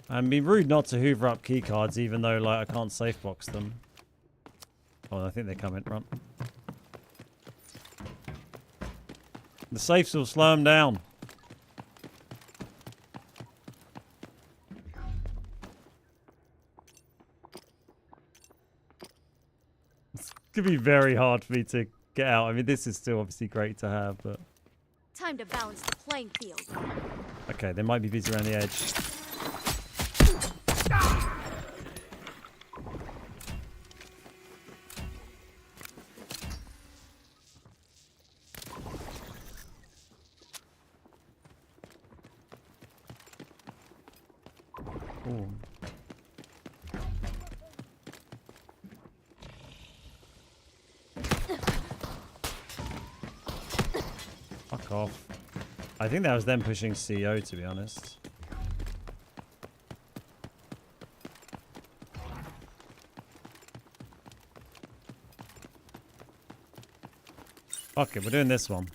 And be rude not to hoover up keycards, even though like I can't safe box them. Oh, I think they're coming. Run. The safes will slow them down. It's gonna be very hard for me to get out. I mean, this is still obviously great to have, but Time to balance the playing field. okay, they might be busy around the edge. Ooh. Fuck off. I think that was them pushing CO, to be honest. Fuck it, we're doing this one.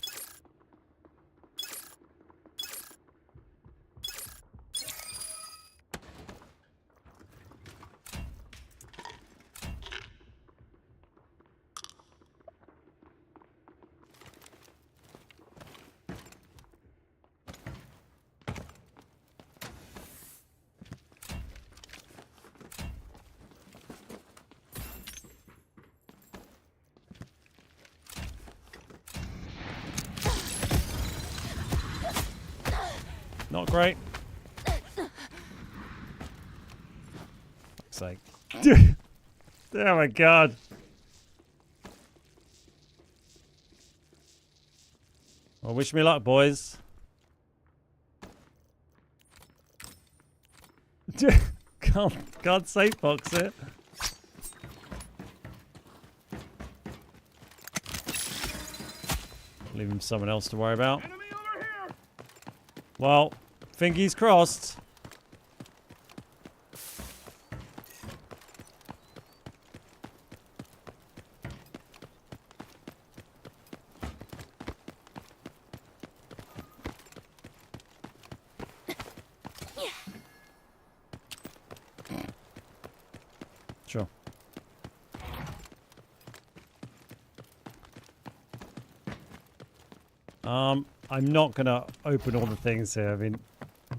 Not great. Fuck's sake. Oh my god. Well, wish me luck, boys. Can't safe box it. Leave him someone else to worry about. Enemy over here! Well, fingies crossed. Sure. I'm not gonna open all the things here. I mean,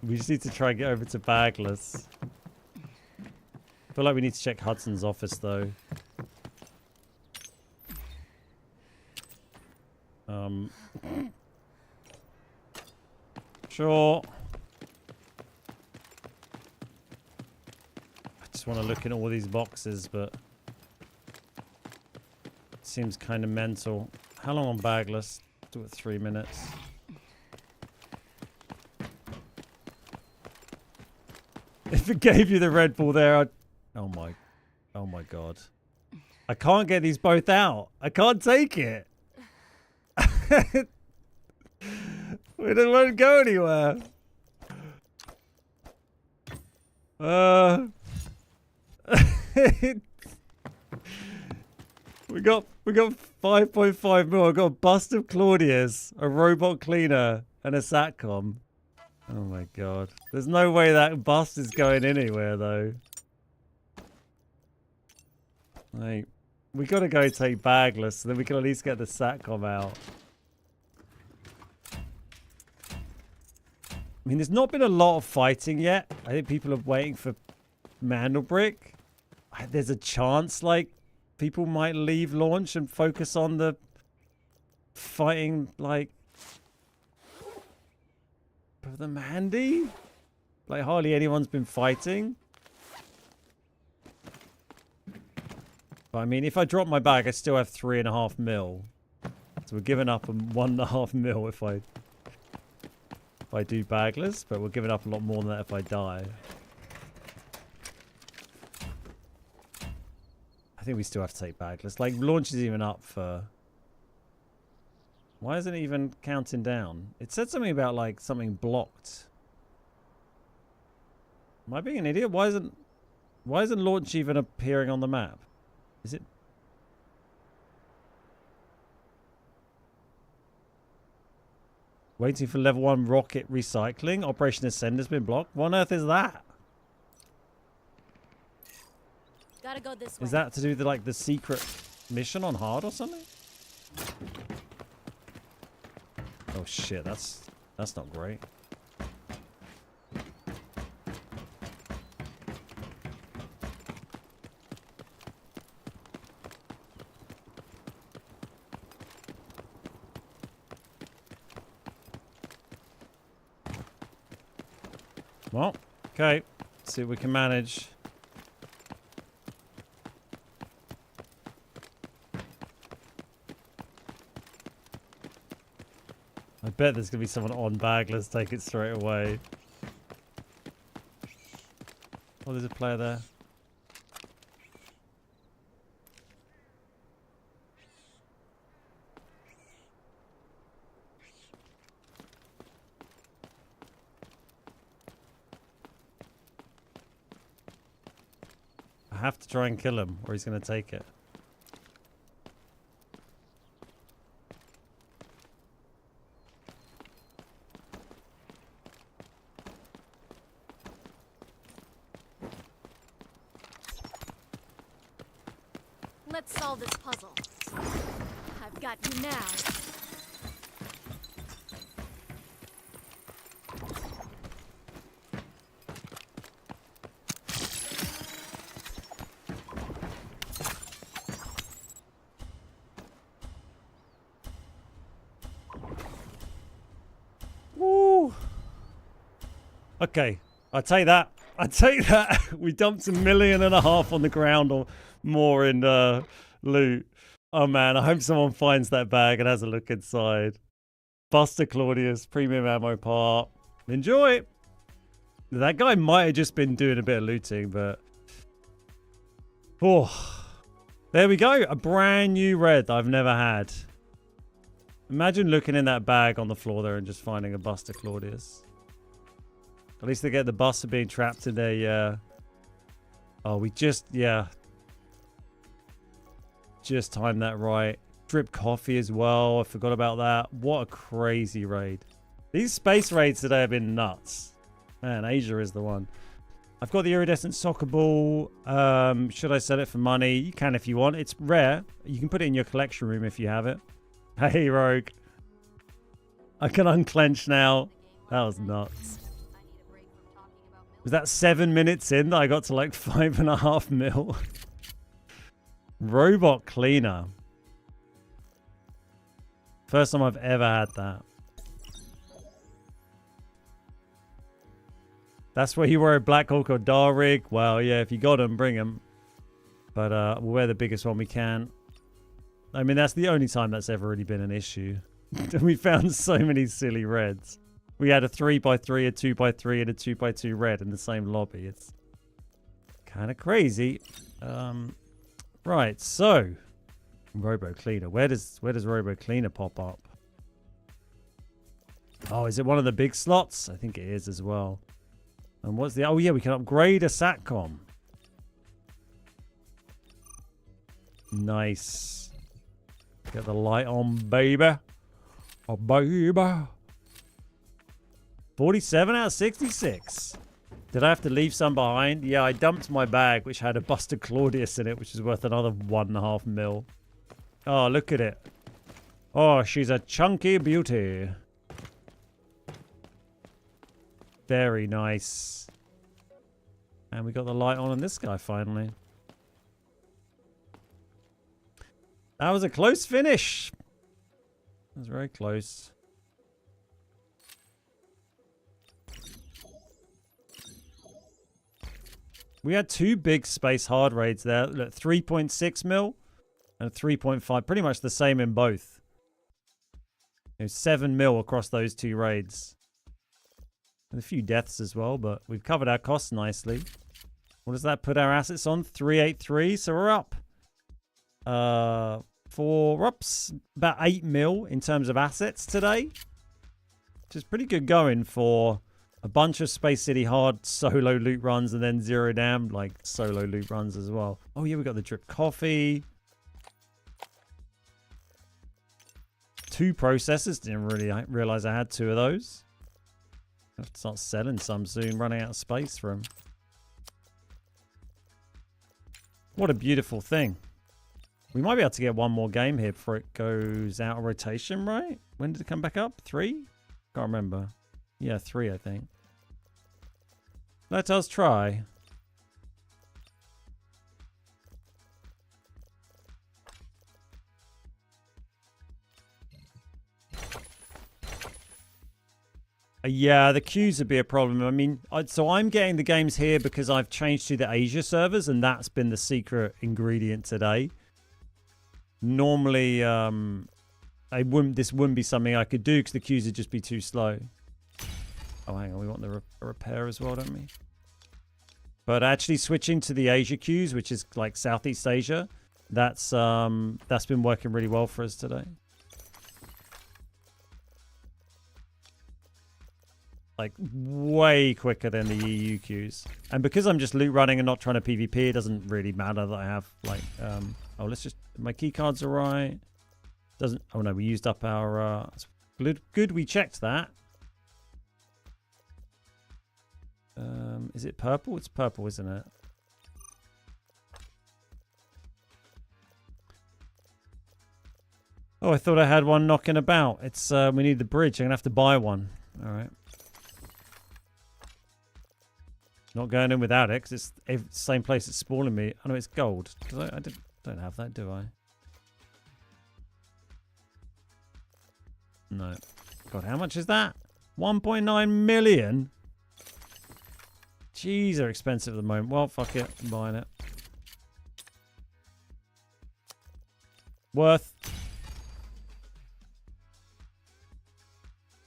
we just need to try and get over to bagless. I feel like we need to check Hudson's office though. Sure. I just want to look in all these boxes, but it seems kind of mental. How long on bagless? Do it 3 minutes. If it gave you the Red Bull there, I'd... Oh my god. I can't get these both out. I can't take it. We won't go anywhere. We got 5.5 mil. I got a bust of Claudius, a robot cleaner, and a satcom. Oh my god. There's no way that bust is going anywhere though. Like, we gotta go take bagless so then we can at least get the satcom out. I mean, there's not been a lot of fighting yet. I think people are waiting for Mandelbrick. There's a chance, like, people might leave launch and focus on the fighting, like, of the Mandy. Like, hardly anyone's been fighting. But I mean, if I drop my bag, I still have 3.5 mil. So we're giving up 1.5 mil if I do bagless, but we're giving up a lot more than that if I die. I think we still have to take bagless. Like, launch is even up for... Why isn't it even counting down? It said something about, like, something blocked. Am I being an idiot? Why isn't launch even appearing on the map? Is it... Waiting for level 1 rocket recycling. Operation Ascend has been blocked. What on earth is that? Gotta go this way. Is that to do with like the secret mission on hard or something? Oh shit, that's not great. Well, okay. Let's see what we can manage. I bet there's going to be someone on bag. Let's take it straight away. Oh, there's a player there. I have to try and kill him or he's going to take it. Let's solve this puzzle. I've got you now. Woo. Okay, I take that. I take that. We dumped $1.5 million on the ground or more in loot. Oh man, I hope someone finds that bag and has a look inside. Buster Claudius, premium ammo part. Enjoy. That guy might have just been doing a bit of looting, but oh, there we go. A brand new red that I've never had. Imagine looking in that bag on the floor there and just finding a Buster Claudius. At least they get the Buster being trapped in there, yeah. Oh, we just, yeah. Just timed that right. Drip coffee as well. I forgot about that. What a crazy raid. These space raids today have been nuts. Man, Asia is the one. I've got the iridescent soccer ball. Should I sell it for money? You can if you want. It's rare. You can put it in your collection room if you have it. Hey, Rogue. I can unclench now. That was nuts. Was that 7 minutes in that I got to like 5.5 mil? Robot cleaner. First time I've ever had that. That's where you wear a Black Hawk or Dar rig. Well, yeah, if you got them, bring them. But we'll wear the biggest one we can. I mean, that's the only time that's ever really been an issue. We found so many silly reds. We had a 3x3, a 2x3, and a 2x2 red in the same lobby. It's kind of crazy. Right, so Robo Cleaner. Where does Robo Cleaner pop up? Oh, is it one of the big slots? I think it is as well. And what's the... Oh, yeah, we can upgrade a SATCOM. Nice. Get the light on, baby. Oh, baby. 47 out of 66. Did I have to leave some behind? Yeah, I dumped my bag, which had a Buster Claudius in it, which is worth another 1.5 mil. Oh, look at it. Oh, she's a chunky beauty. Very nice. And we got the light on this guy finally. That was a close finish. That was very close. We had two big space hard raids there. Look, 3.6 mil and 3.5. Pretty much the same in both. It was 7 mil across those two raids. And a few deaths as well, but we've covered our costs nicely. What does that put our assets on? 383. So we're up. We're up about 8 mil in terms of assets today. Which is pretty good going for a bunch of Space City hard solo loot runs and then Zero Dam like solo loot runs as well. Oh yeah, we got the drip coffee. 2 processors. Didn't really realize I had 2 of those. I have to start selling some soon. Running out of space for them. What a beautiful thing. We might be able to get one more game here before it goes out of rotation, right? When did it come back up? 3? Can't remember. Yeah, 3, I think. Let us try. Yeah, the queues would be a problem. I mean, so I'm getting the games here because I've changed to the Asia servers, and that's been the secret ingredient today. Normally, this wouldn't be something I could do because the queues would just be too slow. Oh, hang on. We want the repair as well, don't we? But actually switching to the Asia queues, which is like Southeast Asia, that's been working really well for us today. Like way quicker than the EU queues. And because I'm just loot running and not trying to PvP, it doesn't really matter that I have like oh, let's just, my key cards are right. Doesn't, oh no, we used up our good we checked that. Is it purple? It's purple, isn't it? Oh, I thought I had one knocking about. It's we need the bridge. I'm gonna have to buy one. All right. Not going in without it, 'cause it's the same place it's spawning me. Oh no, it's gold. I don't have that, do I? No. God, how much is that? 1.9 million? Jeez, they're expensive at the moment. Well, fuck it. I'm buying it. Worth.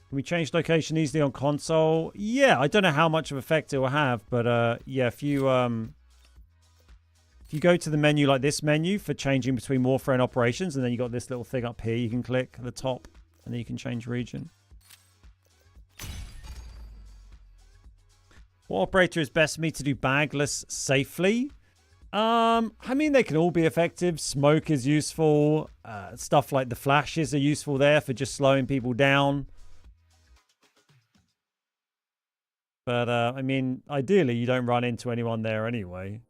Can we change location easily on console? Yeah, I don't know how much of effect it will have, but yeah, if you go to the menu like this menu for changing between Warfare and operations, and then you got this little thing up here you can click at the top, and then you can change region. What operator is best for me to do bagless safely? I mean, they can all be effective. Smoke is useful. Stuff like the flashes are useful there for just slowing people down. But, I mean, ideally, you don't run into anyone there anyway.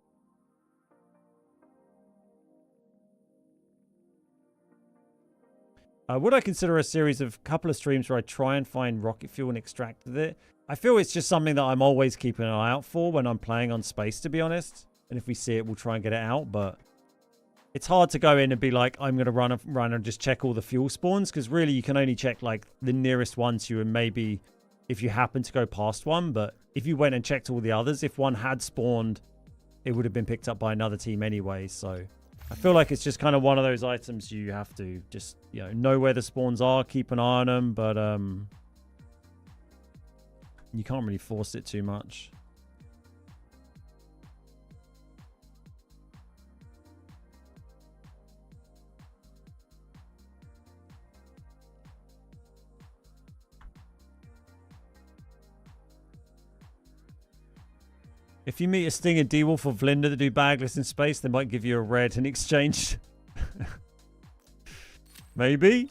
Would I consider a series of couple of streams where I try and find rocket fuel and extract it? I feel it's just something that I'm always keeping an eye out for when I'm playing on space, to be honest. And if we see it, we'll try and get it out. But it's hard to go in and be like, I'm going to run and just check all the fuel spawns. Because really, you can only check like the nearest one to you, and maybe if you happen to go past one. But if you went and checked all the others, if one had spawned, it would have been picked up by another team anyway. So I feel like it's just kind of one of those items you have to just, know where the spawns are, keep an eye on them, but you can't really force it too much. If you meet a Stinger, D-Wolf, or Vlinda that do bagless in space, they might give you a red in exchange. Maybe?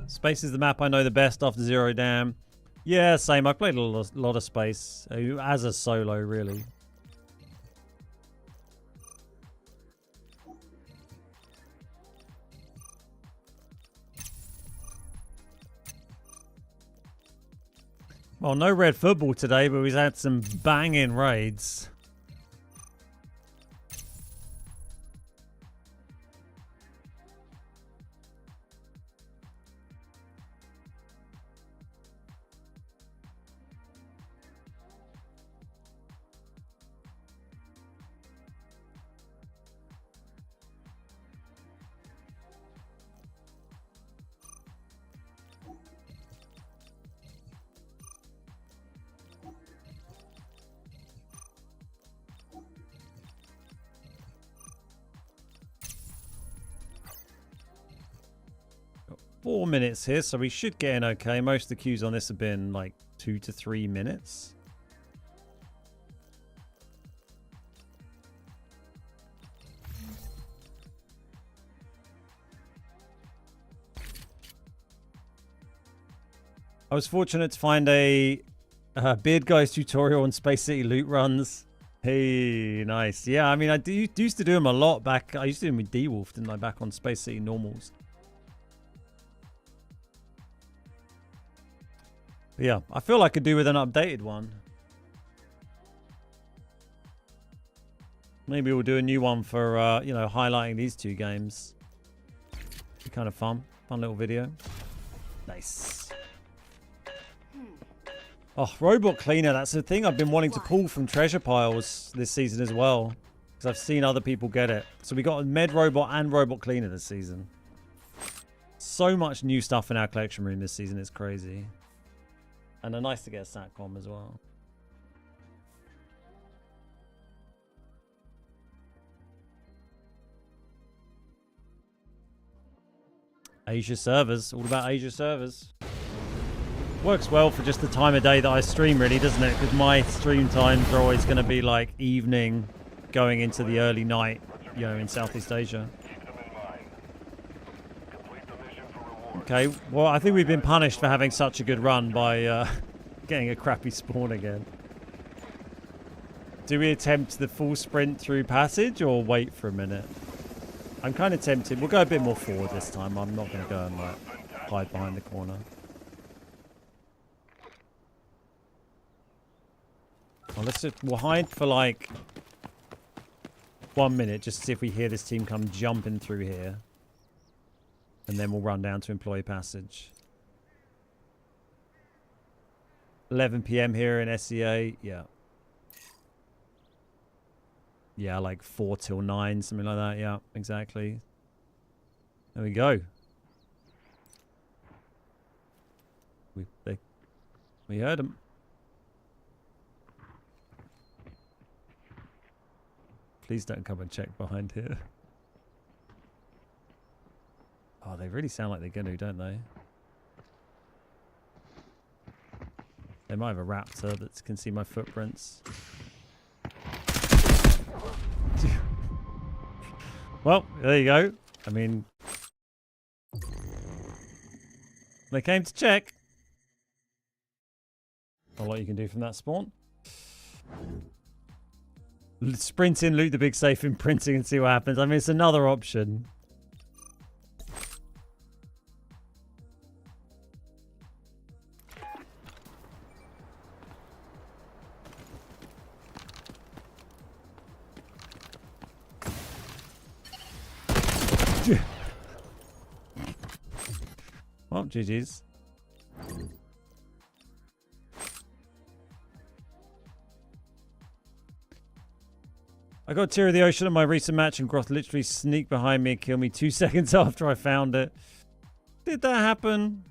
Space is the map I know the best after Zero Dam. Yeah, same. I played a lot of Space as a solo, really. Well, no red football today, but we've had some banging raids. Got 4 minutes here, so we should get in okay. Most of the queues on this have been like 2 to 3 minutes. I was fortunate to find a Beard Guys tutorial on Space City loot runs. Hey, nice. Yeah, I mean, I used to do them a lot back. I used to do them with D-Wolf, didn't I, back on Space City normals. But yeah, I feel I could do with an updated one. Maybe we'll do a new one for, highlighting these two games. Be kind of fun. Fun little video. Nice. Oh, robot cleaner. That's the thing I've been wanting to pull from treasure piles this season as well. Because I've seen other people get it. So we got a med robot and robot cleaner this season. So much new stuff in our collection room this season. It's crazy. And they're nice to get a SATCOM as well. Asia servers. All about Asia servers. Works well for just the time of day that I stream, really, doesn't it? Because my stream times are always going to be like evening going into the early night, in Southeast Asia. Okay, well, I think we've been punished for having such a good run by Getting a crappy spawn again. Do we attempt the full sprint through passage or wait for a minute? I'm kind of tempted. We'll go a bit more forward this time. I'm not going to go and like hide behind the corner. Well, we'll hide for like 1 minute just to see if we hear this team come jumping through here. And then we'll run down to employee passage. 11 p.m. here in SEA. Yeah. Yeah, like 4 till 9, something like that. Yeah, exactly. There we go. We heard them. Please don't come and check behind here. Oh, they really sound like they're going to, don't they? They might have a raptor that can see my footprints. Well, there you go. I mean, they came to check. A lot you can do from that spawn. Sprint in, loot the big safe in printing and see what happens. I mean, it's another option. Well, GG's. I got Tear of the Ocean in my recent match and Groth literally sneaked behind me and killed me 2 seconds after I found it. Did that happen?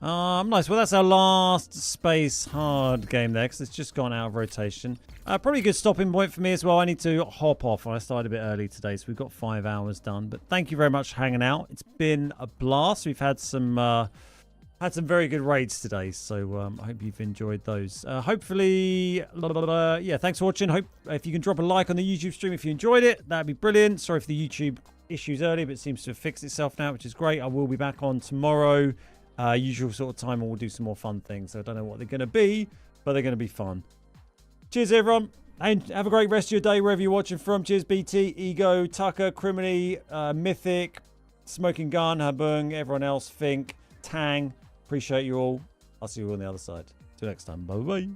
Nice. Well, that's our last space hard game there because it's just gone out of rotation. Probably a good stopping point for me as well. I need to hop off. I started a bit early today, so we've got 5 hours done. But thank you very much for hanging out. It's been a blast. We've had some very good raids today, so I hope you've enjoyed those. Hopefully, yeah, thanks for watching. Hope if you can drop a like on the YouTube stream if you enjoyed it, that'd be brilliant. Sorry for the YouTube issues earlier, but it seems to have fixed itself now, which is great. I will be back on tomorrow. Usual sort of time, and we'll do some more fun things. So I don't know what they're going to be, but they're going to be fun. Cheers, everyone. And have a great rest of your day wherever you're watching from. Cheers, BT, Ego, Tucker, Criminy, Mythic, Smoking Gun, Habung, everyone else, Fink, Tang. Appreciate you all. I'll see you all on the other side. Till next time. Bye-bye.